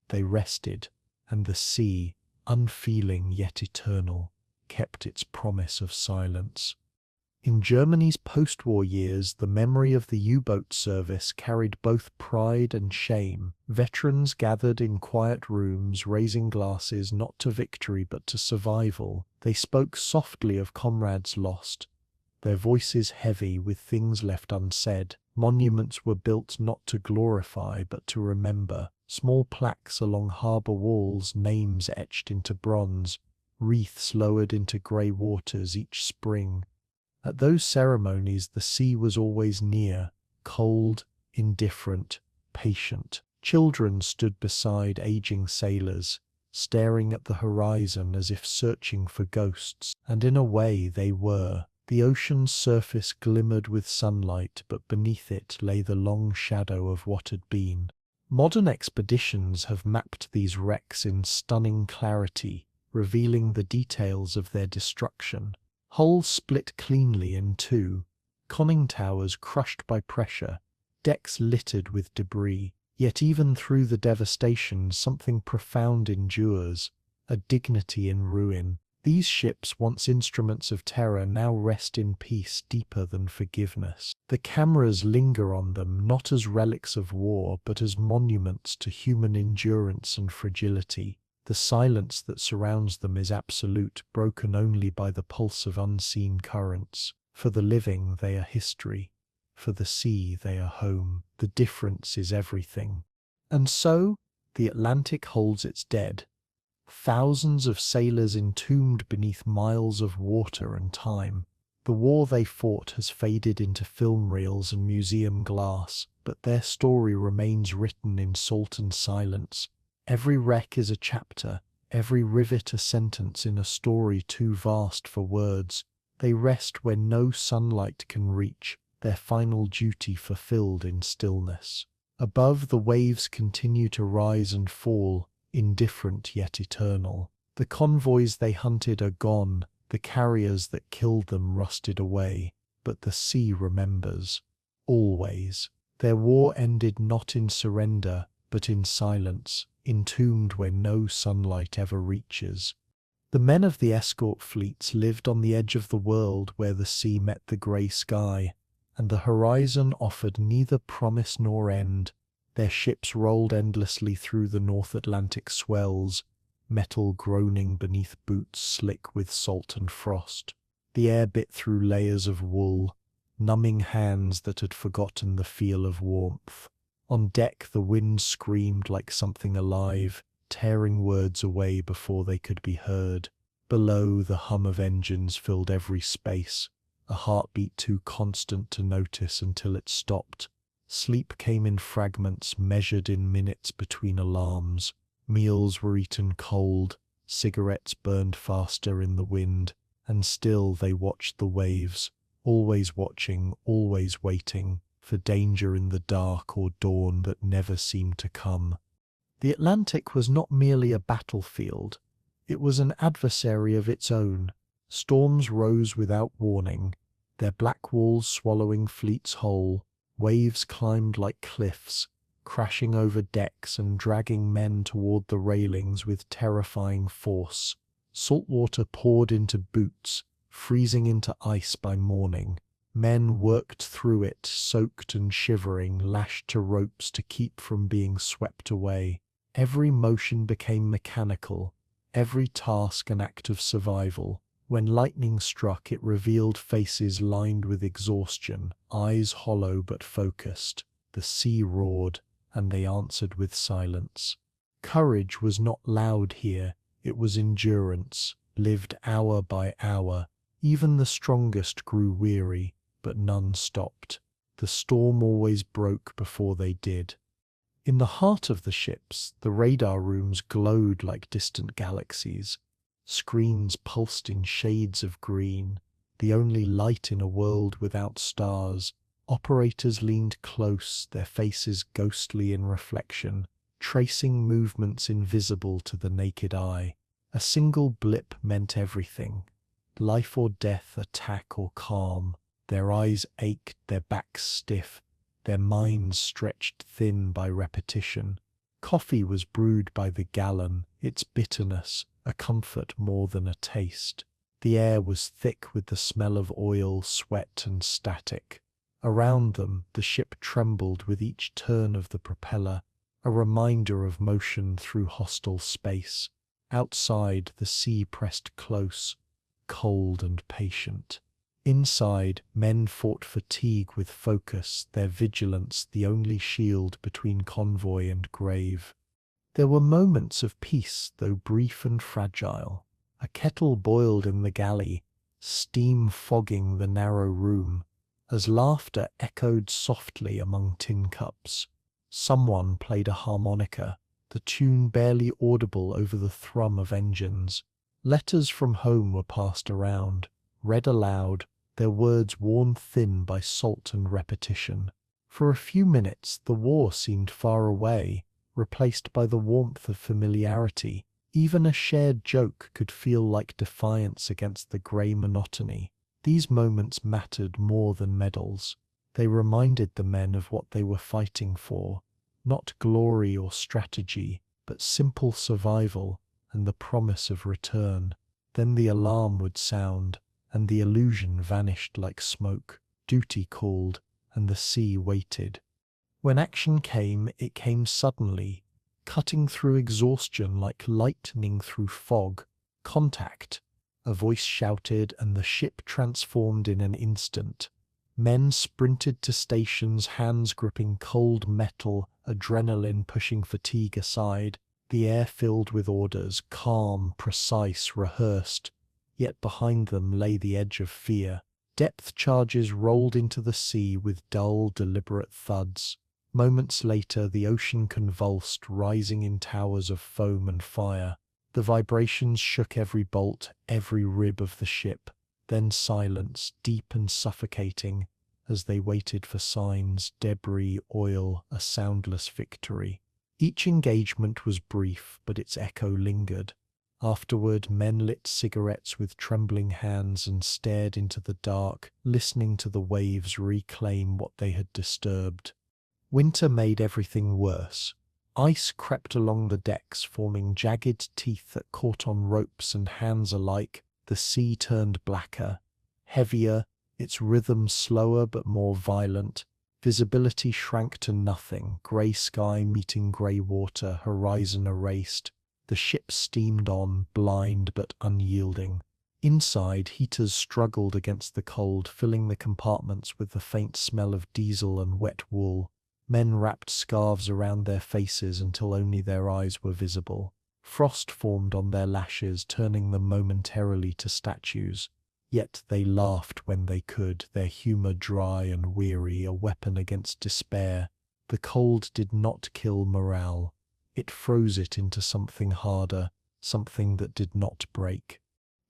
They rested, and the sea, unfeeling yet eternal, kept its promise of silence. In Germany's post-war years, the memory of the U-boat service carried both pride and shame. Veterans gathered in quiet rooms, raising glasses not to victory but to survival. They spoke softly of comrades lost, their voices heavy with things left unsaid. Monuments were built not to glorify but to remember. Small plaques along harbour walls, names etched into bronze, wreaths lowered into grey waters each spring. At those ceremonies the sea was always near, cold, indifferent, patient. Children stood beside aging sailors, staring at the horizon as if searching for ghosts, and in a way they were. The ocean's surface glimmered with sunlight, but beneath it lay the long shadow of what had been. Modern expeditions have mapped these wrecks in stunning clarity, revealing the details of their destruction. Hulls split cleanly in two, conning towers crushed by pressure, decks littered with debris. Yet even through the devastation, something profound endures, a dignity in ruin. These ships, once instruments of terror, now rest in peace deeper than forgiveness. The cameras linger on them, not as relics of war, but as monuments to human endurance and fragility. The silence that surrounds them is absolute, broken only by the pulse of unseen currents. For the living, they are history. For the sea, they are home. The difference is everything. And so, the Atlantic holds its dead. Thousands of sailors entombed beneath miles of water and time. The war they fought has faded into film reels and museum glass, but their story remains written in salt and silence. Every wreck is a chapter, every rivet a sentence in a story too vast for words. They rest where no sunlight can reach, their final duty fulfilled in stillness. Above, the waves continue to rise and fall, indifferent yet eternal. The convoys they hunted are gone, the carriers that killed them rusted away, but the sea remembers. Always. Their war ended not in surrender, but in silence, entombed where no sunlight ever reaches. The men of the escort fleets lived on the edge of the world where the sea met the grey sky, and the horizon offered neither promise nor end. Their ships rolled endlessly through the North Atlantic swells, metal groaning beneath boots slick with salt and frost. The air bit through layers of wool, numbing hands that had forgotten the feel of warmth. On deck the wind screamed like something alive, tearing words away before they could be heard. Below, the hum of engines filled every space, a heartbeat too constant to notice until it stopped. Sleep came in fragments measured in minutes between alarms. Meals were eaten cold, cigarettes burned faster in the wind, and still they watched the waves, always watching, always waiting, for danger in the dark or dawn that never seemed to come. The Atlantic was not merely a battlefield, it was an adversary of its own. Storms rose without warning, their black walls swallowing fleets whole. Waves climbed like cliffs, crashing over decks and dragging men toward the railings with terrifying force. Salt water poured into boots, freezing into ice by morning. Men worked through it, soaked and shivering, lashed to ropes to keep from being swept away. Every motion became mechanical, every task an act of survival. When lightning struck, it revealed faces lined with exhaustion, eyes hollow but focused. The sea roared, and they answered with silence. Courage was not loud here, it was endurance, lived hour by hour. Even the strongest grew weary, but none stopped. The storm always broke before they did. In the heart of the ships, the radar rooms glowed like distant galaxies. Screens pulsed in shades of green, the only light in a world without stars. Operators leaned close, their faces ghostly in reflection, tracing movements invisible to the naked eye. A single blip meant everything. Life or death, attack or calm. Their eyes ached, their backs stiff, their minds stretched thin by repetition. Coffee was brewed by the gallon, its bitterness a comfort more than a taste. The air was thick with the smell of oil, sweat, and static. Around them, the ship trembled with each turn of the propeller, a reminder of motion through hostile space. Outside, the sea pressed close, cold and patient. Inside, men fought fatigue with focus, their vigilance the only shield between convoy and grave. There were moments of peace, though brief and fragile. A kettle boiled in the galley, steam fogging the narrow room, as laughter echoed softly among tin cups. Someone played a harmonica, the tune barely audible over the thrum of engines. Letters from home were passed around, read aloud, their words worn thin by salt and repetition. For a few minutes the war seemed far away, replaced by the warmth of familiarity. Even a shared joke could feel like defiance against the grey monotony. These moments mattered more than medals. They reminded the men of what they were fighting for, Not glory or strategy, but simple survival and the promise of return. Then the alarm would sound, and the illusion vanished like smoke. Duty called, and the sea waited. When action came, it came suddenly, cutting through exhaustion like lightning through fog. Contact! A voice shouted, and the ship transformed in an instant. Men sprinted to stations, hands gripping cold metal, adrenaline pushing fatigue aside. The air filled with orders, calm, precise, rehearsed. Yet behind them lay the edge of fear. Depth charges rolled into the sea with dull, deliberate thuds. Moments later, the ocean convulsed, rising in towers of foam and fire. The vibrations shook every bolt, every rib of the ship. Then silence, deep and suffocating, as they waited for signs, debris, oil, a soundless victory. Each engagement was brief, but its echo lingered. Afterward, men lit cigarettes with trembling hands and stared into the dark, listening to the waves reclaim what they had disturbed. Winter made everything worse. Ice crept along the decks, forming jagged teeth that caught on ropes and hands alike. The sea turned blacker, heavier, its rhythm slower but more violent. Visibility shrank to nothing, grey sky meeting grey water, horizon erased. The ship steamed on, blind but unyielding. Inside, heaters struggled against the cold, filling the compartments with the faint smell of diesel and wet wool. Men wrapped scarves around their faces until only their eyes were visible. Frost formed on their lashes, turning them momentarily to statues. Yet they laughed when they could, their humour dry and weary, a weapon against despair. The cold did not kill morale. It froze it into something harder, something that did not break.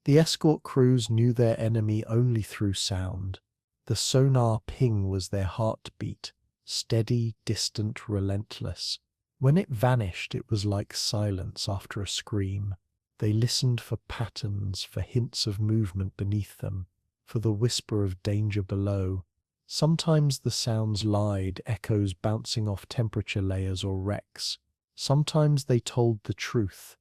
The escort crews knew their enemy only through sound. The sonar ping was their heartbeat, steady, distant, relentless. When it vanished, it was like silence after a scream. They listened for patterns, for hints of movement beneath them, for the whisper of danger below. Sometimes the sounds lied, echoes bouncing off temperature layers or wrecks. Sometimes they told the truth,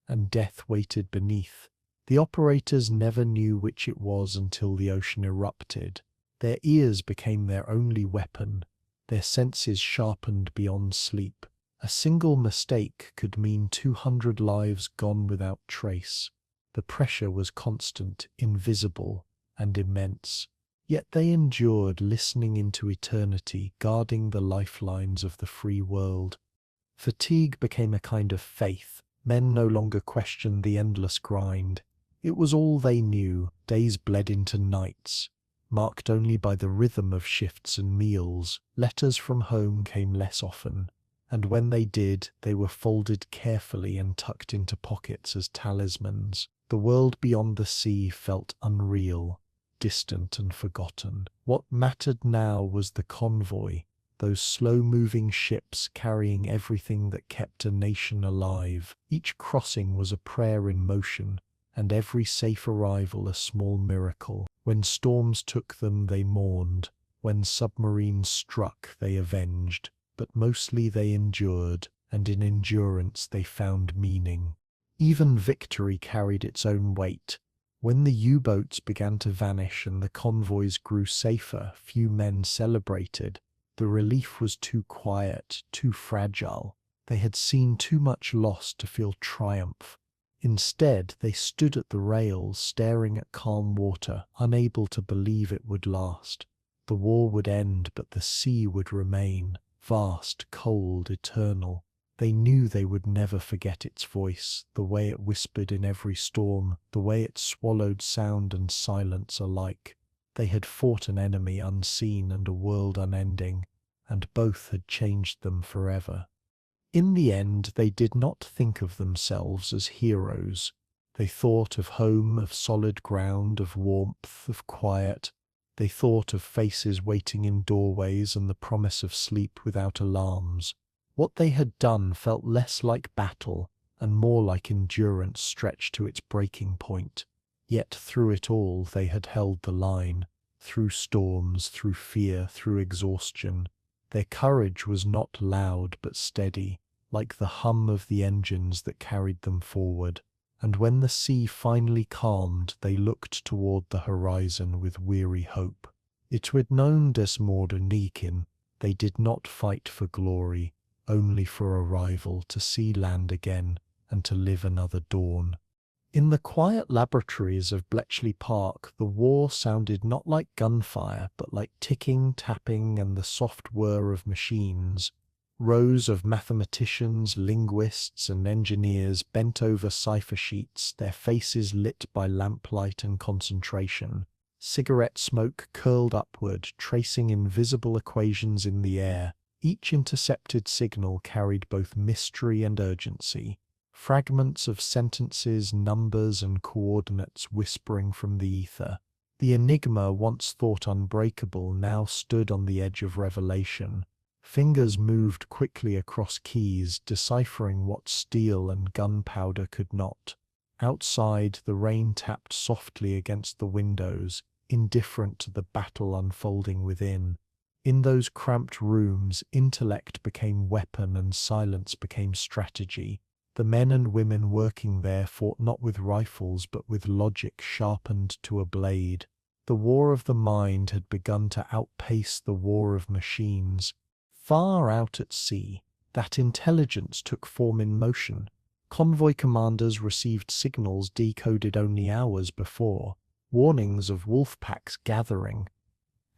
and death waited beneath. The operators never knew which it was until the ocean erupted. Their ears became their only weapon, their senses sharpened beyond sleep. A single mistake could mean 200 lives gone without trace. The pressure was constant, invisible, and immense. Yet they endured, listening into eternity, guarding the lifelines of the free world. Fatigue became a kind of faith. Men no longer questioned the endless grind. It was all they knew. Days bled into nights, marked only by the rhythm of shifts and meals. Letters from home came less often, and when they did, they were folded carefully and tucked into pockets as talismans. The world beyond the sea felt unreal, distant and forgotten. What mattered now was the convoy, those slow-moving ships carrying everything that kept a nation alive. Each crossing was a prayer in motion, and every safe arrival a small miracle. When storms took them, they mourned. When submarines struck, they avenged. But mostly they endured, and in endurance they found meaning. Even victory carried its own weight. When the U-boats began to vanish and the convoys grew safer, few men celebrated. The relief was too quiet, too fragile. They had seen too much loss to feel triumph. Instead, they stood at the rails, staring at calm water, unable to believe it would last. The war would end, but the sea would remain. Vast, cold, eternal. They knew they would never forget its voice, the way it whispered in every storm, the way it swallowed sound and silence alike. They had fought an enemy unseen and a world unending, and both had changed them forever. In the end, they did not think of themselves as heroes. They thought of home, of solid ground, of warmth, of quiet. They thought of faces waiting in doorways and the promise of sleep without alarms. What they had done felt less like battle and more like endurance stretched to its breaking point. Yet through it all they had held the line. Through storms, through fear, through exhaustion, Their courage was not loud but steady, like the hum of the engines that carried them forward. And when the sea finally calmed, they looked toward the horizon with weary hope. It was known WW2. They did not fight for glory, only for arrival to see land again and to live another dawn. In the quiet laboratories of Bletchley Park, the war sounded not like gunfire, but like ticking, tapping, and the soft whir of machines. Rows of mathematicians, linguists, and engineers bent over cipher sheets, their faces lit by lamplight and concentration. Cigarette smoke curled upward, tracing invisible equations in the air. Each intercepted signal carried both mystery and urgency. Fragments of sentences, numbers, and coordinates whispering from the ether. The enigma, once thought unbreakable, now stood on the edge of revelation. Fingers moved quickly across keys, deciphering what steel and gunpowder could not. Outside, the rain tapped softly against the windows, indifferent to the battle unfolding within. In those cramped rooms, intellect became weapon and silence became strategy. The men and women working there fought not with rifles but with logic sharpened to a blade. The war of the mind had begun to outpace the war of machines. Far out at sea, that intelligence took form in motion. Convoy commanders received signals decoded only hours before, warnings of wolf packs gathering,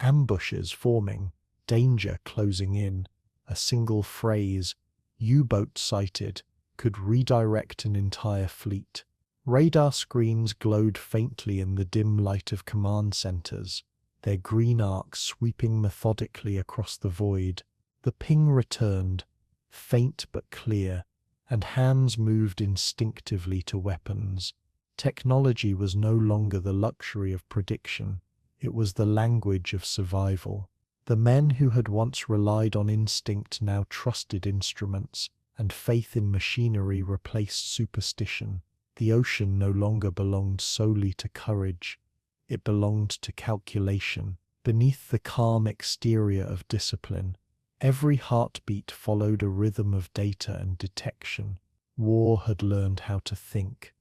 ambushes forming, danger closing in. A single phrase, "U-boat sighted," could redirect an entire fleet. Radar screens glowed faintly in the dim light of command centers, their green arcs sweeping methodically across the void. The ping returned, faint but clear, and hands moved instinctively to weapons. Technology was no longer the luxury of prediction, it was the language of survival. The men who had once relied on instinct now trusted instruments, and faith in machinery replaced superstition. The ocean no longer belonged solely to courage, it belonged to calculation. Beneath the calm exterior of discipline, every heartbeat followed a rhythm of data and detection. War had learned how to think.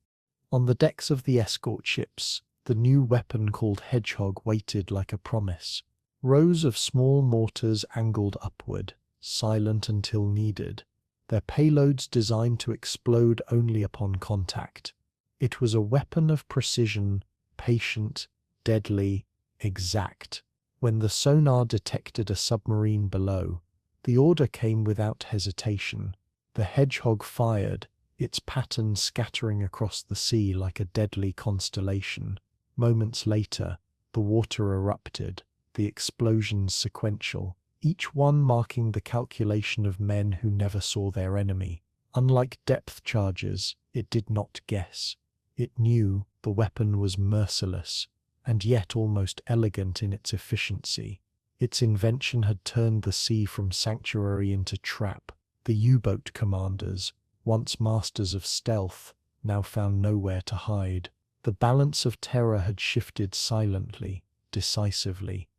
On the decks of the escort ships, the new weapon called Hedgehog waited like a promise. Rows of small mortars angled upward, silent until needed, their payloads designed to explode only upon contact. It was a weapon of precision, patient, deadly, exact. When the sonar detected a submarine below, the order came without hesitation. The Hedgehog fired, its pattern scattering across the sea like a deadly constellation. Moments later, the water erupted, the explosions sequential, each one marking the calculation of men who never saw their enemy. Unlike depth charges, it did not guess. It knew the weapon was merciless, and yet almost elegant in its efficiency. Its invention had turned the sea from sanctuary into trap. The U-boat commanders, once masters of stealth, now found nowhere to hide. The balance of terror had shifted silently, decisively.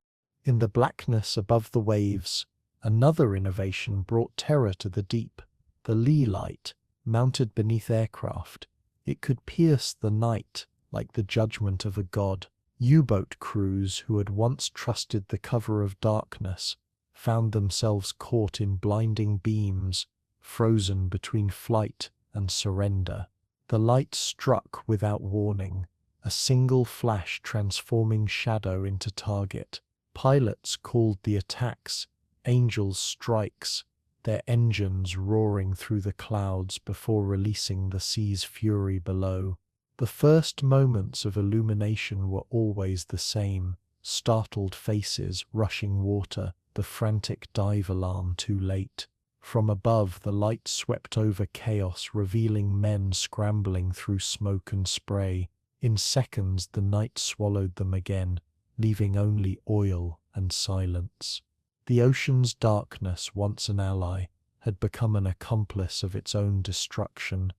In the blackness above the waves, another innovation brought terror to the deep. The lee light, mounted beneath aircraft. It could pierce the night like the judgment of a god. U-boat crews who had once trusted the cover of darkness found themselves caught in blinding beams, frozen between flight and surrender. The light struck without warning, a single flash transforming shadow into target. Pilots called the attacks "Angel's Strikes," their engines roaring through the clouds before releasing the sea's fury below. The first moments of illumination were always the same: startled faces, rushing water, the frantic dive alarm too late. From above, the light swept over chaos, revealing men scrambling through smoke and spray. In seconds, the night swallowed them again, leaving only oil and silence. The ocean's darkness, once an ally, had become an accomplice of its own destruction.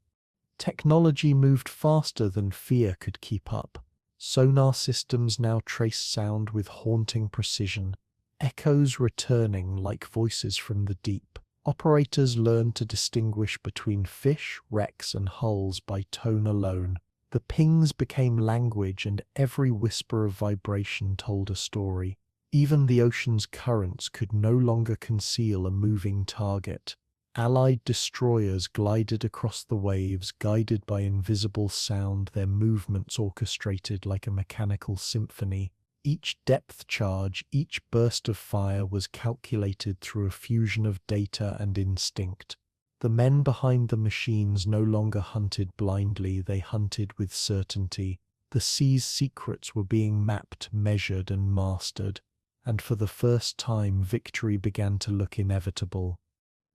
Technology moved faster than fear could keep up. Sonar systems now traced sound with haunting precision. echoes returning like voices from the deep. Operators learned to distinguish between fish, wrecks, and hulls by tone alone. The pings became language, and every whisper of vibration told a story. Even the ocean's currents could no longer conceal a moving target. Allied destroyers glided across the waves, guided by invisible sound, their movements orchestrated like a mechanical symphony. Each depth charge, each burst of fire was calculated through a fusion of data and instinct. The men behind the machines no longer hunted blindly, they hunted with certainty. The sea's secrets were being mapped, measured, and mastered, and for the first time victory began to look inevitable.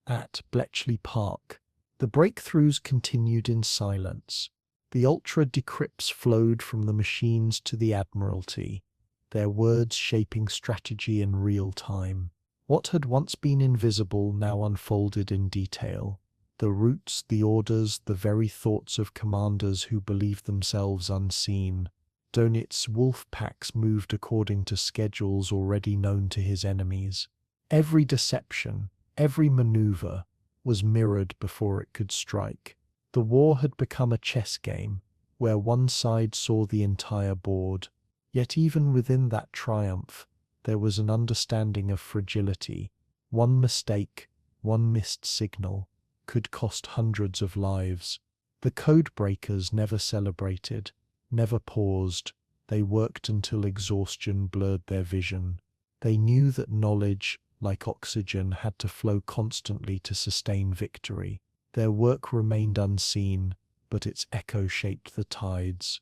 At Bletchley Park, the breakthroughs continued in silence. The ultra-decrypts flowed from the machines to the Admiralty, their words shaping strategy in real time. What had once been invisible now unfolded in detail. The routes, the orders, the very thoughts of commanders who believed themselves unseen. Dönitz wolf packs moved according to schedules already known to his enemies. Every deception, every maneuver, was mirrored before it could strike. The war had become a chess game, where one side saw the entire board. Yet even within that triumph, there was an understanding of fragility. One mistake, one missed signal, could cost hundreds of lives. The code breakers never celebrated, never paused. They worked until exhaustion blurred their vision. They knew that knowledge, like oxygen, had to flow constantly to sustain victory. Their work remained unseen, but its echo shaped the tides.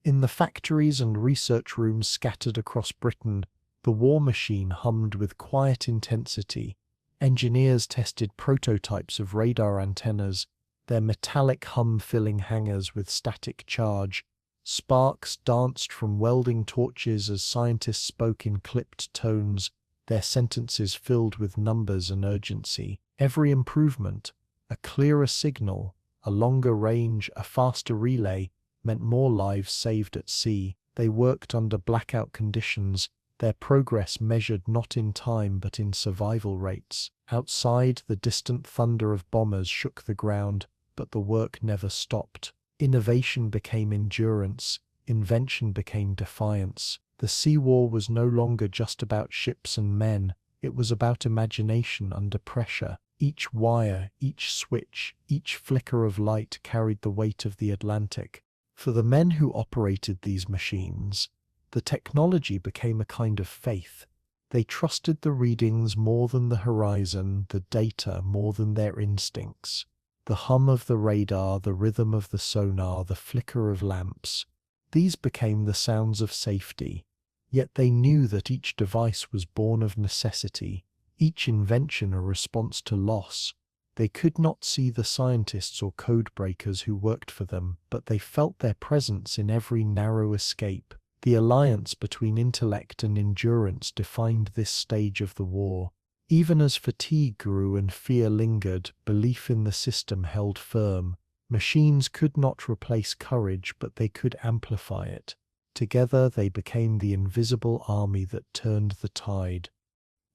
In the factories and research rooms scattered across Britain, the war machine hummed with quiet intensity. Engineers tested prototypes of radar antennas, their metallic hum filling hangars with static charge. Sparks danced from welding torches as scientists spoke in clipped tones, their sentences filled with numbers and urgency. Every improvement, a clearer signal, a longer range, a faster relay, meant more lives saved at sea. They worked under blackout conditions, their progress measured not in time but in survival rates. Outside, the distant thunder of bombers shook the ground, but the work never stopped. Innovation became endurance, invention became defiance. The sea war was no longer just about ships and men, it was about imagination under pressure. Each wire, each switch, each flicker of light carried the weight of the Atlantic. For the men who operated these machines, the technology became a kind of faith. They trusted the readings more than the horizon, the data more than their instincts. The hum of the radar, the rhythm of the sonar, the flicker of lamps, these became the sounds of safety. Yet they knew that each device was born of necessity, each invention a response to loss. They could not see the scientists or code breakers who worked for them, but they felt their presence in every narrow escape. The alliance between intellect and endurance defined this stage of the war. Even as fatigue grew and fear lingered, belief in the system held firm. Machines could not replace courage, but they could amplify it. Together they became the invisible army that turned the tide.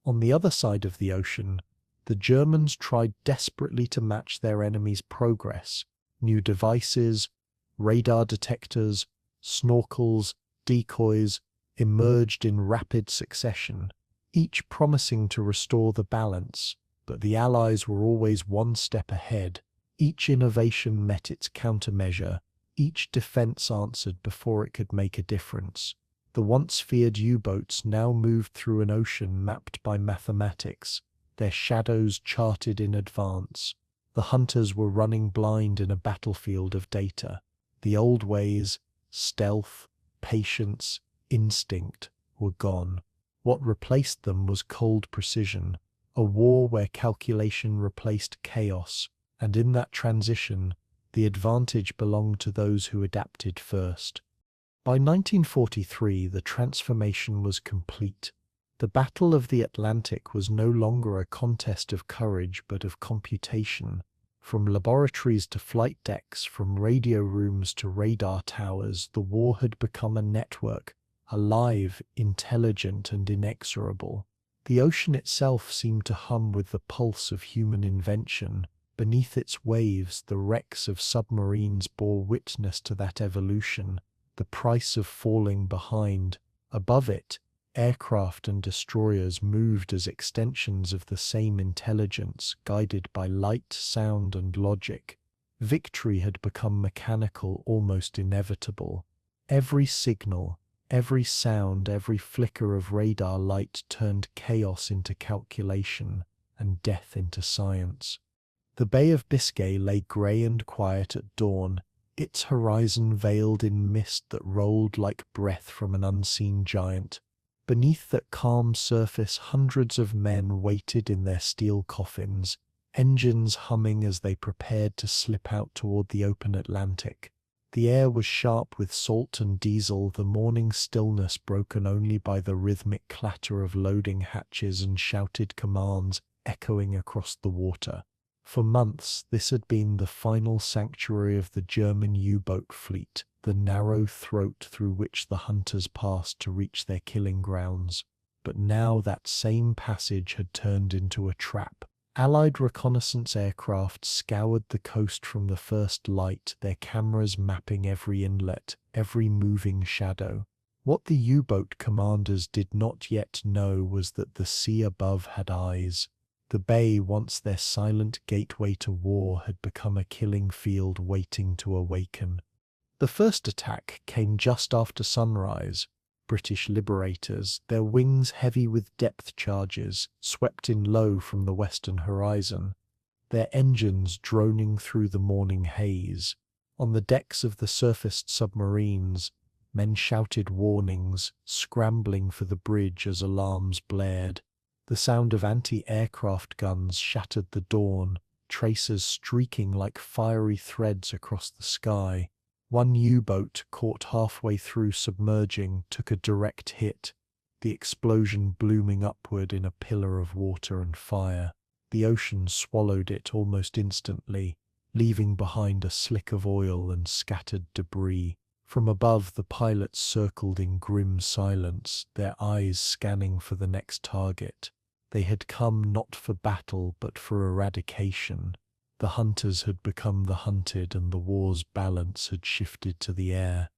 On the other side of the ocean, the Germans tried desperately to match their enemy's progress. New devices, radar detectors, snorkels, decoys emerged in rapid succession, each promising to restore the balance, but the Allies were always one step ahead. Each innovation met its countermeasure, each defense answered before it could make a difference. The once feared U-boats now moved through an ocean mapped by mathematics, their shadows charted in advance. The hunters were running blind in a battlefield of data. The old ways, stealth, patience, instinct, were gone. What replaced them was cold precision, a war where calculation replaced chaos, and in that transition, the advantage belonged to those who adapted first. By 1943, the transformation was complete. The Battle of the Atlantic was no longer a contest of courage but of computation. From laboratories to flight decks, from radio rooms to radar towers, the war had become a network, alive, intelligent, and inexorable. The ocean itself seemed to hum with the pulse of human invention. Beneath its waves, the wrecks of submarines bore witness to that evolution, the price of falling behind. Above it, aircraft and destroyers moved as extensions of the same intelligence, guided by light, sound, and logic. Victory had become mechanical, almost inevitable. Every signal, every sound, every flicker of radar light turned chaos into calculation and death into science. The Bay of Biscay lay grey and quiet at dawn, its horizon veiled in mist that rolled like breath from an unseen giant. Beneath that calm surface, hundreds of men waited in their steel coffins, engines humming as they prepared to slip out toward the open Atlantic. The air was sharp with salt and diesel, the morning stillness broken only by the rhythmic clatter of loading hatches and shouted commands echoing across the water. For months, this had been the final sanctuary of the German U-boat fleet, the narrow throat through which the hunters passed to reach their killing grounds. But now that same passage had turned into a trap. Allied reconnaissance aircraft scoured the coast from the first light, their cameras mapping every inlet, every moving shadow. What the U-boat commanders did not yet know was that the sea above had eyes. The bay, once their silent gateway to war, had become a killing field waiting to awaken. The first attack came just after sunrise. British liberators, their wings heavy with depth charges, swept in low from the western horizon, their engines droning through the morning haze. On the decks of the surfaced submarines, men shouted warnings, scrambling for the bridge as alarms blared. The sound of anti-aircraft guns shattered the dawn, tracers streaking like fiery threads across the sky. One U-boat, caught halfway through submerging, took a direct hit, the explosion blooming upward in a pillar of water and fire. The ocean swallowed it almost instantly, leaving behind a slick of oil and scattered debris. From above, the pilots circled in grim silence, their eyes scanning for the next target. They had come not for battle but for eradication. The hunters had become the hunted, and the war's balance had shifted to the air.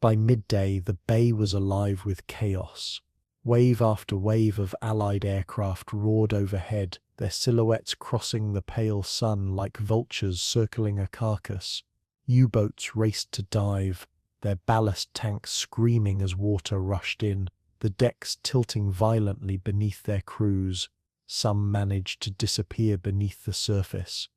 By midday, the bay was alive with chaos. Wave after wave of Allied aircraft roared overhead, their silhouettes crossing the pale sun like vultures circling a carcass. U-boats raced to dive, their ballast tanks screaming as water rushed in, the decks tilting violently beneath their crews. Some managed to disappear beneath the surface.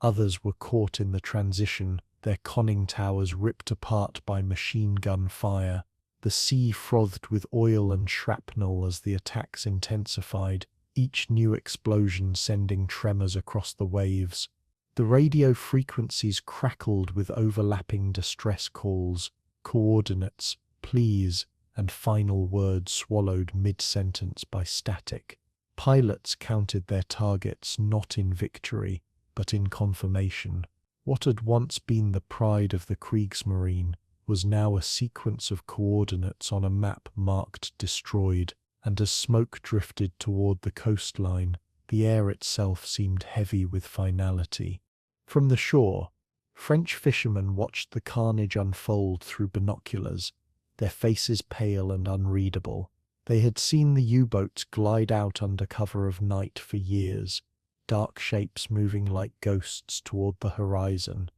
Others were caught in the transition, their conning towers ripped apart by machine gun fire. The sea frothed with oil and shrapnel as the attacks intensified, each new explosion sending tremors across the waves. The radio frequencies crackled with overlapping distress calls, coordinates, please, and final words swallowed mid-sentence by static. Pilots counted their targets not in victory, but in confirmation. What had once been the pride of the Kriegsmarine was now a sequence of coordinates on a map marked destroyed, and as smoke drifted toward the coastline, the air itself seemed heavy with finality. From the shore, French fishermen watched the carnage unfold through binoculars, their faces pale and unreadable. They had seen the U-boats glide out under cover of night for years, dark shapes moving like ghosts toward the horizon.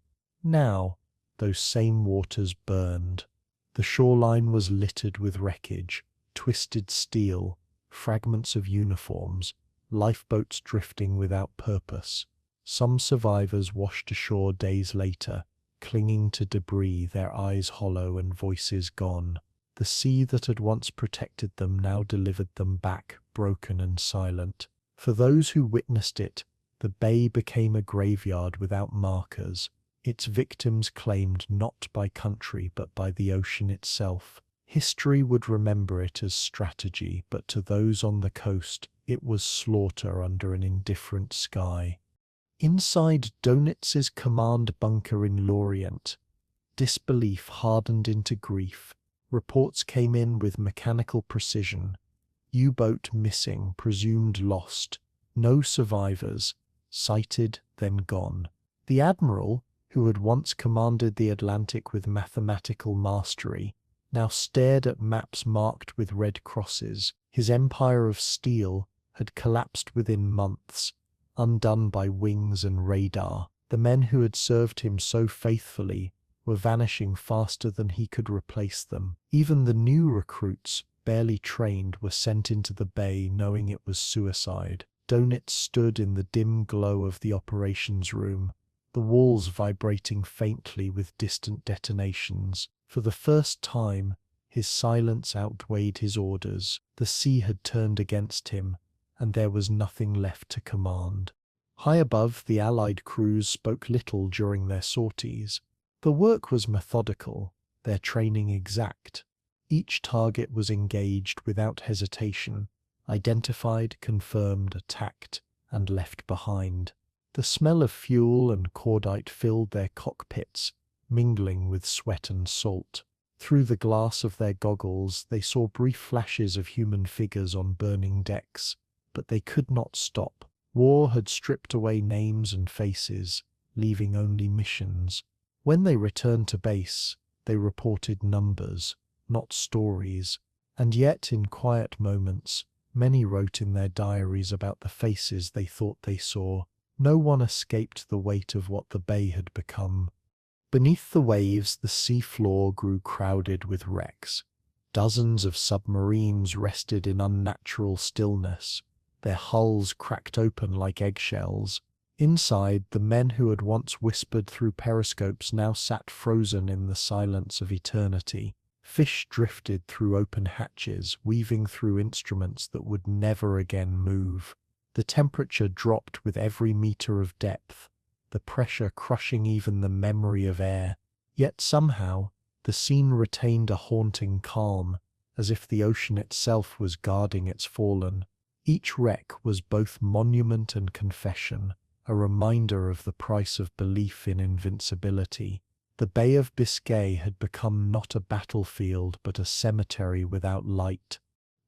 Now, those same waters burned. The shoreline was littered with wreckage, twisted steel, fragments of uniforms, lifeboats drifting without purpose. Some survivors washed ashore days later, clinging to debris, their eyes hollow and voices gone. The sea that had once protected them now delivered them back, broken and silent. For those who witnessed it, the bay became a graveyard without markers, its victims claimed not by country but by the ocean itself. History would remember it as strategy, but to those on the coast, it was slaughter under an indifferent sky. Inside Dönitz's command bunker in Lorient, disbelief hardened into grief. Reports came in with mechanical precision. U-boat missing, presumed lost. No survivors. Sighted, then gone. The admiral, who had once commanded the Atlantic with mathematical mastery, now stared at maps marked with red crosses. His empire of steel had collapsed within months, undone by wings and radar. The men who had served him so faithfully were vanishing faster than he could replace them. Even the new recruits, barely trained, were sent into the bay knowing it was suicide. Dönitz stood in the dim glow of the operations room, the walls vibrating faintly with distant detonations. For the first time, his silence outweighed his orders. The sea had turned against him, and there was nothing left to command. High above, the Allied crews spoke little during their sorties. The work was methodical, their training exact. Each target was engaged without hesitation, identified, confirmed, attacked, and left behind. The smell of fuel and cordite filled their cockpits, mingling with sweat and salt. Through the glass of their goggles, they saw brief flashes of human figures on burning decks, but they could not stop. War had stripped away names and faces, leaving only missions. When they returned to base, they reported numbers, not stories, and yet in quiet moments, many wrote in their diaries about the faces they thought they saw. No one escaped the weight of what the bay had become. Beneath the waves, the sea floor grew crowded with wrecks. Dozens of submarines rested in unnatural stillness, their hulls cracked open like eggshells. Inside, the men who had once whispered through periscopes now sat frozen in the silence of eternity. Fish drifted through open hatches, weaving through instruments that would never again move. The temperature dropped with every meter of depth, the pressure crushing even the memory of air. Yet somehow, the scene retained a haunting calm, as if the ocean itself was guarding its fallen. Each wreck was both monument and confession, a reminder of the price of belief in invincibility. The Bay of Biscay had become not a battlefield but a cemetery without light.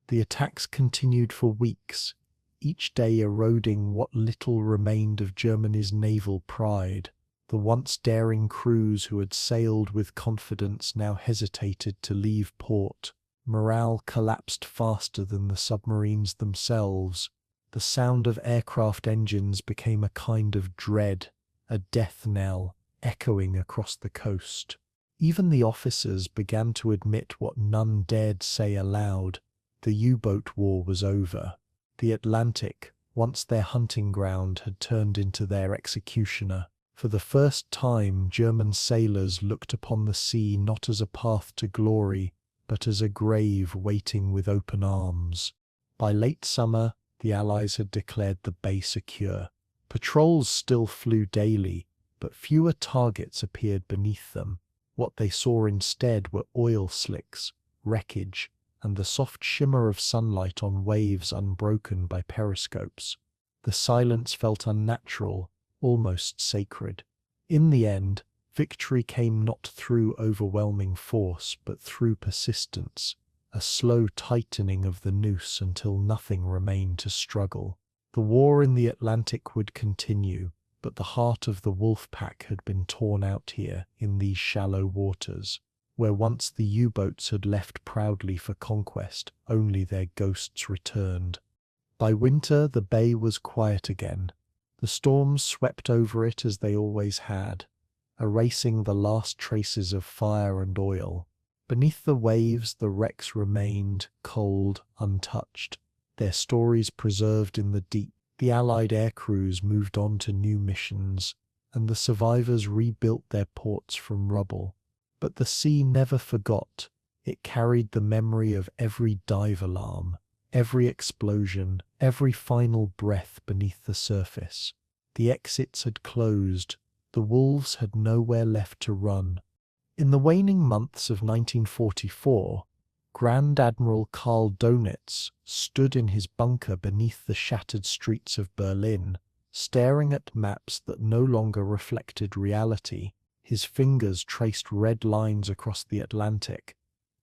The attacks continued for weeks, each day eroding what little remained of Germany's naval pride. The once daring crews who had sailed with confidence now hesitated to leave port. Morale collapsed faster than the submarines themselves. The sound of aircraft engines became a kind of dread, a death knell, echoing across the coast. Even the officers began to admit what none dared say aloud. The U-boat war was over. The Atlantic, once their hunting ground, had turned into their executioner. For the first time, German sailors looked upon the sea not as a path to glory, but as a grave waiting with open arms. By late summer, the Allies had declared the bay secure. Patrols still flew daily, but fewer targets appeared beneath them. What they saw instead were oil slicks, wreckage, and the soft shimmer of sunlight on waves unbroken by periscopes. The silence felt unnatural, almost sacred. In the end, victory came not through overwhelming force, but through persistence, a slow tightening of the noose until nothing remained to struggle. The war in the Atlantic would continue, but the heart of the wolf pack had been torn out here, in these shallow waters. Where once the U-boats had left proudly for conquest, only their ghosts returned. By winter, the bay was quiet again. The storms swept over it as they always had, erasing the last traces of fire and oil. Beneath the waves, the wrecks remained, cold, untouched, their stories preserved in the deep. The Allied air crews moved on to new missions, and the survivors rebuilt their ports from rubble. But the sea never forgot. It carried the memory of every dive alarm, every explosion, every final breath beneath the surface. The exits had closed. The wolves had nowhere left to run. In the waning months of 1944, Grand Admiral Karl Dönitz stood in his bunker beneath the shattered streets of Berlin, staring at maps that no longer reflected reality. His fingers traced red lines across the Atlantic,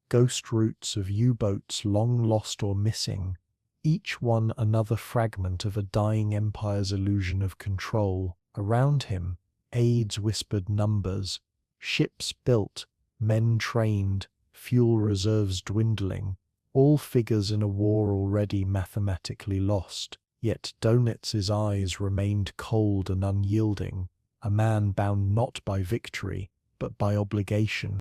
ghost routes of U-boats long lost or missing, each one another fragment of a dying empire's illusion of control. Around him, aides whispered numbers, ships built, men trained, fuel reserves dwindling, all figures in a war already mathematically lost. Yet Dönitz's eyes remained cold and unyielding, a man bound not by victory, but by obligation.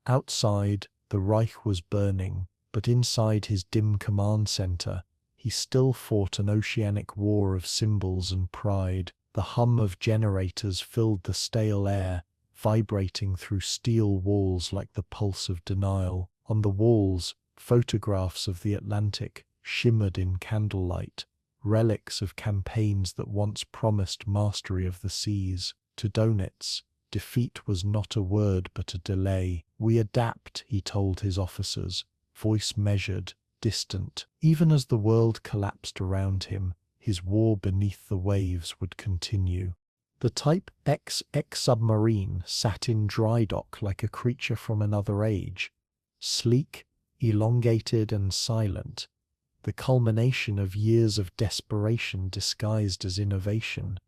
Outside, the Reich was burning, but inside his dim command center, he still fought an oceanic war of symbols and pride. The hum of generators filled the stale air, vibrating through steel walls like the pulse of denial. On the walls, photographs of the Atlantic shimmered in candlelight, relics of campaigns that once promised mastery of the seas. To Dönitz, defeat was not a word but a delay. "We adapt," he told his officers, voice measured, distant. Even as the world collapsed around him, his war beneath the waves would continue. The Type XX submarine sat in dry dock like a creature from another age, sleek, elongated and silent, the culmination of years of desperation disguised as innovation.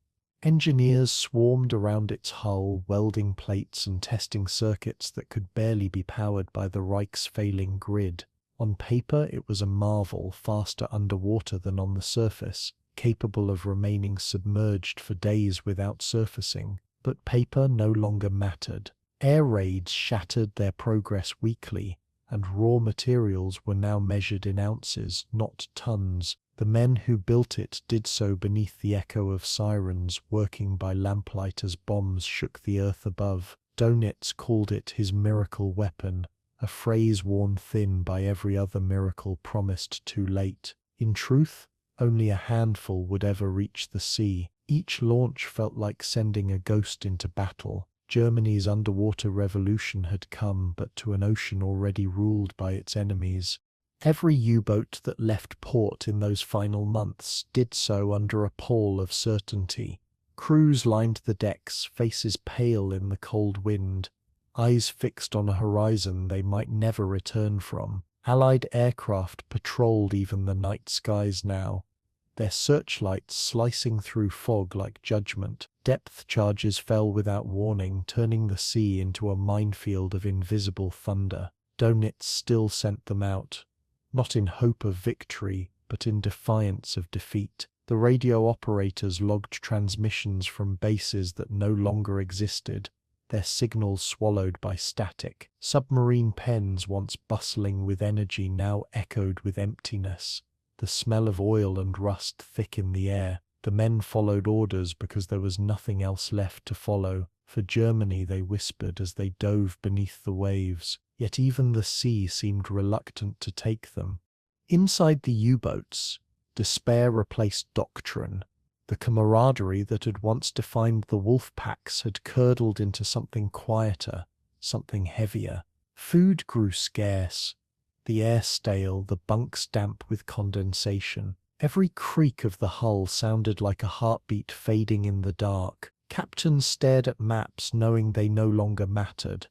Engineers swarmed around its hull, welding plates and testing circuits that could barely be powered by the Reich's failing grid. On paper, it was a marvel, faster underwater than on the surface, capable of remaining submerged for days without surfacing. But paper no longer mattered. Air raids shattered their progress weekly, and raw materials were now measured in ounces, not tons. The men who built it did so beneath the echo of sirens, working by lamplight as bombs shook the earth above. Dönitz called it his miracle weapon, a phrase worn thin by every other miracle promised too late. In truth, only a handful would ever reach the sea. Each launch felt like sending a ghost into battle. Germany's underwater revolution had come, but to an ocean already ruled by its enemies. Every U-boat that left port in those final months did so under a pall of certainty. Crews lined the decks, faces pale in the cold wind, eyes fixed on a horizon they might never return from. Allied aircraft patrolled even the night skies now, their searchlights slicing through fog like judgment. Depth charges fell without warning, turning the sea into a minefield of invisible thunder. Dönitz still sent them out, not in hope of victory, but in defiance of defeat. The radio operators logged transmissions from bases that no longer existed, their signals swallowed by static. Submarine pens, once bustling with energy, now echoed with emptiness, the smell of oil and rust thick in the air. The men followed orders because there was nothing else left to follow. For Germany, they whispered as they dove beneath the waves, yet even the sea seemed reluctant to take them. Inside the U-boats, despair replaced doctrine. The camaraderie that had once defined the wolf packs had curdled into something quieter, something heavier. Food grew scarce, the air stale, the bunks damp with condensation. Every creak of the hull sounded like a heartbeat fading in the dark. Captains stared at maps knowing they no longer mattered.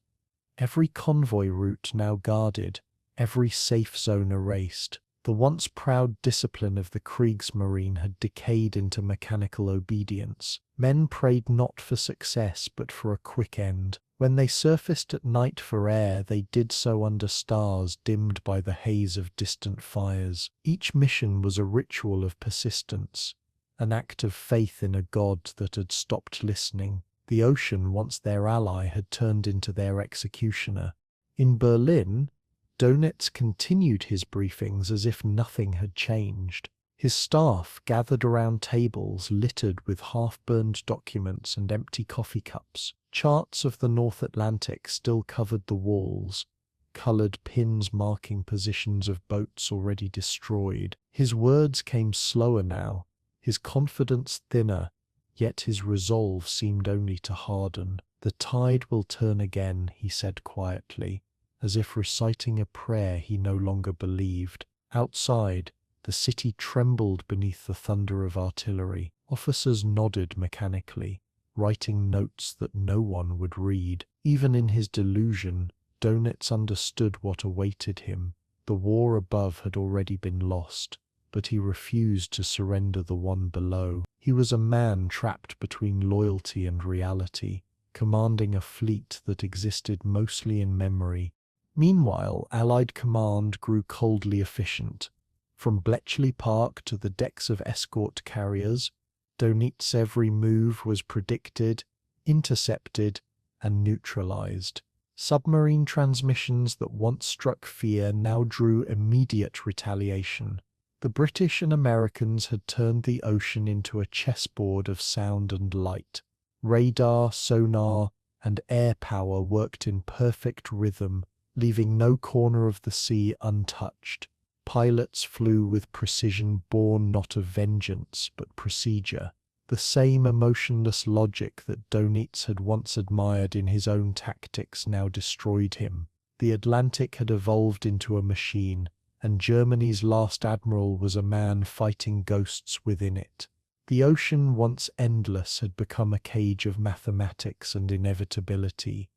Every convoy route now guarded, every safe zone erased. The once proud discipline of the Kriegsmarine had decayed into mechanical obedience. Men prayed not for success but for a quick end. When they surfaced at night for air, they did so under stars dimmed by the haze of distant fires. Each mission was a ritual of persistence, an act of faith in a god that had stopped listening. The ocean, once their ally, had turned into their executioner. In Berlin, Dönitz continued his briefings as if nothing had changed. His staff gathered around tables littered with half-burned documents and empty coffee cups. Charts of the North Atlantic still covered the walls, coloured pins marking positions of boats already destroyed. His words came slower now, his confidence thinner, yet his resolve seemed only to harden. "The tide will turn again," he said quietly, as if reciting a prayer he no longer believed. Outside, the city trembled beneath the thunder of artillery. Officers nodded mechanically, writing notes that no one would read. Even in his delusion, Dönitz understood what awaited him. The war above had already been lost. but he refused to surrender the one below. He was a man trapped between loyalty and reality, commanding a fleet that existed mostly in memory. Meanwhile, Allied command grew coldly efficient. From Bletchley Park to the decks of escort carriers, Dönitz's every move was predicted, intercepted, and neutralized. Submarine transmissions that once struck fear now drew immediate retaliation. The British and Americans had turned the ocean into a chessboard of sound and light. Radar, sonar, and air power worked in perfect rhythm, leaving no corner of the sea untouched. Pilots flew with precision born not of vengeance, but procedure. The same emotionless logic that Dönitz had once admired in his own tactics now destroyed him. The Atlantic had evolved into a machine, and Germany's last admiral was a man fighting ghosts within it. The ocean, once endless, had become a cage of mathematics and inevitability.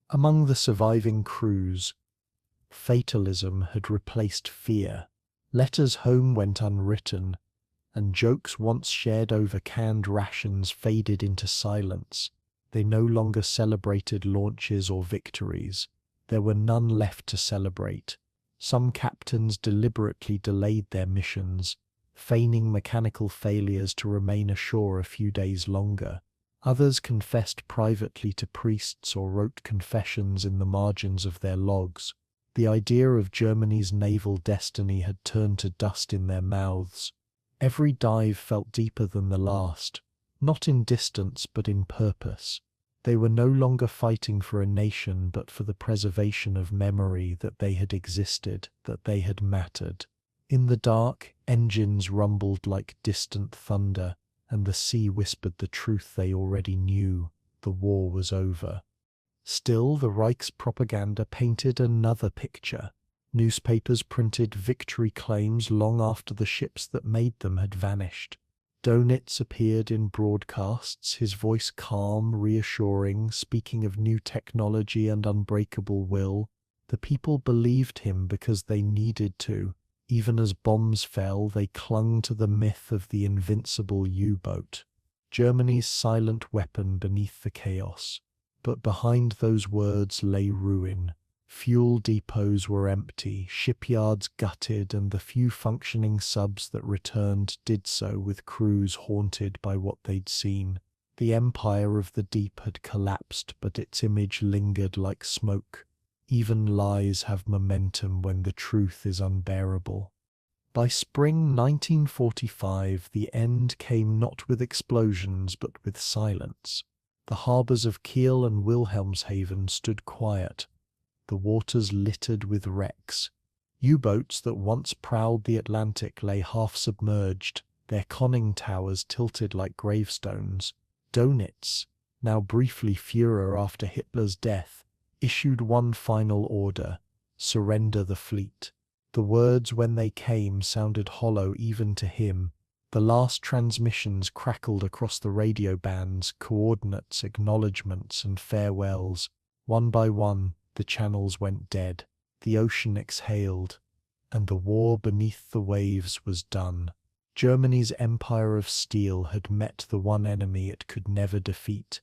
Among the surviving crews, fatalism had replaced fear. Letters home went unwritten, and jokes once shared over canned rations faded into silence. They no longer celebrated launches or victories. There were none left to celebrate. Some captains deliberately delayed their missions, feigning mechanical failures to remain ashore a few days longer. Others confessed privately to priests or wrote confessions in the margins of their logs. The idea of Germany's naval destiny had turned to dust in their mouths. Every dive felt deeper than the last, not in distance but in purpose. They were no longer fighting for a nation but for the preservation of memory that they had existed, that they had mattered. In the dark, engines rumbled like distant thunder, and the sea whispered the truth they already knew: the war was over. Still, the Reich's propaganda painted another picture. Newspapers printed victory claims long after the ships that made them had vanished. Dönitz appeared in broadcasts, his voice calm, reassuring, speaking of new technology and unbreakable will. The people believed him because they needed to. Even as bombs fell, they clung to the myth of the invincible U-boat, Germany's silent weapon beneath the chaos. But behind those words lay ruin. Fuel depots were empty, shipyards gutted, and the few functioning subs that returned did so with crews haunted by what they'd seen. The empire of the deep had collapsed, but its image lingered like smoke. Even lies have momentum when the truth is unbearable. By spring 1945, the end came not with explosions but with silence. The harbours of Kiel and Wilhelmshaven stood quiet, the waters littered with wrecks. U-boats that once prowled the Atlantic lay half-submerged, their conning towers tilted like gravestones. Dönitz, now briefly Führer after Hitler's death, issued one final order: surrender the fleet. The words, when they came, sounded hollow even to him. The last transmissions crackled across the radio bands, coordinates, acknowledgements, and farewells. One by one, the channels went dead. The ocean exhaled, and the war beneath the waves was done. Germany's empire of steel had met the one enemy it could never defeat.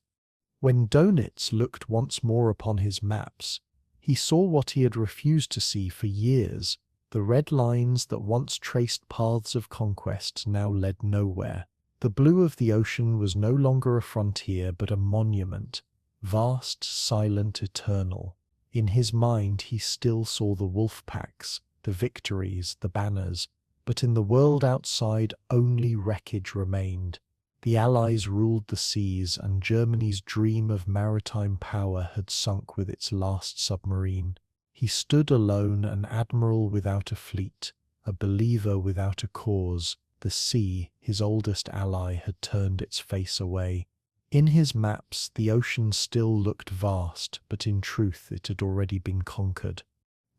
When Dönitz looked once more upon his maps, he saw what he had refused to see for years. The red lines that once traced paths of conquest now led nowhere. The blue of the ocean was no longer a frontier but a monument, vast, silent, eternal. In his mind he still saw the wolf packs, the victories, the banners, but in the world outside only wreckage remained. The Allies ruled the seas, and Germany's dream of maritime power had sunk with its last submarine. He stood alone, an admiral without a fleet, a believer without a cause. The sea, his oldest ally, had turned its face away. In his maps, the ocean still looked vast, but in truth it had already been conquered.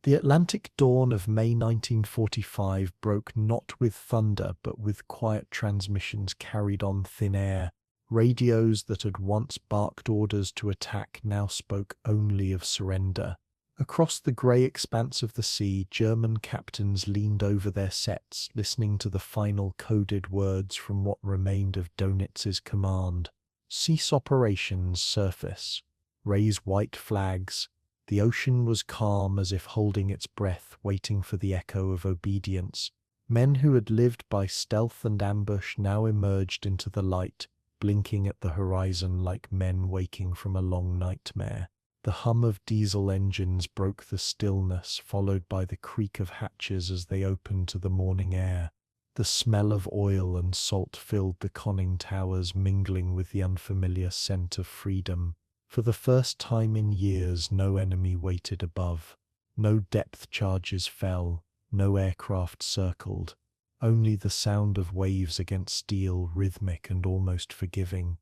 The Atlantic dawn of May 1945 broke not with thunder but with quiet transmissions carried on thin air. Radios that had once barked orders to attack now spoke only of surrender. Across the grey expanse of the sea, German captains leaned over their sets, listening to the final coded words from what remained of Dönitz's command. Cease operations, surface. Raise white flags. The ocean was calm, as if holding its breath, waiting for the echo of obedience. Men who had lived by stealth and ambush now emerged into the light, blinking at the horizon like men waking from a long nightmare. The hum of diesel engines broke the stillness, followed by the creak of hatches as they opened to the morning air. The smell of oil and salt filled the conning towers, mingling with the unfamiliar scent of freedom. For the first time in years, no enemy waited above. No depth charges fell, no aircraft circled. Only the sound of waves against steel, rhythmic and almost forgiving.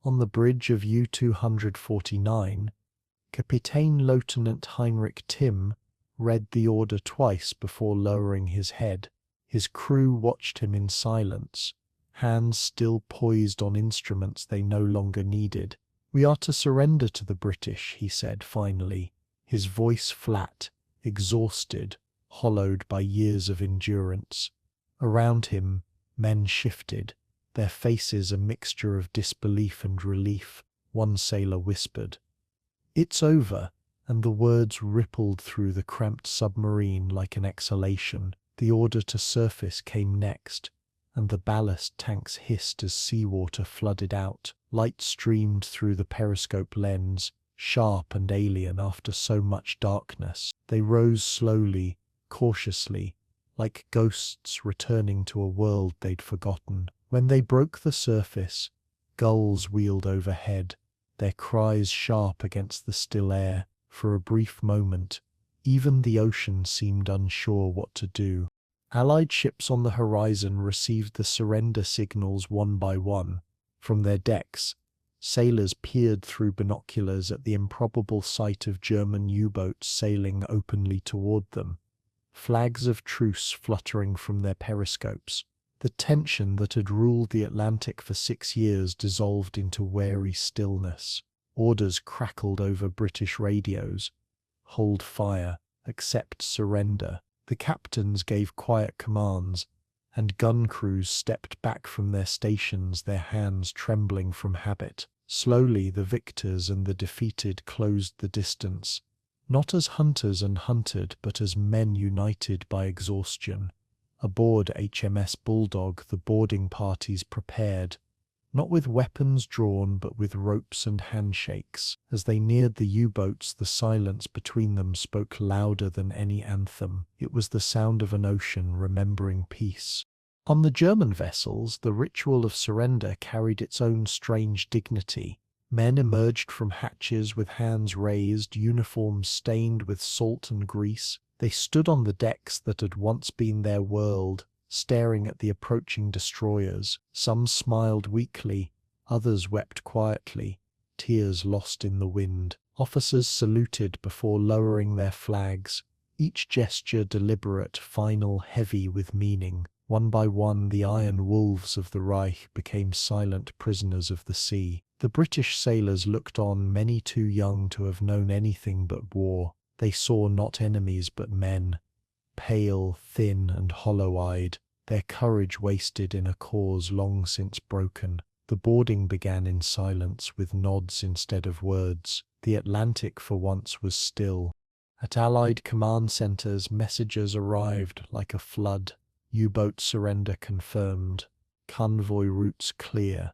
On the bridge of U-249, Kapitän-Lieutenant Heinrich Timm read the order twice before lowering his head. His crew watched him in silence, hands still poised on instruments they no longer needed. "We are to surrender to the British," he said finally, his voice flat, exhausted, hollowed by years of endurance. Around him, men shifted, their faces a mixture of disbelief and relief. One sailor whispered, "It's over," and the words rippled through the cramped submarine like an exhalation. The order to surface came next, and the ballast tanks hissed as seawater flooded out. Light streamed through the periscope lens, sharp and alien after so much darkness. They rose slowly, cautiously, like ghosts returning to a world they'd forgotten. When they broke the surface, gulls wheeled overhead, their cries sharp against the still air. For a brief moment, even the ocean seemed unsure what to do. Allied ships on the horizon received the surrender signals one by one. From their decks, sailors peered through binoculars at the improbable sight of German U-boats sailing openly toward them, flags of truce fluttering from their periscopes. The tension that had ruled the Atlantic for 6 years dissolved into wary stillness. Orders crackled over British radios. Hold fire, accept surrender. The captains gave quiet commands, and gun crews stepped back from their stations, their hands trembling from habit. Slowly the victors and the defeated closed the distance, not as hunters and hunted, but as men united by exhaustion. Aboard HMS Bulldog, the boarding parties prepared, not with weapons drawn, but with ropes and handshakes. As they neared the U-boats, the silence between them spoke louder than any anthem. It was the sound of an ocean remembering peace. On the German vessels, the ritual of surrender carried its own strange dignity. Men emerged from hatches with hands raised, uniforms stained with salt and grease. They stood on the decks that had once been their world, staring at the approaching destroyers. Some smiled weakly, others wept quietly, tears lost in the wind. Officers saluted before lowering their flags, each gesture deliberate, final, heavy with meaning. One by one, the iron wolves of the Reich became silent prisoners of the sea. The British sailors looked on, many too young to have known anything but war. They saw not enemies but men, pale, thin, and hollow-eyed, their courage wasted in a cause long since broken. The boarding began in silence, with nods instead of words. The Atlantic for once was still. At Allied command centers, messages arrived like a flood. U-boat surrender confirmed. Convoy routes clear.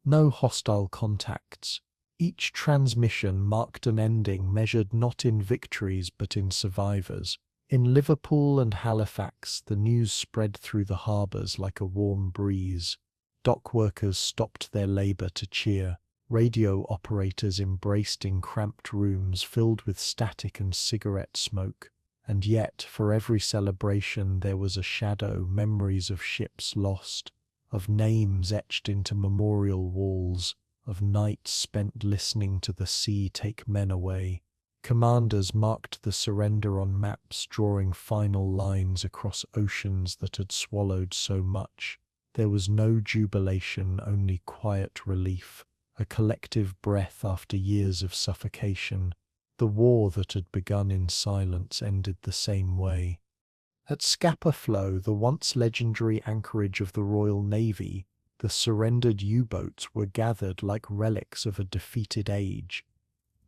No hostile contacts. Each transmission marked an ending measured not in victories but in survivors. In Liverpool and Halifax, the news spread through the harbours like a warm breeze. Dock workers stopped their labour to cheer. Radio operators embraced in cramped rooms filled with static and cigarette smoke. And yet, for every celebration there was a shadow, memories of ships lost, of names etched into memorial walls, of nights spent listening to the sea take men away. Commanders marked the surrender on maps, drawing final lines across oceans that had swallowed so much. There was no jubilation, only quiet relief, a collective breath after years of suffocation. The war that had begun in silence ended the same way. At Scapa Flow, the once legendary anchorage of the Royal Navy, the surrendered U-boats were gathered like relics of a defeated age.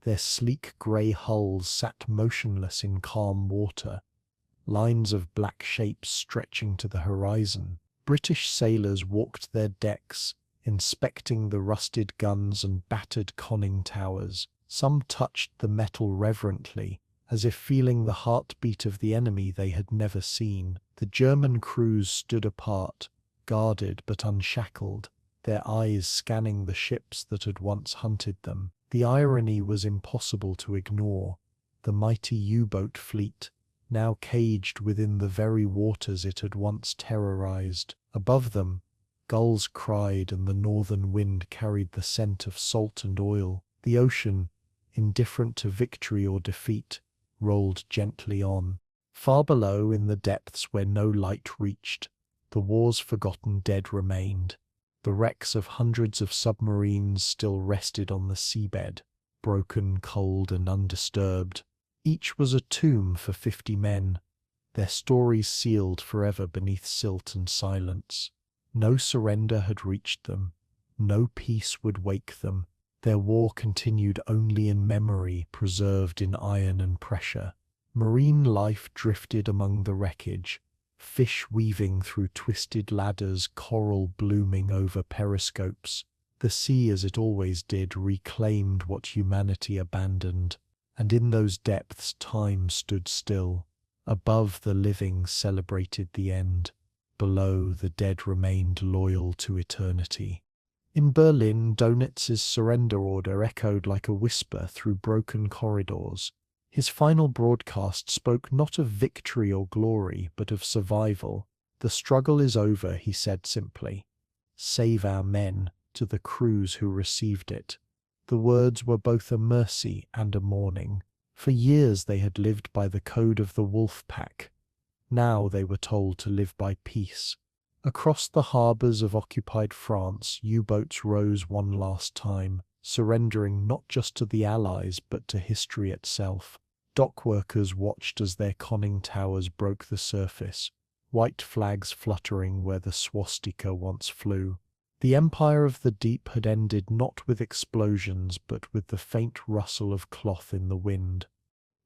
Their sleek grey hulls sat motionless in calm water, lines of black shapes stretching to the horizon. British sailors walked their decks, inspecting the rusted guns and battered conning towers. Some touched the metal reverently, as if feeling the heartbeat of the enemy they had never seen. The German crews stood apart, guarded but unshackled, their eyes scanning the ships that had once hunted them. The irony was impossible to ignore. The mighty U-boat fleet, now caged within the very waters it had once terrorized. Above them, gulls cried and the northern wind carried the scent of salt and oil. The ocean, indifferent to victory or defeat, rolled gently on. Far below, in the depths where no light reached, the war's forgotten dead remained. The wrecks of hundreds of submarines still rested on the seabed, broken, cold, and undisturbed. Each was a tomb for 50 men, their stories sealed forever beneath silt and silence. No surrender had reached them, no peace would wake them. Their war continued only in memory, preserved in iron and pressure. Marine life drifted among the wreckage, fish weaving through twisted ladders, coral blooming over periscopes. The sea, as it always did, reclaimed what humanity abandoned, and in those depths time stood still. Above, the living celebrated the end. Below, the dead remained loyal to eternity. In Berlin, Dönitz's surrender order echoed like a whisper through broken corridors. His final broadcast spoke not of victory or glory, but of survival. "The struggle is over," he said simply. "Save our men," to the crews who received it. The words were both a mercy and a warning. For years they had lived by the code of the wolf pack. Now they were told to live by peace. Across the harbours of occupied France, U-boats rose one last time, surrendering not just to the Allies but to history itself. Dockworkers watched as their conning towers broke the surface, white flags fluttering where the swastika once flew. The empire of the deep had ended not with explosions but with the faint rustle of cloth in the wind.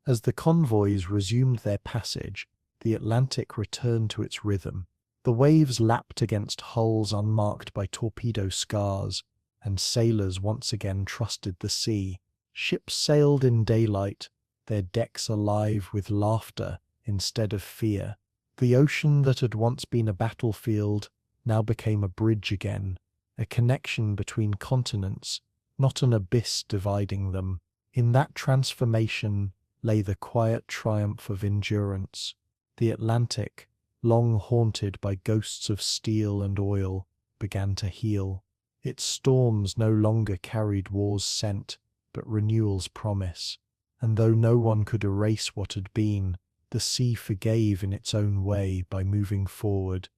As the convoys resumed their passage, the Atlantic returned to its rhythm. The waves lapped against hulls unmarked by torpedo scars, and sailors once again trusted the sea. Ships sailed in daylight, their decks alive with laughter instead of fear. The ocean that had once been a battlefield now became a bridge again, a connection between continents, not an abyss dividing them. In that transformation lay the quiet triumph of endurance. The Atlantic, long haunted by ghosts of steel and oil, began to heal. Its storms no longer carried war's scent, but renewal's promise. And though no one could erase what had been, the sea forgave in its own way by moving forward.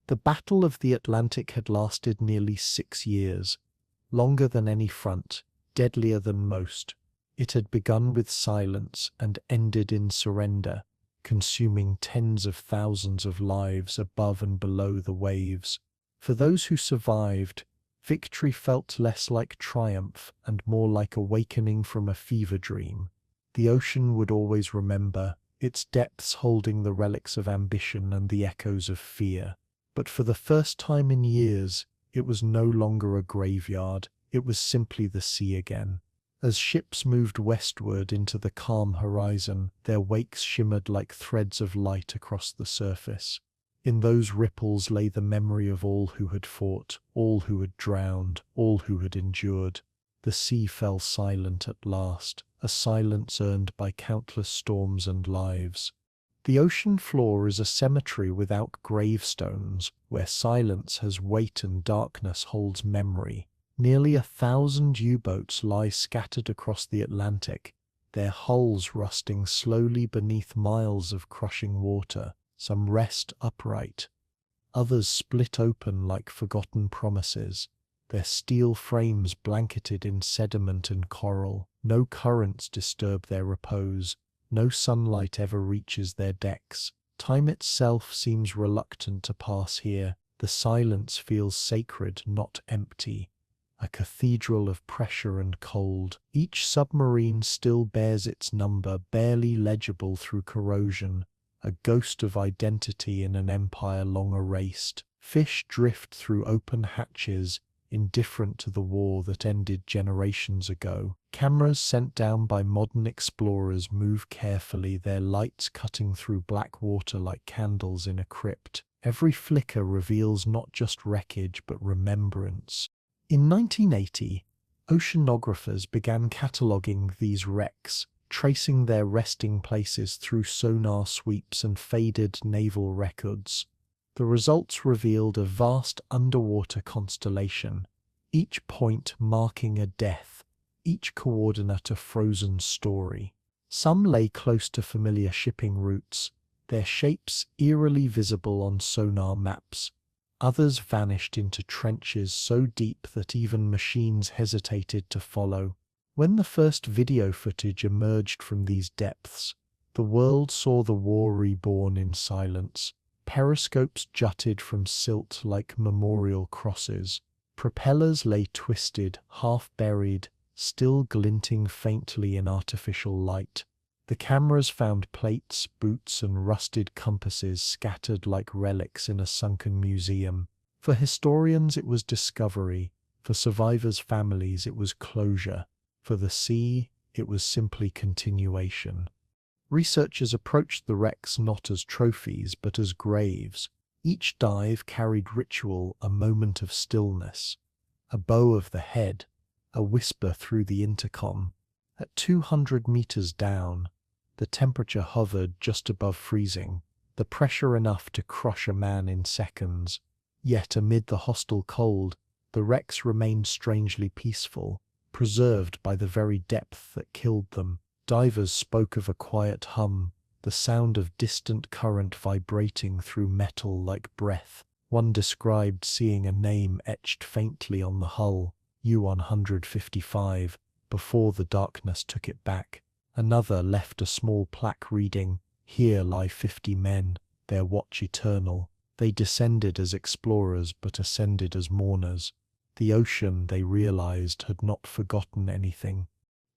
The Battle of the Atlantic had lasted nearly 6 years, longer than any front, deadlier than most. It had begun with silence and ended in surrender, consuming tens of thousands of lives above and below the waves. For those who survived, victory felt less like triumph and more like awakening from a fever dream. The ocean would always remember, its depths holding the relics of ambition and the echoes of fear. But for the first time in years, it was no longer a graveyard, it was simply the sea again. As ships moved westward into the calm horizon, their wakes shimmered like threads of light across the surface. In those ripples lay the memory of all who had fought, all who had drowned, all who had endured. The sea fell silent at last, a silence earned by countless storms and lives. The ocean floor is a cemetery without gravestones, where silence has weight and darkness holds memory. Nearly 1,000 U-boats lie scattered across the Atlantic, their hulls rusting slowly beneath miles of crushing water. Some rest upright, others split open like forgotten promises, their steel frames blanketed in sediment and coral. No currents disturb their repose. No sunlight ever reaches their decks. Time itself seems reluctant to pass here. The silence feels sacred, not empty. A cathedral of pressure and cold. Each submarine still bears its number, barely legible through corrosion. A ghost of identity in an empire long erased. Fish drift through open hatches, indifferent to the war that ended generations ago. Cameras sent down by modern explorers move carefully, their lights cutting through black water like candles in a crypt. Every flicker reveals not just wreckage but remembrance. In 1980, oceanographers began cataloguing these wrecks, tracing their resting places through sonar sweeps and faded naval records. The results revealed a vast underwater constellation, each point marking a death, each coordinate a frozen story. Some lay close to familiar shipping routes, their shapes eerily visible on sonar maps. Others vanished into trenches so deep that even machines hesitated to follow. When the first video footage emerged from these depths, the world saw the war reborn in silence. Periscopes jutted from silt like memorial crosses. Propellers lay twisted, half-buried, still glinting faintly in artificial light. The cameras found plates, boots, and rusted compasses scattered like relics in a sunken museum. For historians it was discovery, for survivors' families it was closure, for the sea it was simply continuation. Researchers approached the wrecks not as trophies but as graves. Each dive carried ritual, a moment of stillness, a bow of the head, a whisper through the intercom. At 200 meters down, the temperature hovered just above freezing, the pressure enough to crush a man in seconds. Yet amid the hostile cold, the wrecks remained strangely peaceful, preserved by the very depth that killed them. Divers spoke of a quiet hum, the sound of distant current vibrating through metal like breath. One described seeing a name etched faintly on the hull, U-155, before the darkness took it back. Another left a small plaque reading, "Here lie 50 men, their watch eternal." They descended as explorers but ascended as mourners. The ocean, they realized, had not forgotten anything.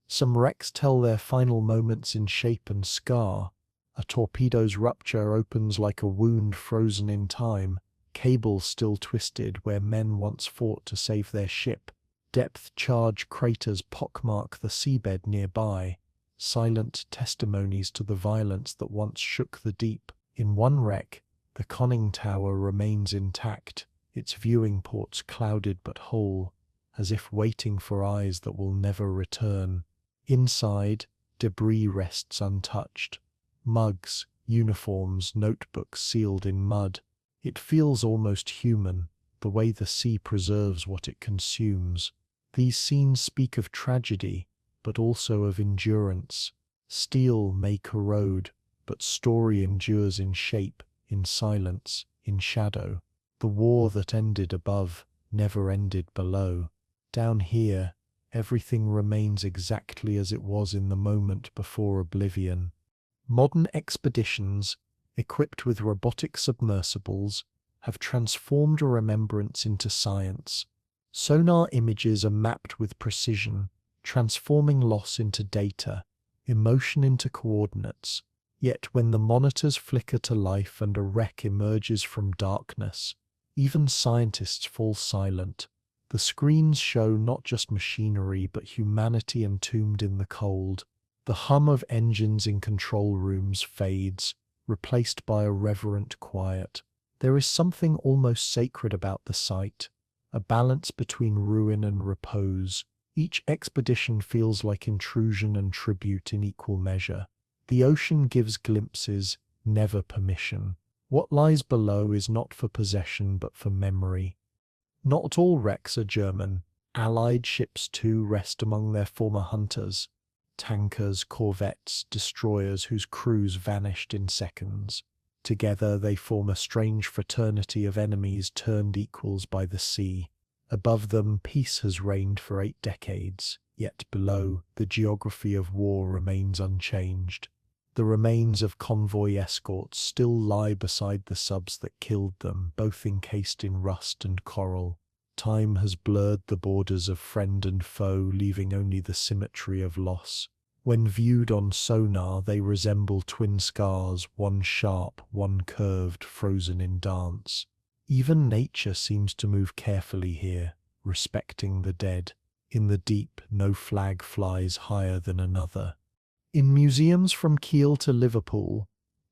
Some wrecks tell their final moments in shape and scar. A torpedo's rupture opens like a wound frozen in time, cables still twisted where men once fought to save their ship. Depth-charge craters pockmark the seabed nearby, silent testimonies to the violence that once shook the deep. In one wreck, the conning tower remains intact, its viewing ports clouded but whole, as if waiting for eyes that will never return. Inside, debris rests untouched. Mugs, uniforms, notebooks sealed in mud. It feels almost human, the way the sea preserves what it consumes. These scenes speak of tragedy, but also of endurance. Steel may corrode, but story endures in shape, in silence, in shadow. The war that ended above never ended below. Down here, everything remains exactly as it was in the moment before oblivion. Modern expeditions, equipped with robotic submersibles, have transformed a remembrance into science. Sonar images are mapped with precision, transforming loss into data, emotion into coordinates. Yet when the monitors flicker to life and a wreck emerges from darkness, even scientists fall silent. The screens show not just machinery but humanity entombed in the cold. The hum of engines in control rooms fades, replaced by a reverent quiet. There is something almost sacred about the sight, a balance between ruin and repose. Each expedition feels like intrusion and tribute in equal measure. The ocean gives glimpses, never permission. What lies below is not for possession but for memory. Not all wrecks are German. Allied ships too rest among their former hunters. Tankers, corvettes, destroyers whose crews vanished in seconds. Together they form a strange fraternity of enemies turned equals by the sea. Above them peace has reigned for 8 decades. Yet below, the geography of war remains unchanged. The remains of convoy escorts still lie beside the subs that killed them, both encased in rust and coral. Time has blurred the borders of friend and foe, leaving only the symmetry of loss. When viewed on sonar, they resemble twin scars, one sharp, one curved, frozen in dance. Even nature seems to move carefully here, respecting the dead. In the deep, no flag flies higher than another. In museums from Kiel to Liverpool,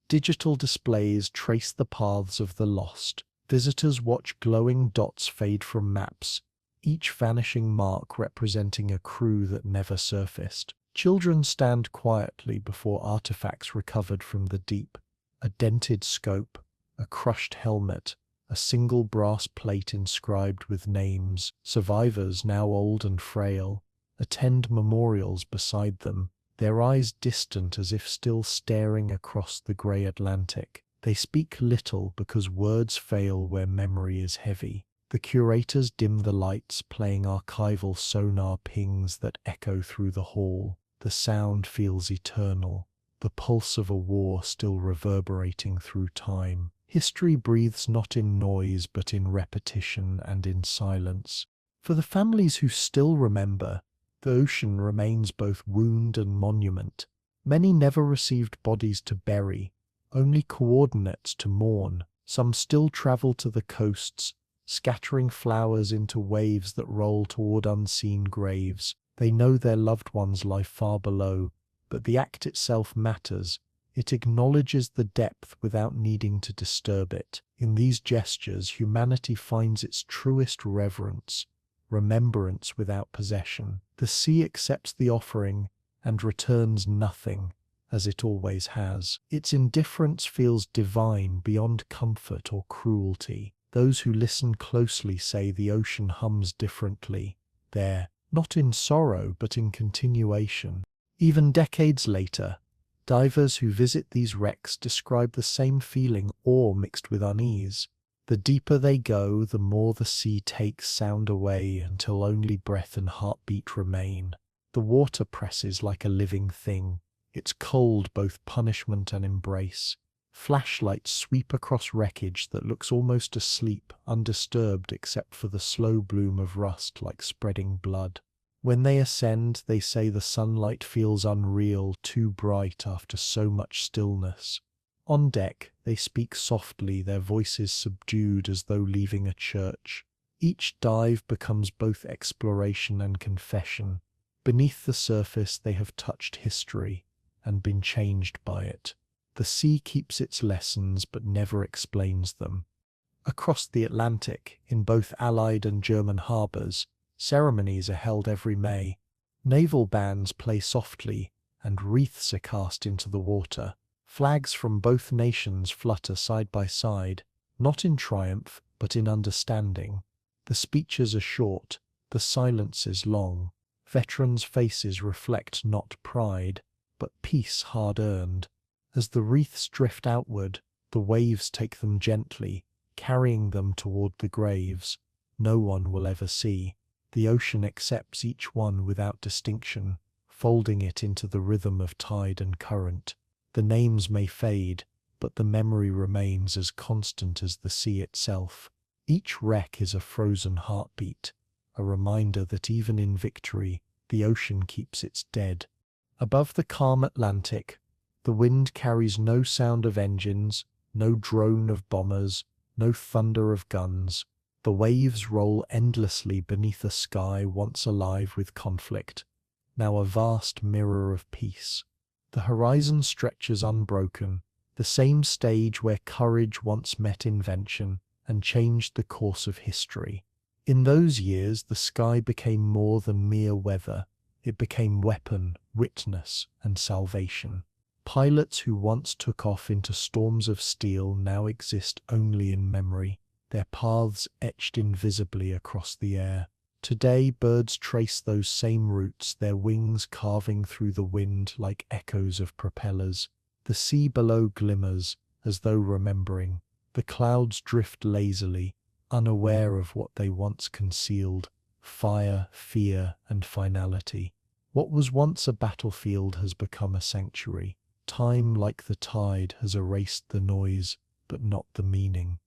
digital displays trace the paths of the lost. Visitors watch glowing dots fade from maps, each vanishing mark representing a crew that never surfaced. Children stand quietly before artifacts recovered from the deep. A dented scope, a crushed helmet, a single brass plate inscribed with names. Survivors, now old and frail, attend memorials beside them, their eyes distant as if still staring across the grey Atlantic. They speak little because words fail where memory is heavy. The curators dim the lights, playing archival sonar pings that echo through the hall. The sound feels eternal, the pulse of a war still reverberating through time. History breathes not in noise but in repetition and in silence. For the families who still remember, the ocean remains both wound and monument. Many never received bodies to bury, only coordinates to mourn. Some still travel to the coasts, scattering flowers into waves that roll toward unseen graves. They know their loved ones lie far below, but the act itself matters. It acknowledges the depth without needing to disturb it. In these gestures, humanity finds its truest reverence, remembrance without possession. The sea accepts the offering and returns nothing, as it always has. Its indifference feels divine beyond comfort or cruelty. Those who listen closely say the ocean hums differently there, not in sorrow but in continuation. Even decades later, divers who visit these wrecks describe the same feeling, awe mixed with unease. The deeper they go, the more the sea takes sound away until only breath and heartbeat remain. The water presses like a living thing, its cold both punishment and embrace. Flashlights sweep across wreckage that looks almost asleep, undisturbed except for the slow bloom of rust like spreading blood. When they ascend, they say the sunlight feels unreal, too bright after so much stillness. On deck, they speak softly, their voices subdued as though leaving a church. Each dive becomes both exploration and confession. Beneath the surface, they have touched history and been changed by it. The sea keeps its lessons but never explains them. Across the Atlantic, in both Allied and German harbours, ceremonies are held every May. Naval bands play softly, and wreaths are cast into the water. Flags from both nations flutter side by side, not in triumph, but in understanding. The speeches are short, the silences long. Veterans' faces reflect not pride, but peace hard-earned. As the wreaths drift outward, the waves take them gently, carrying them toward the graves no one will ever see. The ocean accepts each one without distinction, folding it into the rhythm of tide and current. The names may fade, but the memory remains as constant as the sea itself. Each wreck is a frozen heartbeat, a reminder that even in victory, the ocean keeps its dead. Above the calm Atlantic, the wind carries no sound of engines, no drone of bombers, no thunder of guns. The waves roll endlessly beneath a sky once alive with conflict, now a vast mirror of peace. The horizon stretches unbroken, the same stage where courage once met invention and changed the course of history. In those years, the sky became more than mere weather. It became weapon, witness, and salvation. Pilots who once took off into storms of steel now exist only in memory, their paths etched invisibly across the air. Today, birds trace those same routes, their wings carving through the wind like echoes of propellers. The sea below glimmers, as though remembering. The clouds drift lazily, unaware of what they once concealed. fire, fear, and finality. What was once a battlefield has become a sanctuary. Time, like the tide, has erased the noise, but not the meaning.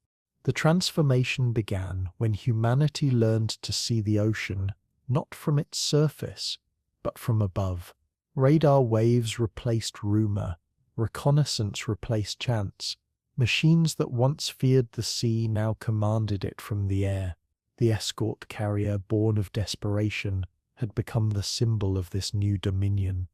The transformation began when humanity learned to see the ocean not from its surface, but from above. Radar waves replaced rumor, reconnaissance replaced chance. Machines that once feared the sea now commanded it from the air. The escort carrier, born of desperation, had become the symbol of this new dominion.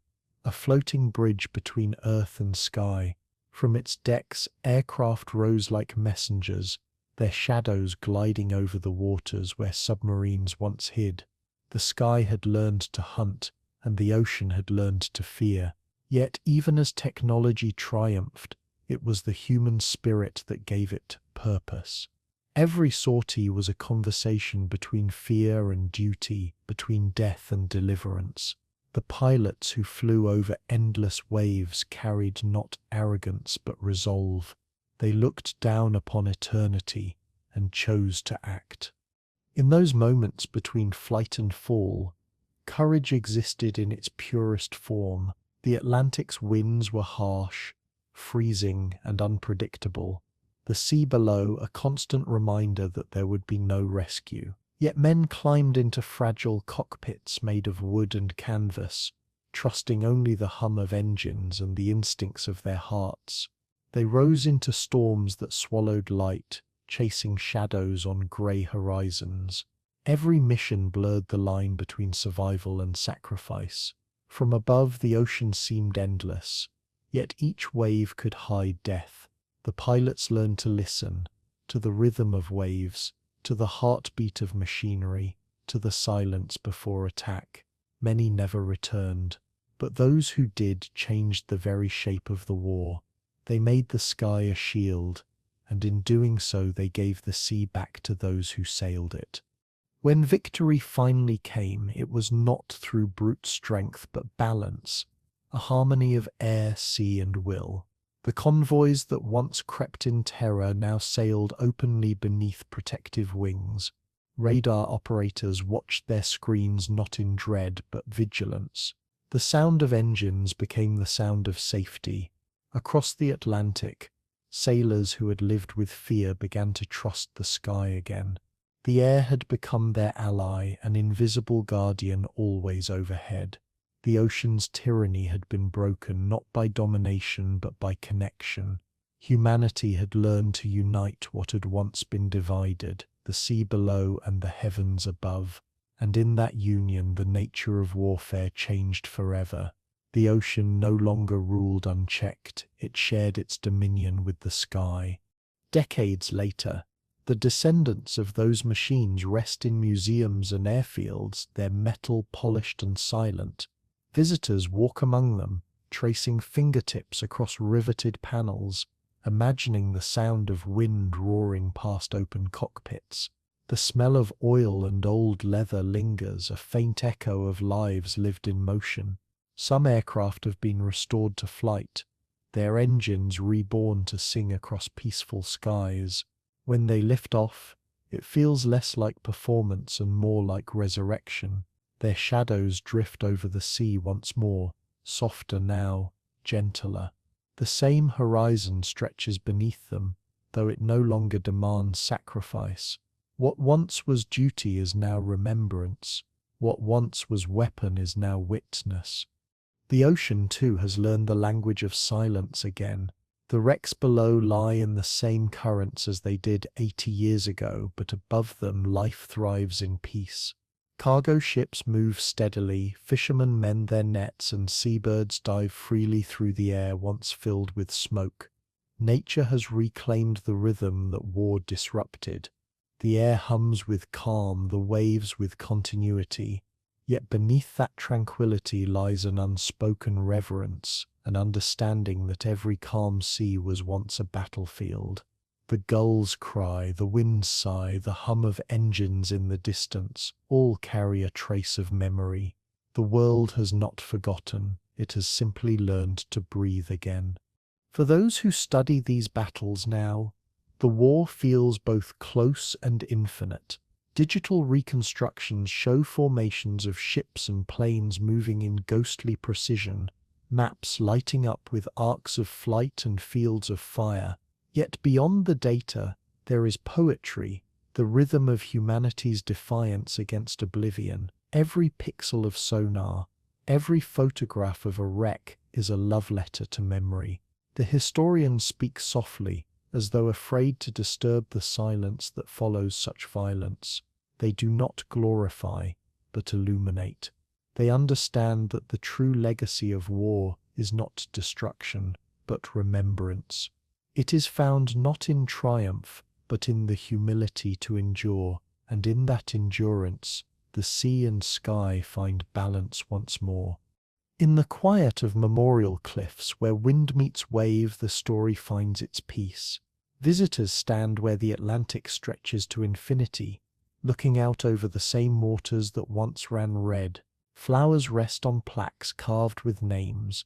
A floating bridge between earth and sky. From its decks, aircraft rose like messengers, their shadows gliding over the waters where submarines once hid. The sky had learned to hunt, and the ocean had learned to fear. Yet even as technology triumphed, it was the human spirit that gave it purpose. Every sortie was a conversation between fear and duty, between death and deliverance. The pilots who flew over endless waves carried not arrogance but resolve. They looked down upon eternity and chose to act. In those moments between flight and fall, courage existed in its purest form. The Atlantic's winds were harsh, freezing, and unpredictable. The sea below, a constant reminder that there would be no rescue. Yet men climbed into fragile cockpits made of wood and canvas, trusting only the hum of engines and the instincts of their hearts. They rose into storms that swallowed light, chasing shadows on grey horizons. Every mission blurred the line between survival and sacrifice. From above, the ocean seemed endless, yet each wave could hide death. The pilots learned to listen, to the rhythm of waves, to the heartbeat of machinery, to the silence before attack. Many never returned, but those who did changed the very shape of the war. They made the sky a shield, and in doing so they gave the sea back to those who sailed it. When victory finally came, it was not through brute strength but balance, a harmony of air, sea, and will. The convoys that once crept in terror now sailed openly beneath protective wings. Radar operators watched their screens not in dread but vigilance. The sound of engines became the sound of safety. Across the Atlantic, sailors who had lived with fear began to trust the sky again. The air had become their ally, an invisible guardian always overhead. The ocean's tyranny had been broken not by domination but by connection. Humanity had learned to unite what had once been divided, the sea below and the heavens above, and in that union the nature of warfare changed forever. The ocean no longer ruled unchecked, it shared its dominion with the sky. Decades later, the descendants of those machines rest in museums and airfields, their metal polished and silent. Visitors walk among them, tracing fingertips across riveted panels, imagining the sound of wind roaring past open cockpits. The smell of oil and old leather lingers, a faint echo of lives lived in motion. Some aircraft have been restored to flight, their engines reborn to sing across peaceful skies. When they lift off, it feels less like performance and more like resurrection. Their shadows drift over the sea once more, softer now, gentler. The same horizon stretches beneath them, though it no longer demands sacrifice. What once was duty is now remembrance. What once was weapon is now witness. The ocean, too, has learned the language of silence again. The wrecks below lie in the same currents as they did 80 years ago, but above them life thrives in peace. Cargo ships move steadily, fishermen mend their nets, and seabirds dive freely through the air once filled with smoke. Nature has reclaimed the rhythm that war disrupted. The air hums with calm, the waves with continuity. Yet beneath that tranquility lies an unspoken reverence, an understanding that every calm sea was once a battlefield. The gulls cry, the winds sigh, the hum of engines in the distance, all carry a trace of memory. The world has not forgotten, it has simply learned to breathe again. For those who study these battles now, the war feels both close and infinite. Digital reconstructions show formations of ships and planes moving in ghostly precision, maps lighting up with arcs of flight and fields of fire. Yet beyond the data, there is poetry, the rhythm of humanity's defiance against oblivion. Every pixel of sonar, every photograph of a wreck is a love letter to memory. The historians speak softly, as though afraid to disturb the silence that follows such violence. They do not glorify, but illuminate. They understand that the true legacy of war is not destruction, but remembrance. It is found not in triumph, but in the humility to endure, and in that endurance, the sea and sky find balance once more. In the quiet of memorial cliffs where wind meets wave, the story finds its peace. Visitors stand where the Atlantic stretches to infinity, looking out over the same waters that once ran red. Flowers rest on plaques carved with names.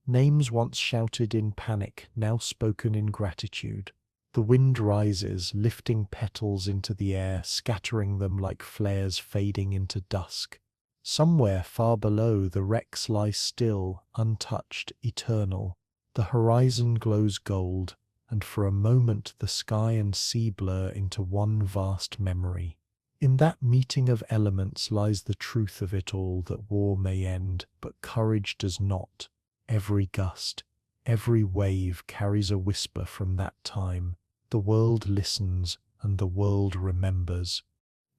Names once shouted in panic, now spoken in gratitude. The wind rises, lifting petals into the air, scattering them like flares fading into dusk. Somewhere far below, the wrecks lie still, untouched, eternal. The horizon glows gold, and for a moment the sky and sea blur into one vast memory. In that meeting of elements lies the truth of it all, that war may end, but courage does not. Every gust, every wave carries a whisper from that time. The world listens, and the world remembers.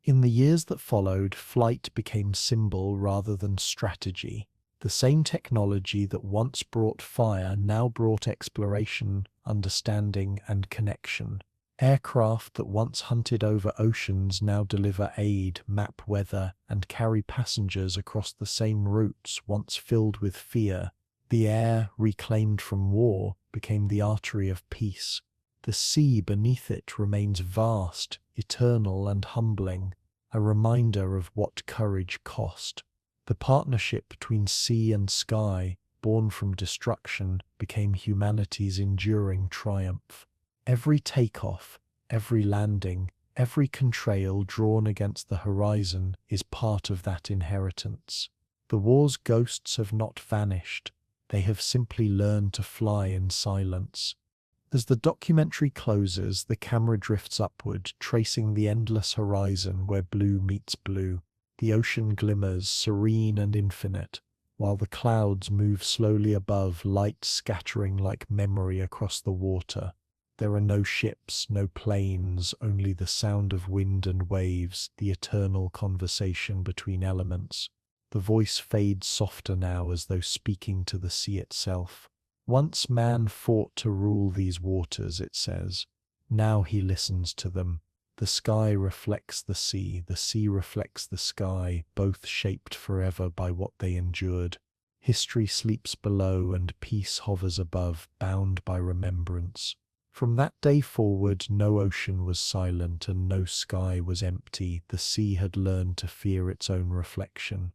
In the years that followed, flight became symbol rather than strategy. The same technology that once brought fire now brought exploration, understanding, and connection. Aircraft that once hunted over oceans now deliver aid, map weather, and carry passengers across the same routes once filled with fear. The air, reclaimed from war, became the artery of peace. The sea beneath it remains vast, eternal, and humbling, a reminder of what courage cost. The partnership between sea and sky, born from destruction, became humanity's enduring triumph. Every takeoff, every landing, every contrail drawn against the horizon is part of that inheritance. The war's ghosts have not vanished, they have simply learned to fly in silence. As the documentary closes, the camera drifts upward, tracing the endless horizon where blue meets blue. The ocean glimmers, serene and infinite, while the clouds move slowly above, light scattering like memory across the water. There are no ships, no planes, only the sound of wind and waves, the eternal conversation between elements. The voice fades softer now, as though speaking to the sea itself. Once man fought to rule these waters, it says. Now he listens to them. The sky reflects the sea reflects the sky, both shaped forever by what they endured. History sleeps below and peace hovers above, bound by remembrance. From that day forward, no ocean was silent and no sky was empty. The sea had learned to fear its own reflection.